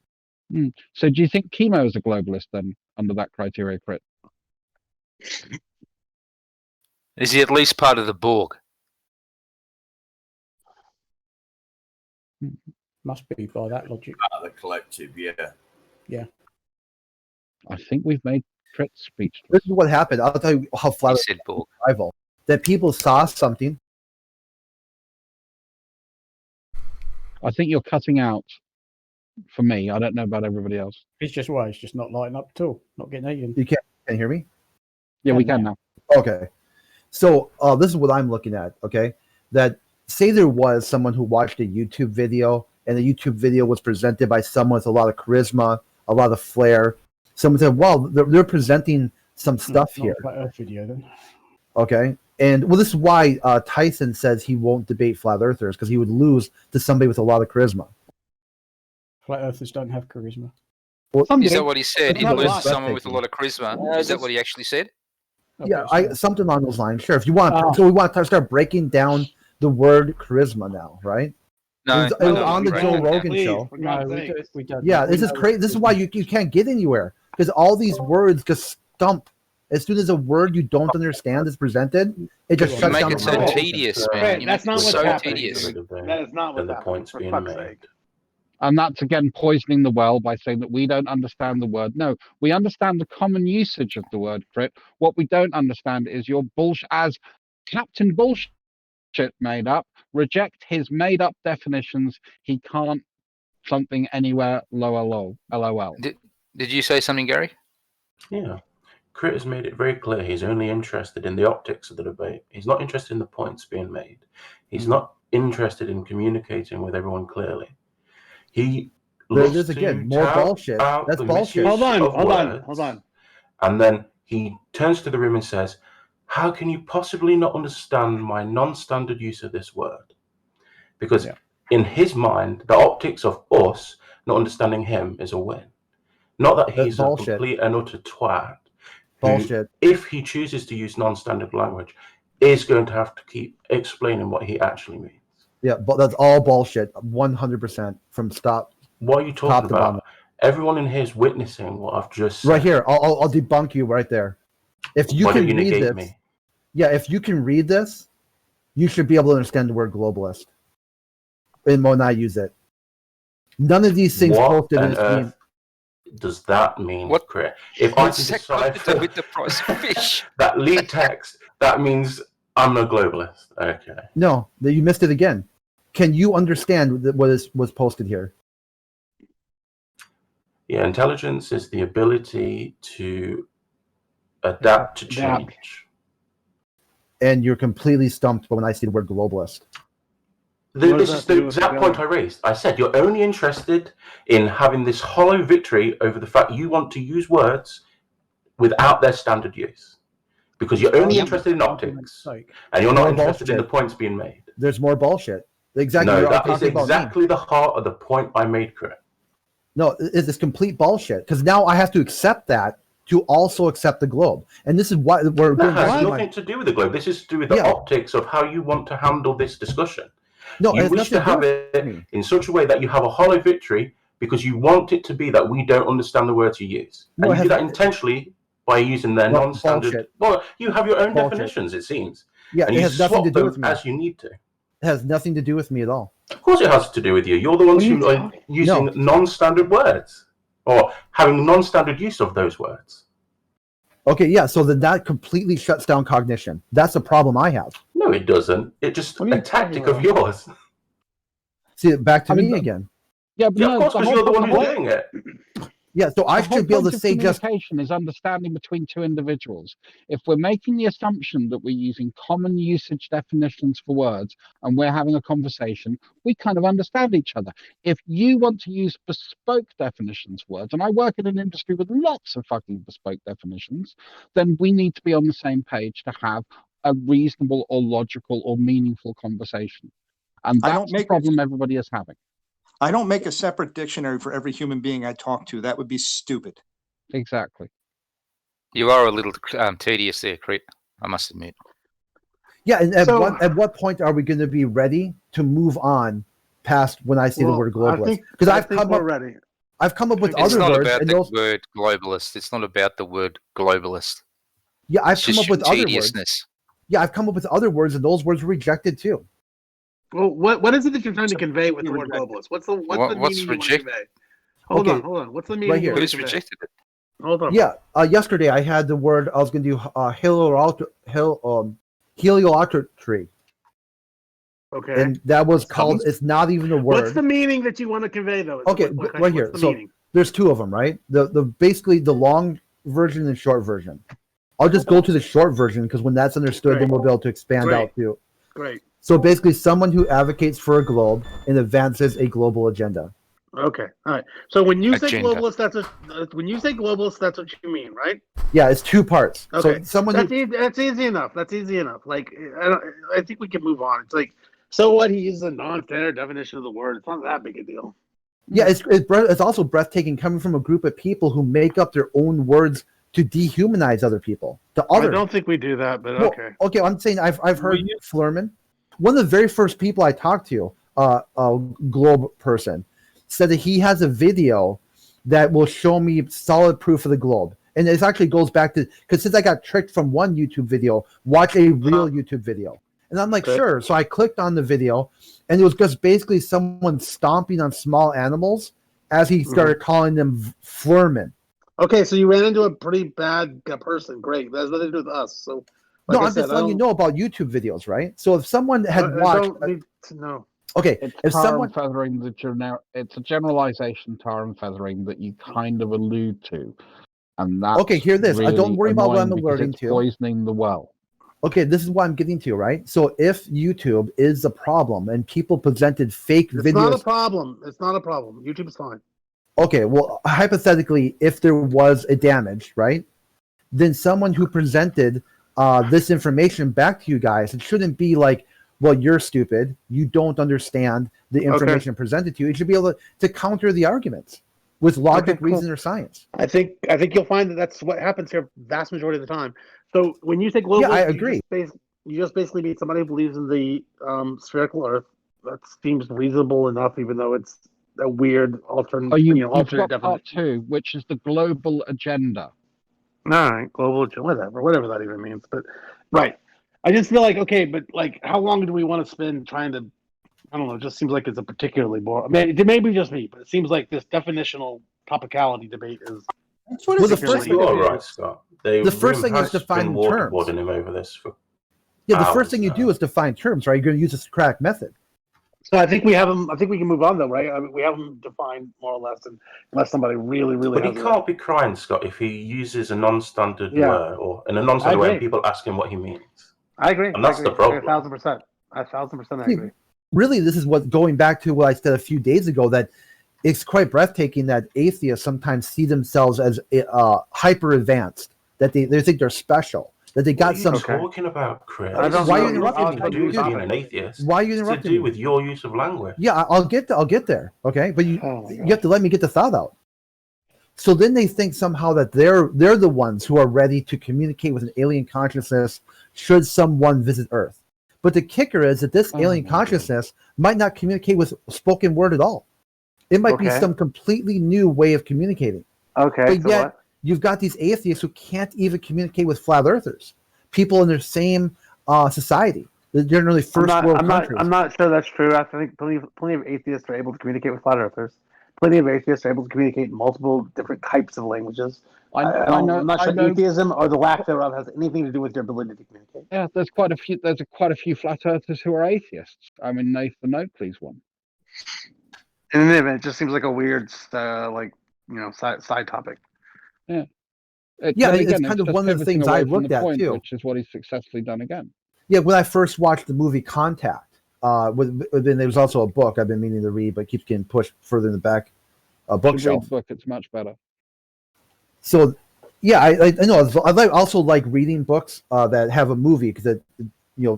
So do you think Chemo is a globalist then, under that criteria, Crit? Is he at least part of the Borg? Must be by that logic. Part of the collective, yeah. Yeah. I think we've made Crit speechless. This is what happened. I'll tell you how flat rival. That people saw something. I think you're cutting out for me. I don't know about everybody else. It's just why it's just not lighting up at all. Not getting anything. You can hear me? Yeah, we can now. Okay. So this is what I'm looking at, okay? That say there was someone who watched a YouTube video and the YouTube video was presented by someone with a lot of charisma, a lot of flair. Someone said, well, they're presenting some stuff here. Flat Earth video then. Okay. And well, this is why Tyson says he won't debate flat earthers, because he would lose to somebody with a lot of charisma. Flat earthers don't have charisma. Well, is that what he said? He'd lose to someone with a lot of charisma. Is that what he actually said? Yeah, something along those lines. Sure. If you want, so we want to start breaking down the word charisma now, right? No, it was on the Joe Rogan show. No, we don't. Yeah, this is crazy. This is why you can't get anywhere, because all these words just stump. As soon as a word you don't understand is presented, it just shuts down. You make it so tedious, man. That's not what's so happening. tedious. That is not what's the happening. points For being fuck's made. sake. And that's again poisoning the well by saying that we don't understand the word. No, we understand the common usage of the word crit. What we don't understand is your bullshit, as Captain Bullshit made up, reject his made up definitions. He can't something anywhere lower low. LOL. Did you say something, Gary? Yeah. Crit has made it very clear he's only interested in the optics of the debate. He's not interested in the points being made. He's not interested in communicating with everyone clearly. He But it is again more bullshit. That's bullshit. Hold on. And then he turns to the room and says, "How can you possibly not understand my non-standard use of this word?" Because in his mind, the optics of us not understanding him is a win. Not that he's a complete and utter twat. Bullshit. If he chooses to use non-standard language, is going to have to keep explaining what he actually means. Yeah, but that's all bullshit. 100% from stop. What are you talking about? Everyone in here is witnessing what I've just said. Right here. I'll debunk you right there. If you can read this, if you can read this, you should be able to understand the word globalist. And when I use it, none of these things posted in this meme. Does that mean what? Crit? If I can decipher with the price of fish, that lead text, that means I'm a globalist. Okay. No, you missed it again. Can you understand what was posted here? Yeah, intelligence is the ability to adapt to change. And you're completely stumped when I see the word globalist. This is the exact point I raised. I said you're only interested in having this hollow victory over the fact you want to use words without their standard use. Because you're only interested in optics, and you're not interested in the points being made. There's more bullshit. Exactly. No, that is exactly the heart of the point I made, Chris. No, it's complete bullshit. Because now I have to accept that to also accept the globe. And this is why we're going. That has nothing to do with the globe. This is to do with the optics of how you want to handle this discussion. No, you wish to have it in such a way that you have a hollow victory because you want it to be that we don't understand the words you use. And you do that intentionally by using their non-standard. Bullshit. Well, you have your own definitions, it seems. Yeah, and it has nothing to do with me. As you need to. It has nothing to do with me at all. Of course it has to do with you. You're the ones who are using non-standard words or having non-standard use of those words. Okay, yeah, so that completely shuts down cognition. That's the problem I have. No, it doesn't. It's just a tactic of yours. See, back to me again. Yeah, but of course, because you're the one who's doing it. Yeah, so I should be able to say just... Communication is understanding between two individuals. If we're making the assumption that we're using common usage definitions for words and we're having a conversation, we kind of understand each other. If you want to use bespoke definitions for words, and I work in an industry with lots of fucking bespoke definitions, then we need to be on the same page to have a reasonable or logical or meaningful conversation. And that's the problem everybody is having. I don't make a separate dictionary for every human being I talk to. That would be stupid. Exactly. You are a little tedious there, Crit, I must admit. Yeah, and at what point are we going to be ready to move on past when I say the word globalist? Because I've come up with other words. It's not about the word globalist. It's not about the word globalist. Yeah, I've come up with other words. Yeah, I've come up with other words, and those words were rejected too. Well, what is it that you're trying to convey with the word globalist? What's the meaning you want to convey? Hold on. What's the meaning? Right here. Who's rejected it? Hold on. Yeah, yesterday I had the word. I was going to do heliolatry. Okay. And that was called. It's not even a word. What's the meaning that you want to convey, though? Okay, right here. So there's two of them, right? The basically the long version and short version. I'll just go to the short version because when that's understood, then we'll be able to expand out too. Great. So basically, someone who advocates for a globe and advances a global agenda. Okay, all right. So when you say globalist, that's what you mean, right? Yeah, it's two parts. Okay, so that's easy enough. That's easy enough. Like, I think we can move on. It's like, so what? He uses a non-standard definition of the word. It's not that big a deal. Yeah, it's also breathtaking coming from a group of people who make up their own words to dehumanize other people. I don't think we do that, but okay. Okay, I'm saying I've heard Flurman. One of the very first people I talked to, a globe person, said that he has a video that will show me solid proof of the globe. And it actually goes back to, because since I got tricked from one YouTube video, watch a real YouTube video. And I'm like, sure. So I clicked on the video, and it was just basically someone stomping on small animals as he started calling them flurmen. Okay, so you ran into a pretty bad person. Great. That has nothing to do with us. So, like I'm just letting you know about YouTube videos, right? So if someone had watched... I don't need to know. Okay, it's tar and feathering it's a generalization, tar and feathering, that you kind of allude to, and that's okay. Hear this. really don't worry about what I'm alerting it's to. Poisoning the well. Okay, this is what I'm getting to, right? So if YouTube is a problem and people presented fake videos, it's not a problem. It's not a problem. YouTube's fine. Okay, well, hypothetically, if there was a damage, right, then someone who presented this information back to you guys, it shouldn't be like, well, you're stupid. You don't understand the information presented to you. It should be able to counter the arguments with logic, reason, or science. I think you'll find that that's what happens here vast majority of the time. So when you say global, I agree. You just basically mean somebody who believes in the spherical Earth. That seems reasonable enough, even though it's a weird alternate. You've alternate got part two, which is the global agenda. All right, global agenda, whatever that even means. But right. I just feel like, okay, but like, how long do we want to spend trying to, I don't know, it just seems like it's a particularly boring, I mean, it may be just me, but it seems like this definitional topicality debate is. Well, the first thing, right, Scott. The first thing is define terms. Him over this for the first thing you do is define terms, right? You're going to use the Socratic method. So I think we have them. I think we can move on though, right? I mean, we have them defined more or less, unless somebody really. But he can't be crying, Scott, if he uses a non-standard word or in a non-standard way, and people ask him what he means. I agree. And that's the problem. 1,000%. 1,000% I agree. Really, this is what, going back to what I said a few days ago, that it's quite breathtaking that atheists sometimes see themselves as hyper advanced, that they think they're special, that they got some. What are you talking about, Chris? Why are you interrupting me? To do with being an atheist. Why are you interrupting me? It's to do with your use of language. Yeah, I'll get there. Okay, but you have to let me get the thought out. So then they think somehow that they're the ones who are ready to communicate with an alien consciousness should someone visit Earth. But the kicker is that this alien consciousness might not communicate with spoken word at all. It might be some completely new way of communicating. Okay. But yet you've got these atheists who can't even communicate with flat earthers, people in their same society. They're generally first world countries. I'm not sure that's true. I think plenty of atheists are able to communicate with flat earthers. Plenty of atheists are able to communicate in multiple different types of languages. I'm not sure atheism or the lack thereof has anything to do with their ability to communicate. Yeah, there's quite a few flat earthers who are atheists. I mean, Nathan Oakley's one. In any event, it just seems like a weird, side topic. Yeah. It's kind of one of the things I looked at too, which is what he's successfully done again. Yeah, when I first watched the movie Contact, then there was also a book I've been meaning to read, but keeps getting pushed further in the back bookshelf. Book, it's much better. So, yeah, I know. I also like reading books that have a movie because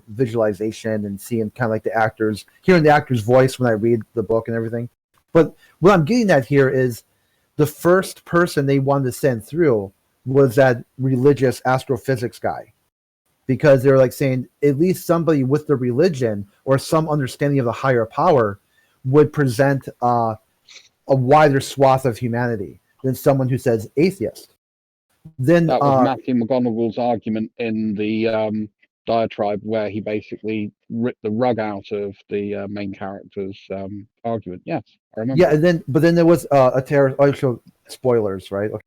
visualization and seeing kind of like the actors, hearing the actor's voice when I read the book and everything. But what I'm getting at here is the first person they wanted to send through was that religious astrophysics guy, because they're like saying at least somebody with the religion or some understanding of the higher power would present a wider swath of humanity than someone who says atheist. Then that was Matthew McGonagall's argument in the diatribe, where he basically ripped the rug out of the main character's argument. Yes, I remember. Yeah, but then there was a terror. Oh, spoilers, right? Okay.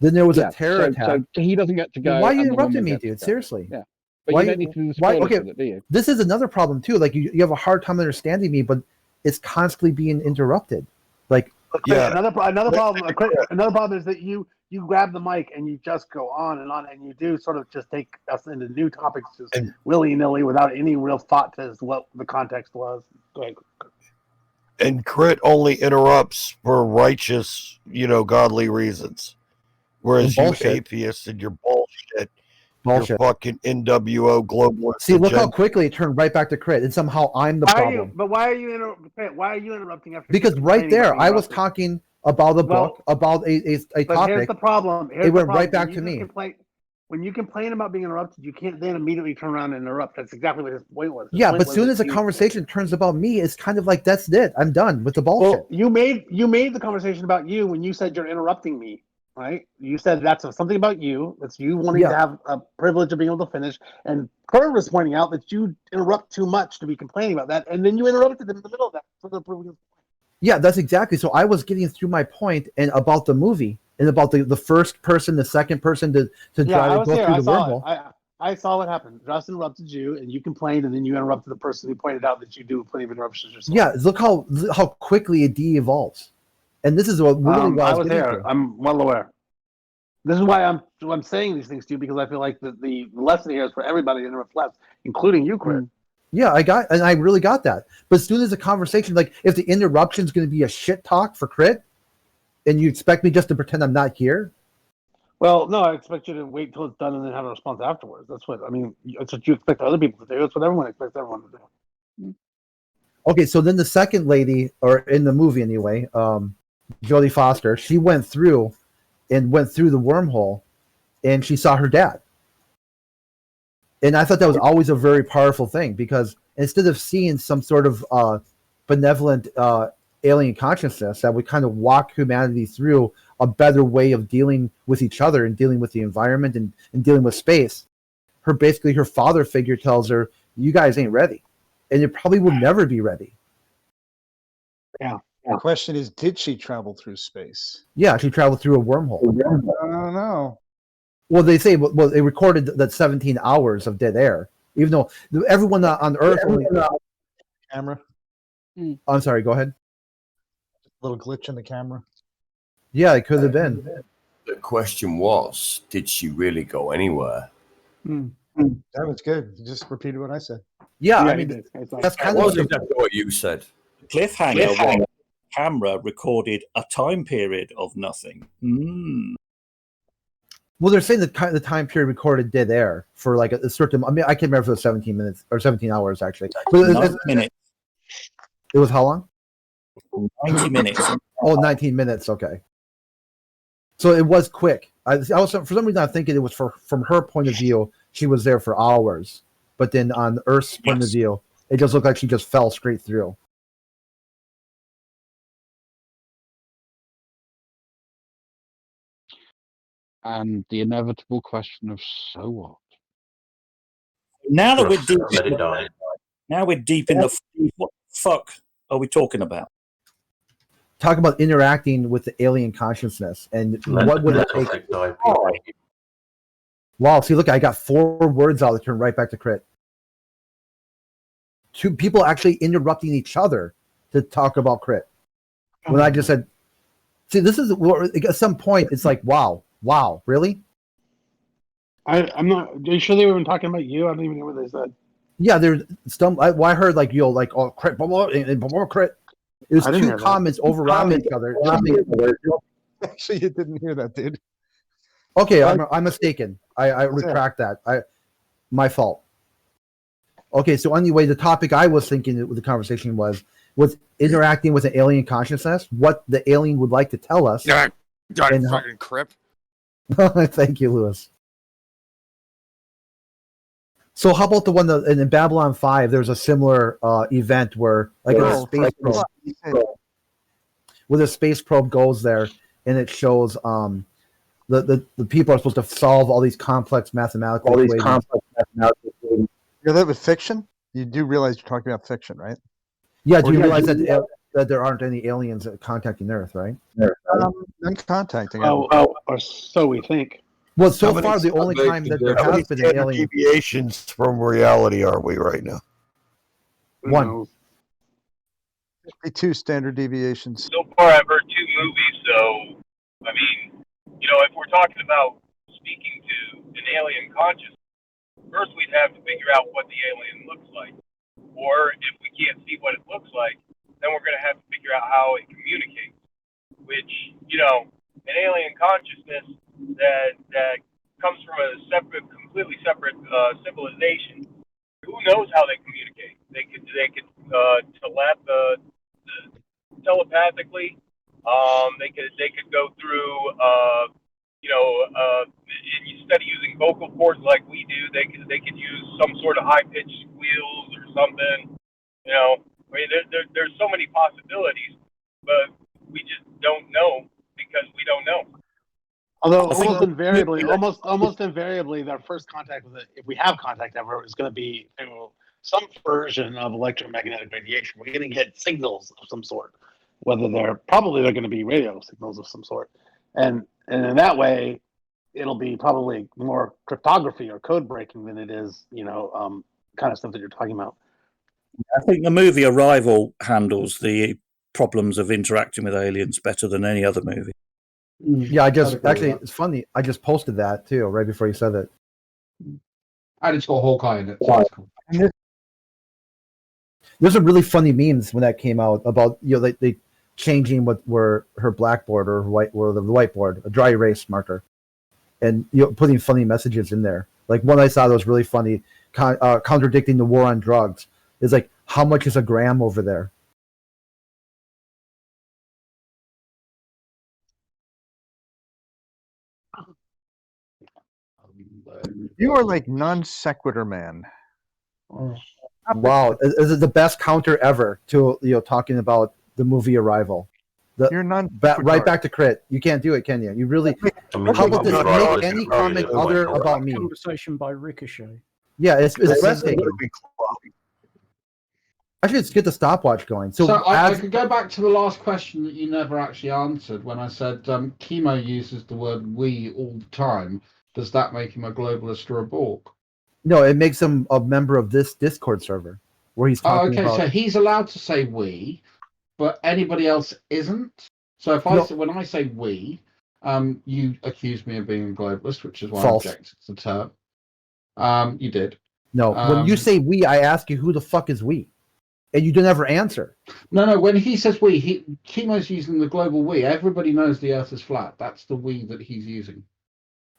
Then there was a terror attack. So he doesn't get to go. Why are you interrupting me, dude? Seriously. Yeah. But you don't need to do the spoilers with it, do you? This is another problem too. Like you have a hard time understanding me, but it's constantly being interrupted. Like another problem is that you grab the mic and you just go on, and you do sort of just take us into new topics just willy-nilly without any real thought as to what the context was. Go ahead. And Crit only interrupts for righteous, godly reasons. Whereas you atheists and your bullshit, your fucking NWO globalist. See, look how quickly it turned right back to Crit, and somehow I'm the problem. Why are you interrupting after? Because right there, I was talking about a book, about a topic. Here's the problem. It went right back to me. When when you complain about being interrupted, you can't then immediately turn around and interrupt. That's exactly what his point was. Yeah, but soon as the conversation turns about me, it's kind of like that's it. I'm done with the bullshit. Well, you made the conversation about you when you said you're interrupting me, right? You said that's something about you. That's you wanting to have a privilege of being able to finish. And Kurt was pointing out that you interrupt too much to be complaining about that, and then you interrupted them in the middle of that for the proving. Yeah, that's exactly. So I was getting through my point and about the movie and about the first person, the second person to try to go through the wormhole. I saw what happened. Josh interrupted you, and you complained, and then you interrupted the person who pointed out that you do plenty of interruptions yourself. Yeah, look how quickly it de-evolves, and this is what really I was there. I'm well aware. This is why I'm saying these things to you, because I feel like the lesson here is for everybody to interrupt less, including you, Chris. Yeah, I really got that. But as soon as the conversation, like if the interruption is going to be a shit talk for Crit, and you expect me just to pretend I'm not here. Well, no, I expect you to wait till it's done and then have a response afterwards. That's what I mean. That's what you expect other people to do. That's what everyone expects everyone to do. Okay, so then the second lady, or in the movie anyway, Jodie Foster, she went through the wormhole, and she saw her dad. And I thought that was always a very powerful thing, because instead of seeing some sort of benevolent alien consciousness that would kind of walk humanity through a better way of dealing with each other and dealing with the environment and dealing with space, her father figure tells her, you guys ain't ready. And it probably will never be ready. Yeah. The question is, did she travel through space? Yeah, she traveled through a wormhole. I don't know. Well, they say, well, they recorded that 17 hours of dead air, even though everyone on Earth only... Camera. I'm sorry, go ahead. A little glitch in the camera. Yeah, it could have been. The question was, did she really go anywhere? That was good. You just repeated what I said. Yeah, I mean, that's kind of exactly what you said. Cliffhanger. The camera recorded a time period of nothing. Well, they're saying that the time period recorded dead air for like a certain. I mean, I can't remember if it was 17 minutes or 17 hours actually. But 9 minutes. It was how long? 90 minutes. Oh, 19 minutes. Okay. So it was quick. I was for some reason I'm thinking it was from her point of view. She was there for hours, but then on Earth's point of view, it just looked like she just fell straight through. And the inevitable question of so what? Now that we're deep in the what the fuck are we talking about? Talk about interacting with the alien consciousness and what would it take? Wow, see, look, I got 4 words out that turn right back to Crit. 2 people actually interrupting each other to talk about Crit. When I just said, see, this is at some point, it's like, wow, really? I'm not. Are you sure they were even talking about you? I don't even know what they said. Yeah, there's some. I heard like oh Crit, blah, blah, and blah, blah, Crit. It was 2 comments overlapping each other. Actually, you didn't hear that, dude. Okay, I'm mistaken. I retract that. My fault. Okay, so anyway, the topic I was thinking with the conversation was interacting with an alien consciousness, what the alien would like to tell us. Yeah, fucking crip. Thank you, Lewis. So how about the one that in Babylon 5, there's a similar event where like a space probe, where the space probe goes there and it shows the people are supposed to solve all these complex mathematical equations. Yeah, that was fiction? You do realize you're talking about fiction, right? Yeah, do you realize that there aren't any aliens contacting Earth, right? None contacting. Or so we think. Well, so far the only time that there has been an alien deviations from reality are we right now? 1. 52 standard deviations. So far, I've heard 2 movies. So, I mean, if we're talking about speaking to an alien consciousness, first we'd have to figure out what the alien looks like. Or if we can't see what it looks like, then we're going to have to figure out how it communicates. Which, an alien consciousness that comes from a completely separate civilization. Who knows how they communicate? They could telepathically. They could go through instead of using vocal cords like we do, they could use some sort of high pitched squeals or something. You know, I mean, there's so many possibilities, but we just don't know because we don't know. Although almost invariably, their first contact with it, if we have contact ever, is going to be some version of electromagnetic radiation. We're going to get signals of some sort, whether they're going to be radio signals of some sort, and in that way, it'll be probably more cryptography or code breaking than it is, kind of stuff that you're talking about. I think the movie Arrival handles the problems of interacting with aliens better than any other movie. Yeah, it's funny. I just posted that too right before you said that. And it's got Hawkeye in it. So it's cool. There's some really funny memes when that came out about they changing what were her blackboard or the whiteboard, a dry erase marker, and putting funny messages in there. Like one I saw that was really funny, contradicting the war on drugs. Is like, how much is a gram over there? You are like non sequitur man. Wow, this is the best counter ever to talking about the movie Arrival. You're non right back to crit. You can't do it, can you? You really? How about this? Make any comment other about me. Conversation by Ricochet. Yeah, it's breathtaking. Actually, let's get the stopwatch going. So I could go back to the last question that you never actually answered when I said Chemo uses the word "we" all the time. Does that make him a globalist or a Borg? No, it makes him a member of this Discord server where he's talking about... so he's allowed to say "we," but anybody else isn't. So if when I say "we," you accuse me of being a globalist, which is why False. I object to the term. You did. No, when you say "we," I ask you who the fuck is "we," and you don't ever answer. No. When he says "we," Chemo's using the global "we." Everybody knows the Earth is flat. That's the "we" that he's using.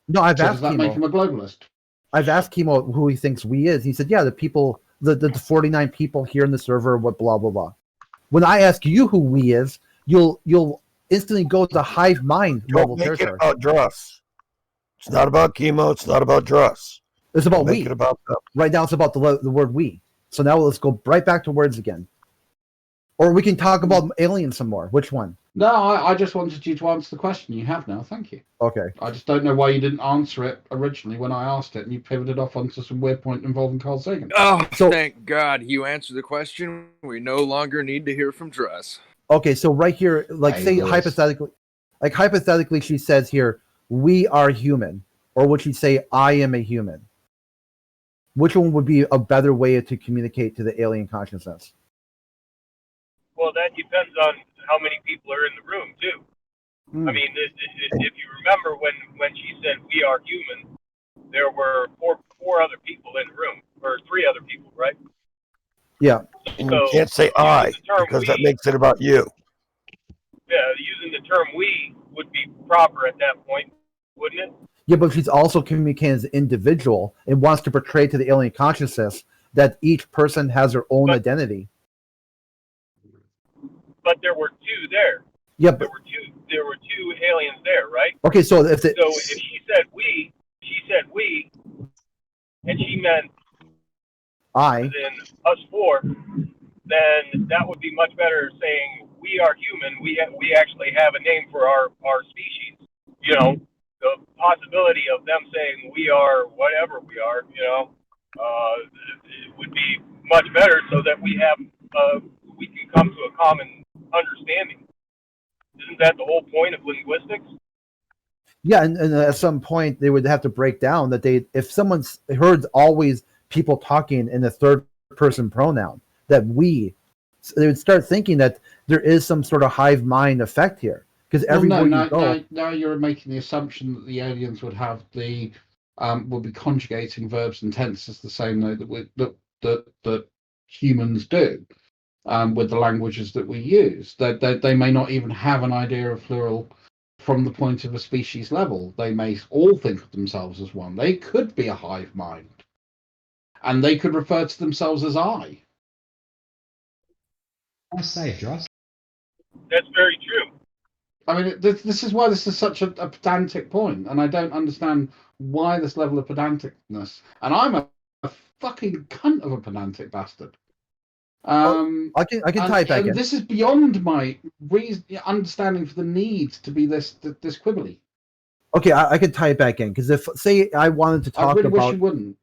No, I've asked does that Chemo. make him a globalist? I've asked Chemo who he thinks "we" is. He said, "Yeah, the people, the 49 people here in the server, what blah blah blah." When I ask you who "we" is, you'll instantly go to hive mind level Don't make it territory. about Druss. It's not about Chemo. It's not about Druss. It's about Make "we." it about them. Right now, it's about the word "we." So now let's go right back to words again. Or we can talk about aliens some more. Which one? No, I just wanted you to answer the question. You have now. Thank you. Okay. I just don't know why you didn't answer it originally when I asked it, and you pivoted off onto some weird point involving Carl Sagan. Oh, thank God you answered the question. We no longer need to hear from Druss. Okay, so right here, hypothetically, she says here, "We are human," or would she say, "I am a human"? Which one would be a better way to communicate to the alien consciousness? Well, that depends on how many people are in the room too. I mean, if you remember when she said "we are human," there were four other people in the room, or three other people, right? Yeah. And you can't say "I" because that makes it about you. Yeah, using the term "we" would be proper at that point, wouldn't it? Yeah, but she's also communicating as an individual and wants to portray to the alien consciousness that each person has their own identity. But there were two there. Yeah, but There were two aliens there, right? okay, so if she said "we," and she meant I, then us four, then that would be much better saying "we are human." We actually have a name for our species. You know, the possibility of them saying "we are whatever we are," it would be much better so that we can come to a common understanding. Isn't that the whole point of linguistics? yeah, and at some point they would have to break down that if someone's heard always people talking in the third person pronoun, that they would start thinking that there is some sort of hive mind effect here. Because now you're making the assumption that the aliens would have will be conjugating verbs and tenses the same way that humans do. With the languages that we use, they may not even have an idea of plural from the point of a species level. They may all think of themselves as one. They could be a hive mind, and they could refer to themselves as I. I say, Joss. That's very true. I mean, this is why this is such a pedantic point, and I don't understand why this level of pedanticness. And I'm a fucking cunt of a pedantic bastard. I can tie it back and in. this is beyond my understanding for the need to be this quibbly. Okay, I can tie it back in because if say I wanted to talk I really about wish you wouldn't.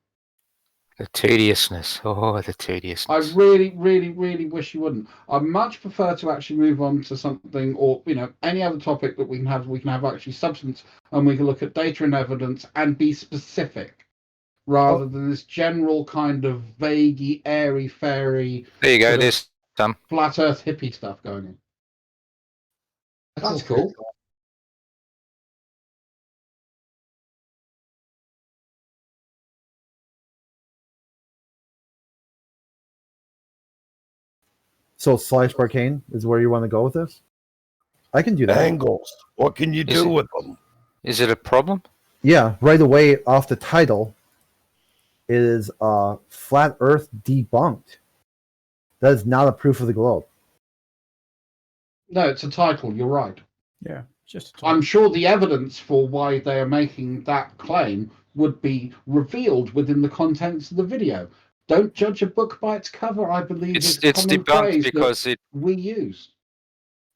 The tediousness. Oh, the tediousness. I really, really, really wish you wouldn't. I much prefer to actually move on to something, or any other topic that we can have. We can have actually substance, and we can look at data and evidence and be specific, rather than this general kind of vaguey, airy, fairy. There you go. There's some flat Earth hippie stuff going on. That's cool. So Slice Arcane is where you want to go with this? I can do that. Angles. What can you do with them? Is it a problem? Yeah, right away off the title is Flat Earth Debunked. That is not a proof of the globe. No, it's a title. You're right. Yeah, just. I'm sure the evidence for why they are making that claim would be revealed within the contents of the video. Don't judge a book by its cover. I believe It's common debunked phrase because that we use.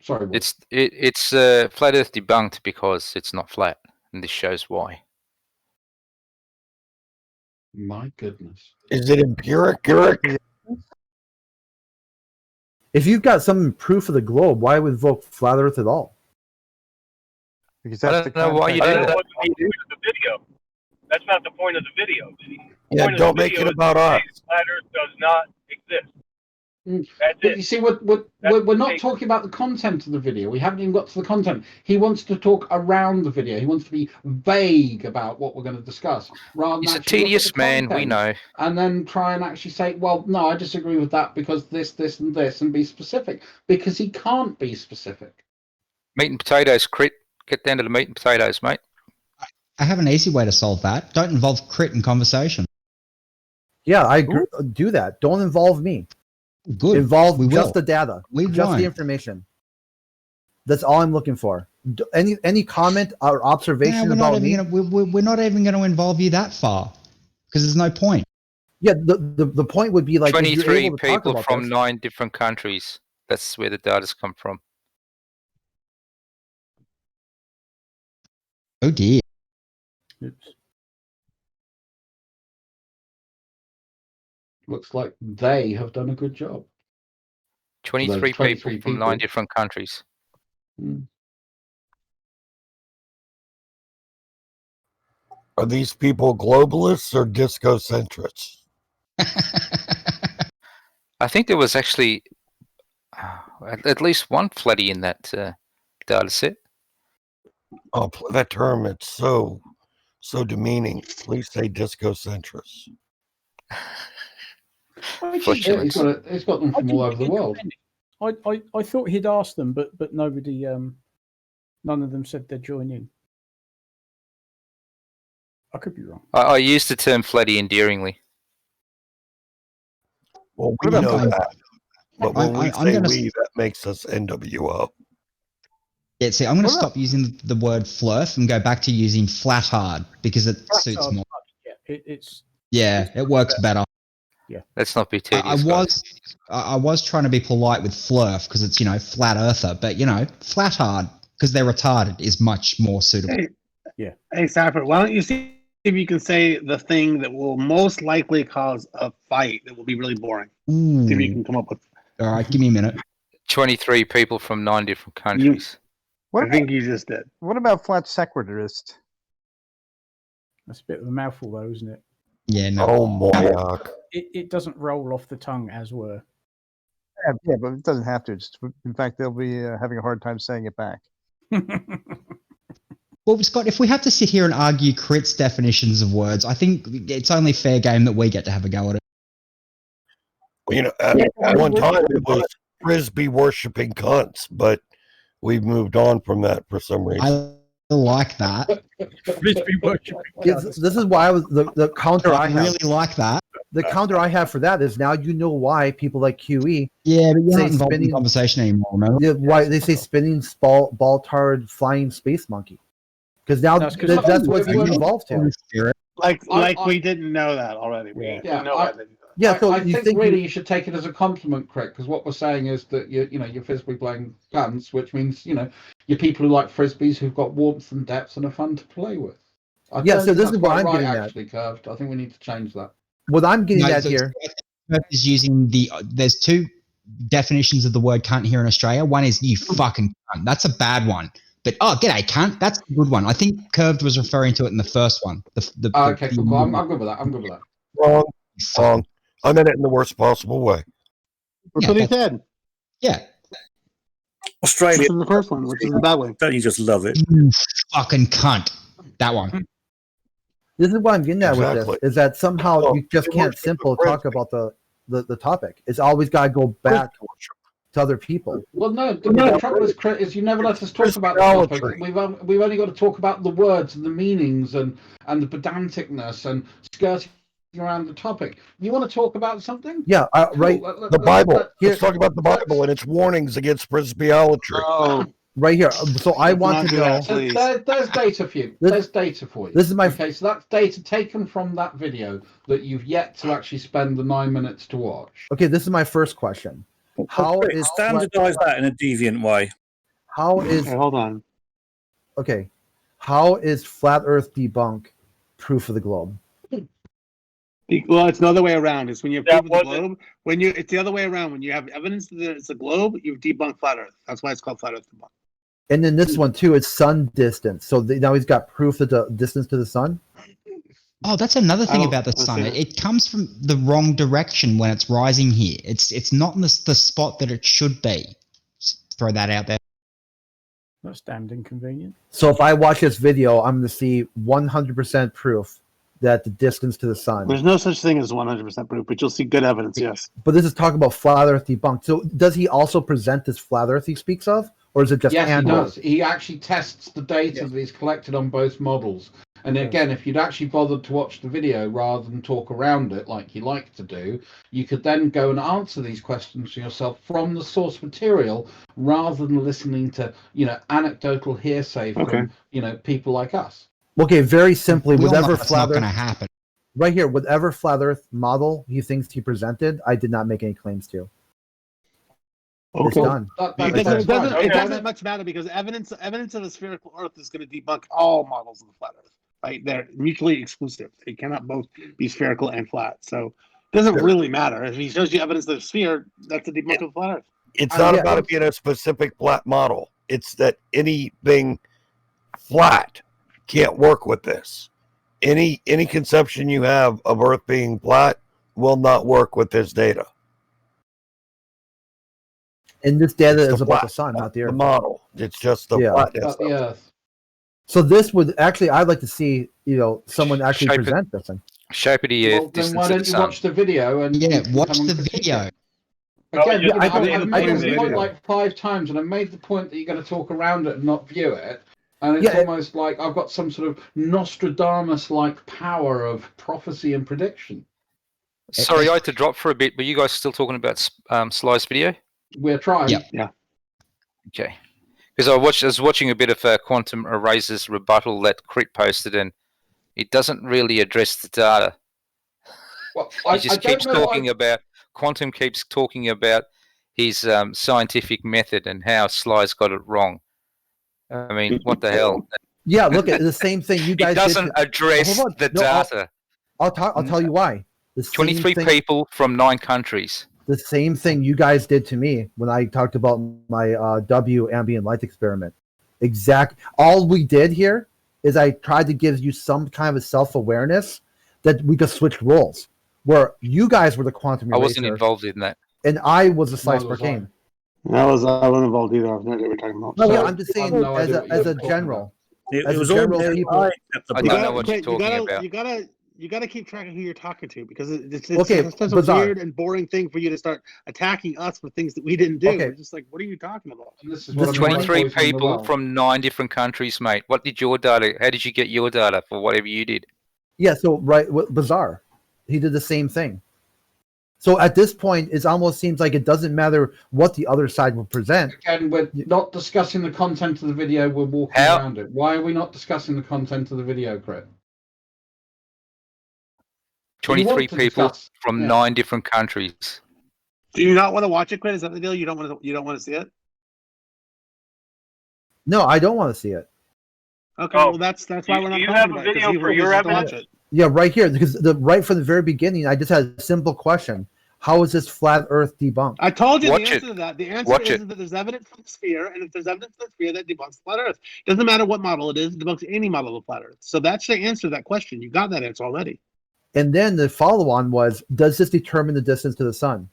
Sorry, what? It's flat Earth debunked because it's not flat, and this shows why. My goodness. Is it empiric? If you've got some proof of the globe, why would invoke Flat Earth at all? Because I don't know why you do that. The video. That's not the point of the video. The Yeah, point of don't the make video it about us. is Flat Earth does not exist. That's But it. you see, we're not talking about the content of the video. We haven't even got to the content. He wants to talk around the video. He wants to be vague about what we're going to discuss, rather He's than a actually look at tedious the man, we content know. and then try and actually say, well, no, I disagree with that because this, and this, and be specific, because he can't be specific. Meat and potatoes, Crit. Get down to the meat and potatoes, mate. I have an easy way to solve that. Don't involve Crit in conversation. Yeah, I agree. Do that. Don't involve me. Good. Involve We just will. the data. We just won't. the information. That's all I'm looking for. Any comment or observation we're about not me? even we're not even going to involve you that far because there's no point. Yeah, the point would be like if you're 23 able to talk people about from this, 9 different countries. That's where the data's come from. Oh dear. Oops. Looks like they have done a good job. 23 23 people from 9 different countries. Are these people globalists or disco-centrists? I think there was actually at least one flatty in that data set. Oh, that term, it's so demeaning. Please say disco-centrists. He's got them from all over the world. I thought he'd asked them, but nobody, none of them said they'd join in. I could be wrong. I used the term flatty endearingly. Well, we know that. But when we say we, that makes us NWO. Yeah, see, I'm going to stop using the word flirf and go back to using flat hard because it suits more. Yeah, it works better. Yeah, let's not be tedious. I was trying to be polite with flurf because it's flat earther, but flat hard because they're retarded is much more suitable. Hey, Stafford, why don't you see if you can say the thing that will most likely cause a fight that will be really boring? Ooh. See if you can come up with. All right, give me a minute. 23 people from 9 different countries. I think you just did. What about flat sequiturist? That's a bit of a mouthful, though, isn't it? Yeah, no. Oh, my. It doesn't roll off the tongue as were. Yeah, but it doesn't have to. In fact, they'll be having a hard time saying it back. Well, Scott, if we have to sit here and argue Crit's definitions of words, I think it's only fair game that we get to have a go at it. Well, at one time it was frisbee worshipping cunts, but we've moved on from that for some reason. I like that. this is why I was the counter. I really like that. the counter I have for that is now you know why people like QE Yeah, but you're say not involved in spinning the conversation anymore, no? yeah, why they say spinning ball-tarred flying space monkey. Because now That's 'cause that's what we're- you evolved to. Like we didn't know that already. We didn't know that. Yeah, so I you think think really you should take it as a compliment, Craig, because what we're saying is that you're frisbee playing guns, which means you're people who like frisbees who've got warmth and depth and are fun to play with. I Yeah, don't so think this that's is what quite I'm right, getting at. actually, Curved. I think we need to change that. What I'm getting No, at so here. Curve is using there's two definitions of the word cunt here in Australia. One is you fucking cunt. That's a bad one. But g'day cunt. That's a good one. I think Curved was referring to it in the first one. Okay, cool. I'm good with that. I'm good with that. Wrong. I meant it in the worst possible way. That's what he said. Yeah. Australia. This is the first one, which is the bad way. Don't you just love it? You fucking cunt. That one. This is what I'm getting at with Exactly. this, is that somehow Well, you just it can't works with simple the talk about the topic. It's always got to go back to other people. Well, no, the trouble is you never let us talk about the topic. We've only got to talk about the words and the meanings and the pedanticness and skirting around the topic. You want to talk about something? Yeah, right. The Bible. Let's talk about the Bible and its warnings against presbyolatry. Oh, right here. So I want to know. There's data for you. There's data for you. This is my okay. So that's data taken from that video that you've yet to actually spend the 9 minutes to watch. Okay, this is my first question. How is standardize that in a deviant way? How is hold on? Okay, how is flat Earth debunk proof of the globe? Well, it's the other way around. It's when you have proof of the globe. It's the other way around. When you have evidence that it's a globe, you've debunked flat Earth. That's why it's called flat Earth debunk. And then this one too, it's sun distance. So now he's got proof of the distance to the sun. Oh, that's another thing about the sun. It comes from the wrong direction when it's rising here. It's not in the spot that it should be. Just throw that out there. That's damned inconvenient. So if I watch this video, I'm going to see 100% proof that the distance to the sun. There's no such thing as 100% proof, but you'll see good evidence. Yes. But this is talking about flat Earth debunked. So does he also present this flat Earth he speaks of, or is it just yes, handled? he does. He actually tests the data that he's collected on both models. And again, if you'd actually bothered to watch the video rather than talk around it like you like to do, you could then go and answer these questions for yourself from the source material rather than listening to, anecdotal hearsay from, people like us. Okay, very simply, We all know whatever that's flat not Earth going to happen. right here, whatever flat Earth model he thinks he presented, I did not make any claims to. Okay. It's done. It doesn't much matter because evidence of a spherical Earth is going to debunk all models of the flat Earth. Right? They're mutually exclusive. They cannot both be spherical and flat. So it doesn't really matter. If he shows you evidence of a sphere, that's a debunk of the flat Earth. It's not about it being a specific flat model. It's that anything flat can't work with this. Any conception you have of Earth being flat will not work with this data. And this data It's is the about flat, the sun, not the Earth. the model. It's just the flatness. About the Earth. So this would actually, I'd like to see, someone actually Shape it. present this thing. Shape of the Earth, Well, then distance why of the don't you sun. watch the video and watch the video. Again, I don't- I've I made don't the video. point like 5 times, and I made the point that you're going to talk around it and not view it. And it's Yeah, almost like I've got some sort of Nostradamus-like power of prophecy and prediction. Sorry, I had to drop for a bit. Were you guys still talking about Sly's video? We're trying. Yeah. Okay. Because I was watching a bit of Quantum Eraser's rebuttal that Crit posted, and it doesn't really address the data. Well, He just keeps talking about Quantum keeps talking about his scientific method and how Sly's got it wrong. I mean, what the hell? Yeah, look at the same thing you guys It doesn't did to- address Hold on. the No, data. I'll tell you why. The same 23 thing- people from 9 countries. The same thing you guys did to me when I talked about my W ambient light experiment. All we did here is I tried to give you some kind of a self-awareness that we just switched roles, where you guys were the quantum I eraser, wasn't involved in that. and I was the slice Neither was arcane. I wasn't involved either. I have no idea what you're talking about. No, yeah, So- I'm just saying I have no idea what as you're a talking general. It As was a all general very people. high at the I You don't know gotta, what you're talking about. you gotta keep track of who you're talking to because it's Okay, such a Bizarre. weird and boring thing for you to start attacking us for things that we didn't do. Okay. We're just like, what are you talking about? And this is This what I mean by 23 poisoning the people well. from 9 different countries, mate. What did your data? How did you get your data for whatever you did? Yeah, so right, bizarre. He did the same thing. So at this point, it almost seems like it doesn't matter what the other side will present. Again, we're not discussing the content of the video. We're walking around it. Why are we not discussing the content of the video, Crit? 23 people from 9 different countries. Do you not want to watch it, Crit? Is that the deal? You don't want to see it? No, I don't want to see it. Okay, well that's why we're not. Do you talking have a about it, 'cause video you for want your us to watch evidence? it. Yeah, right here, because right from the very beginning, I just had a simple question: how is this flat Earth debunked? I told you Watch the answer it. to that. The answer Watch is it. that there's evidence for the sphere, and if there's evidence for the sphere, that debunks flat Earth. Doesn't matter what model it is, it debunks any model of flat Earth. So that's the answer to that question. You got that answer already. And then the follow-on was: does this determine the distance to the sun?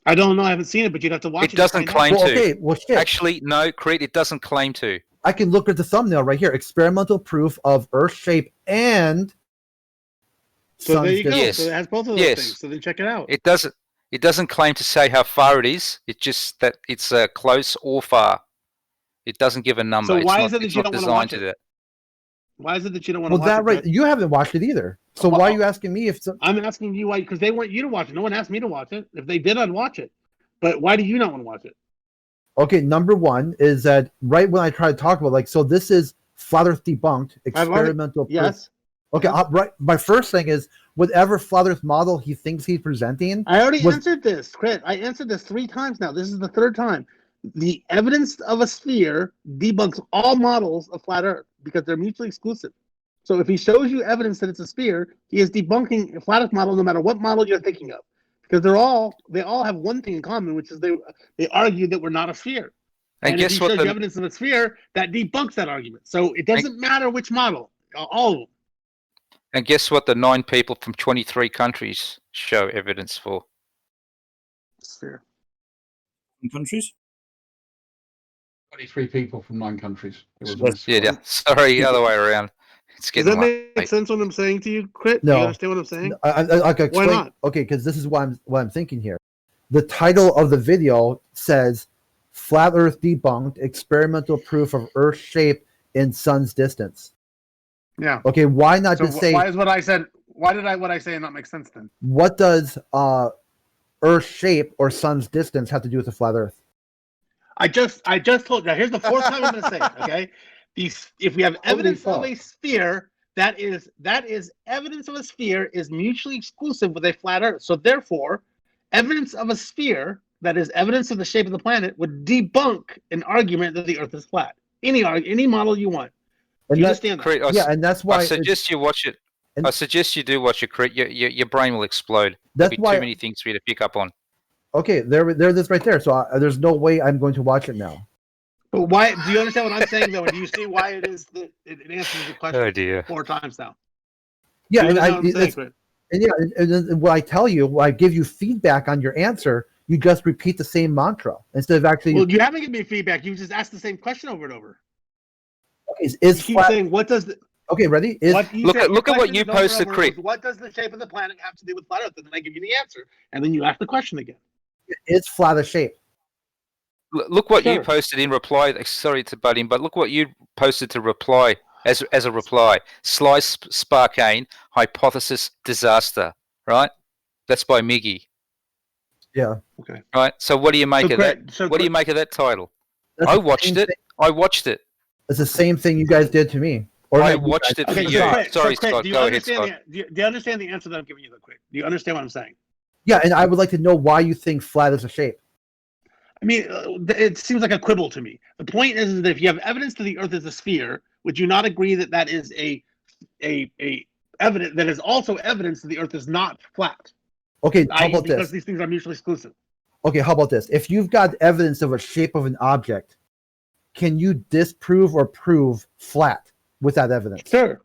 I don't know. I haven't seen it, but you'd have to watch it. It doesn't claim to. Well, okay, well, shit. Actually, no, Crete, it doesn't claim to. I can look at the thumbnail right here: experimental proof of Earth shape and. So there you go. Yes. So it has both of those things. So then check it out. It doesn't claim to say how far it is. It's just that it's close or far. It doesn't give a number. So why it's is it that you don't want to watch to it? that. Why is it that you don't want to Well, watch that it? right. Craig? You haven't watched it either. So why are you asking me if? I'm asking you why, because they want you to watch it. No one asked me to watch it. If they did, I'd watch it. But why do you not want to watch it? Okay, number one is that right when I try to talk about so this is flat Earth debunked, experimental proof. Yes. Okay, right. My first thing is whatever flat Earth model he thinks he's presenting. I already answered this, Crit. I answered this 3 times now. This is the 3rd time. The evidence of a sphere debunks all models of flat Earth because they're mutually exclusive. So if he shows you evidence that it's a sphere, he is debunking a flat Earth model no matter what model you're thinking of. Because they all have one thing in common, which is they argue that we're not a sphere. And guess if he what shows you evidence of a sphere, that debunks that argument. So it doesn't matter which model, all of them. And guess what the 9 people from 23 countries show evidence for? Sphere. Countries? 23 people from 9 countries. It was Yeah. Sorry, other way around. It's Does getting that make late. sense what I'm saying to you, Crit? No. Do you understand what I'm saying? I can explain. Why not? Okay, because this is what I'm thinking here. The title of the video says "Flat Earth Debunked: Experimental Proof of Earth Shape in Sun's Distance." Yeah. Okay, why not So just say why is what I said? Why did what I say not make sense then? what does Earth shape or Sun's distance have to do with the flat Earth? I just told you. Here's the 4th time I'm going to say it. Okay, if we have evidence of a sphere, that is evidence of a sphere is mutually exclusive with a flat Earth. So therefore, evidence of a sphere that is evidence of the shape of the planet would debunk an argument that the Earth is flat. Any model you want. And you that- understand that? Crete, and that's why I suggest you watch it. I suggest you do watch it, Crete. Your brain will explode. That's There'll be why- too many things for you to pick up on. Okay, there it is right there. So there's no way I'm going to watch it now. But why? Do you understand what I'm saying though? And do you see why it is that it answers the question Oh, dear. 4 times now? Yeah, Do you and understand what I'm saying, Crit? and then what I tell you, when I give you feedback on your answer, you just repeat the same mantra instead of actually. Well, you haven't given me feedback. You just asked the same question over and over. Okay, You is keep flat. saying, what does the Okay, ready? Is Look at what you posted, Crit. What does the shape of the planet have to do with flat Earth? And then I give you the answer, and then you ask the question again. is flat a shape? Look what you Sure. posted in reply. Sorry to butt in, but look what you posted to reply as a reply. Slice Sparkane hypothesis disaster. Right? That's by Miggy. Yeah. Okay. Right. So what do you make So of that? Craig- so What do you Craig- make of that title? That's I the watched same it. thing. I watched it. It's the same thing you guys did to me. Or I not you watched guys, it for Okay, you. so Craig, Sorry, Craig, Scott. do you Go ahead, understand Scott. do you understand the answer that I'm giving you, though, Craig? Do you understand what I'm saying? Yeah, and I would like to know why you think flat is a shape. I mean, it seems like a quibble to me. The point is that if you have evidence that the Earth is a sphere, would you not agree that that is a evidence that is also evidence that the Earth is not flat? Okay, how i.e., about because this? these things are mutually exclusive. Okay, how about this? If you've got evidence of a shape of an object, can you disprove or prove flat with that evidence? Sure.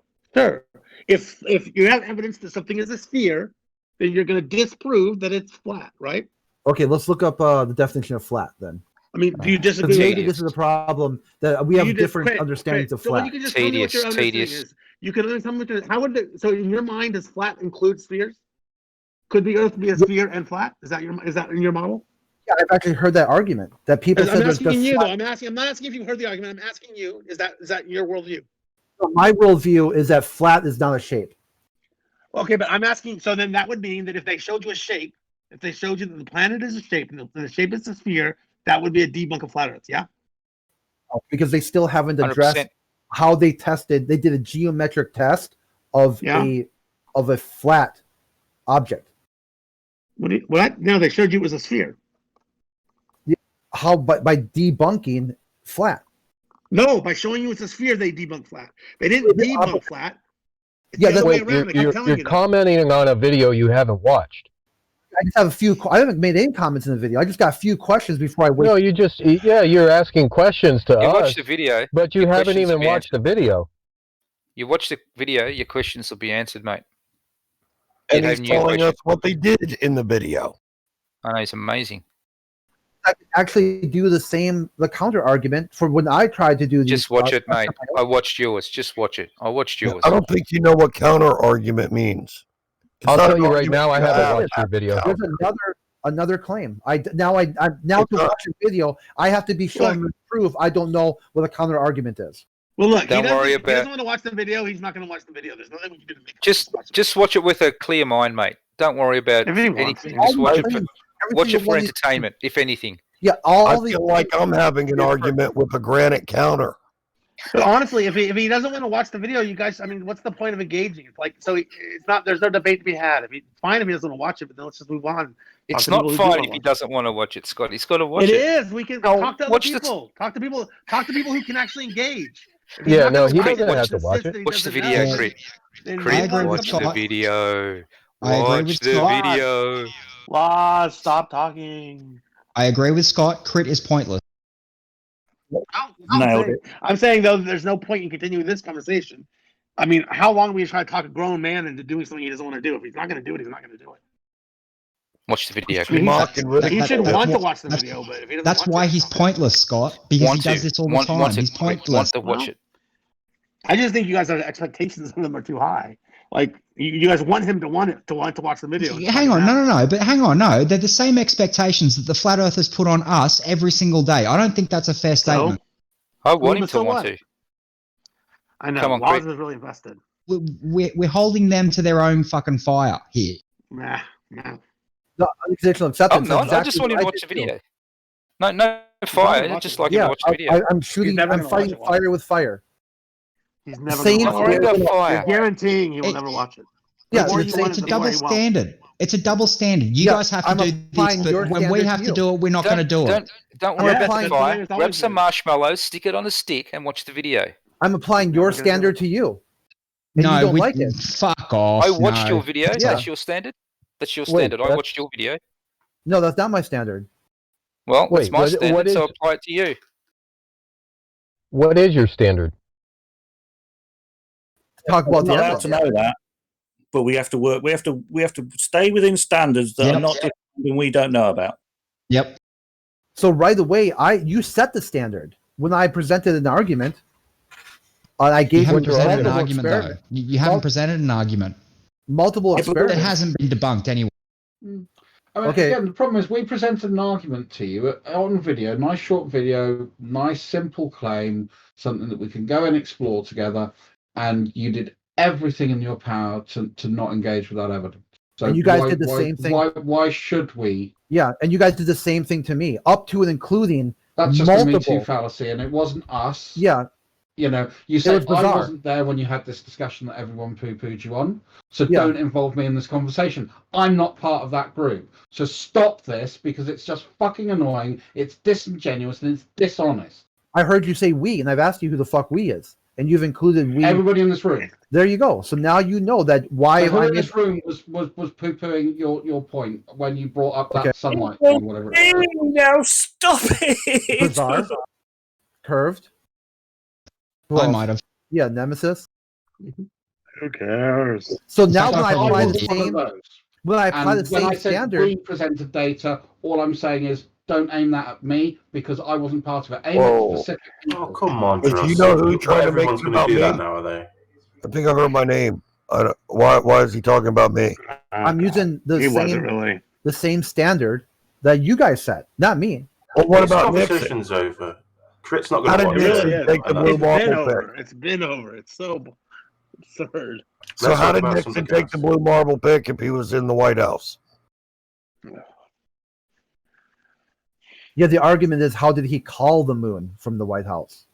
If you have evidence that something is a sphere, then you're going to disprove that it's flat, right? Okay, let's look up the definition of flat then. I mean, do you disagree? Because maybe this is the problem that we have You different Craig, understandings of So when flat. you can just tell me what your understanding is. You can tell me how would so in your mind does flat include spheres? Could the Earth be a sphere and flat? Is that in your model? Yeah, I've actually heard that argument that people said I'm there's asking just you flat. though. I'm not asking if you've heard the argument. I'm asking you. Is that your worldview? My worldview is that flat is not a shape. Okay, but I'm asking. So then that would mean that if they showed you a shape If they showed you that the planet is a shape and the shape is a sphere, that would be a debunk of flat Earth. Yeah. Because they still haven't addressed 100%. how they tested. They did a geometric test of a flat object. What? No, they showed you it was a sphere. How by debunking flat? No, by showing you it's a sphere, they debunk flat. They didn't debunk flat. It's the other way around. You're commenting on a video you haven't watched. I just have a few. I haven't made any comments in the video. I just got a few questions before I wait. No, you're asking questions to us. You watched the video, but you haven't even watched the video. You watch the video, your questions will be answered, mate. And he's telling us what they did in the video. I know, it's amazing. I can actually do the counter argument for when I tried to do. Just watch it, mate. I watched yours. Just watch it. I watched yours. I don't think you know what counter argument means. I'll tell you right now, I haven't watched your video. There's another claim. Now to watch a video, I have to be shown the proof. I don't know what a counter argument is. Well, look, Don't worry he about. doesn't want to watch the video. He's not going to watch the video. There's nothing we can do to make. Just watch it with a clear mind, mate. Don't worry about anything. Just watch it for entertainment, if anything. Yeah, I feel like I'm having an argument with a granite counter. But honestly, if he doesn't want to watch the video, you guys, I mean, what's the point of engaging? It's like, so it's not. There's no debate to be had. It's fine if he doesn't want to watch it, but then let's just move on. It's not fine if he doesn't want to watch it, Scott. He's got to watch it. It is. We can talk to other people. Talk to people who can actually engage. Yeah, no, he doesn't have to watch it. Watch the video, Crit. Watch the video. Watch the video. Lodge, stop talking. I agree with Scott. Crit is pointless. I'm saying though, there's no point in continuing this conversation. I mean, how long are we trying to talk a grown man into doing something he doesn't want to do? If he's not going to do it, he's not going to do it. Watch the video. He should want to watch the video, but if he doesn't That's why he's pointless, Scott. Because he does this all the time. He's pointless. Watch it. I just think you guys' expectations of them are too high. Like you guys want him to want to watch the video. Hang on, no. But hang on, no. They're the same expectations that the flat earthers put on us every single day. I don't think that's a fair statement. I want him to want to. I know. Come on, Lodge is really invested. We're holding them to their own fucking fire here. Nah. The unconditional acceptance. I'm not. I just want him to watch the video. No fire. Just like him to watch the video. I'm shooting. I'm fighting fire with fire. He's never going to watch it. You're guaranteeing he will never watch it. Yeah, it's a double standard. It's a double standard. You guys have to do this, but when we have to do it, we're not going to do it. Don't worry about the fire. Grab some marshmallows, stick it on a stick, and watch the video. I'm applying your standard to you. And no, you don't like it. Fuck off. I watched your video. That's your standard. That's your standard. I watched your video. No, that's not my standard. Well, it's my standard, so apply it to you. What is your standard? Talk about the allowed to know that, but we have to work. We have to stay within standards that are not something we don't know about. Yep. So right away, you set the standard when I presented an argument. I gave you presented an argument though. You haven't presented an argument. Multiple experiments. It hasn't been debunked anyway. I mean, again, the problem is we presented an argument to you on video, nice short video, nice simple claim, something that we can go and explore together. And you did everything in your power to not engage with that evidence. So and you guys did the same thing. Why should we? Yeah, and you guys did the same thing to me, up to and including That's just multiple. a Me Too fallacy, and it wasn't us. Yeah. You know, you said I wasn't there when you had this discussion that everyone poo-pooed you on, so don't involve me in this conversation. I'm not part of that group. So stop this, because it's just fucking annoying, it's disingenuous, and it's dishonest. I heard you say we, and I've asked you who the fuck we is. And you've included we. Everybody in this room. There you go. So now you know that why who in this room was poo-pooing your point when you brought up that sunlight or whatever it was. Now stop it. Bizarre. Curved. I might have. Yeah, Nemesis. Who cares? So now when I apply the same standard, we presented data. All I'm saying is, don't aim that at me because I wasn't part of it. Aim at specific people. Oh, come on, if you know who's trying to make it about me, that now, are they? I think I heard my name. Why is he talking about me? I'm using the same standard that you guys set, not me. Well, what about conversation's over? Crit's not going to watch it. Take the blue marble pick. It's been over. It's so absurd. So how did Nixon take the blue marble pick if he was in the White House? Yeah, the argument is, how did he call the moon from the White House?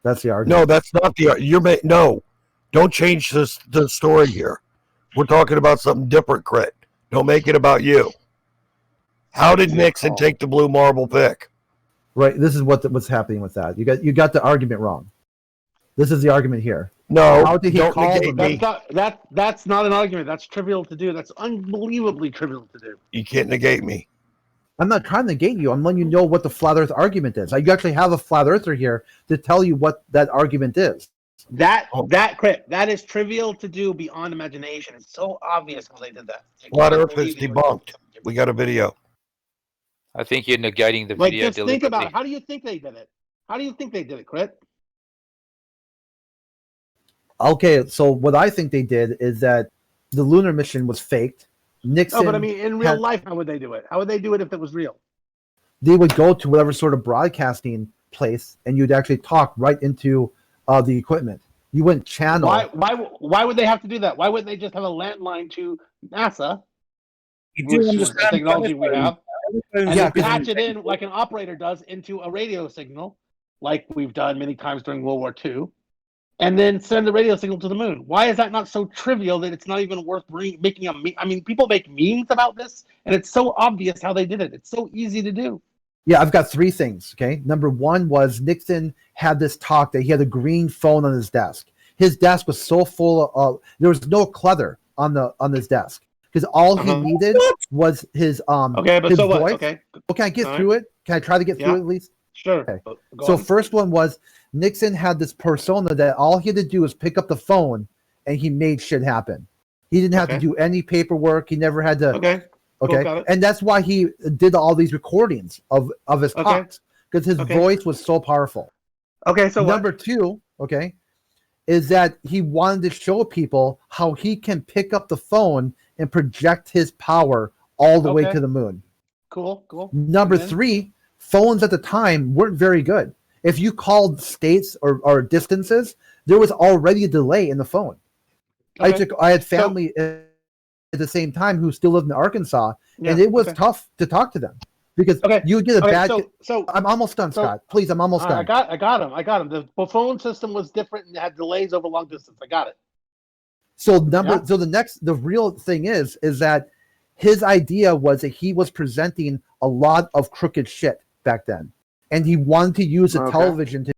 That's the argument. No, that's not the. No, don't change the story here. We're talking about something different, Crit. Don't make it about you. How did Nixon take the blue marble pick? Right. This is what's happening with that. You got the argument wrong. This is the argument here. No. How did he call the moon? That's not an argument. That's trivial to do. That's unbelievably trivial to do. You can't negate me. I'm not trying to negate you. I'm letting you know what the flat Earth argument is. You actually have a flat earther here to tell you what that argument is. That is trivial to do beyond imagination. It's so obvious when they did that. Flat Earth is debunked. We got a video. I think you're negating the Like, video. just think about it. How do you think they did it? How do you think they did it, Crit? Okay, so what I think they did is that the lunar mission was faked. Nixon. No, but I mean, in real life, how would they do it? How would they do it if it was real? They would go to whatever sort of broadcasting place, and you'd actually talk right into the equipment. You wouldn't channel. Why would they have to do that? Why wouldn't they just have a landline to NASA? You do which is the understand technology we have, and Yeah, then patch it in like an operator does into a radio signal, like we've done many times during World War II, and then send the radio signal to the moon. Why is that not so trivial that it's not even worth making a meme? I mean, people make memes about this, and it's so obvious how they did it. It's so easy to do. Yeah, I've got three things. Okay, number one was Nixon had this talk that he had a green phone on his desk. His desk was so full of there was no clutter on his desk because all he needed was his Okay, but his so what? voice. Okay. Well, can I get All through it? Can I try to get through it at least? Sure. Okay. Go So on. first one was Nixon had this persona that all he had to do was pick up the phone and he made shit happen. He didn't have to do any paperwork. He never had to. Okay. Cool, Okay. got it. And that's why he did all these recordings of his Okay. talks because his Okay. voice was so powerful. Okay, so number two, okay, is that he wanted to show people how he can pick up the phone and project his power all the way Okay. to the moon. Cool. Number And then? three, phones at the time weren't very good. If you called states or distances, there was already a delay in the phone. Okay. I had family at the same time who still lived in Arkansas, and it was tough to talk to them because you would get a bad. So I'm almost done, Scott. Please, I'm almost done. I got him. The phone system was different and had delays over long distance. I got it. So the real thing is that his idea was that he was presenting a lot of crooked shit back then, and he wanted to use the television to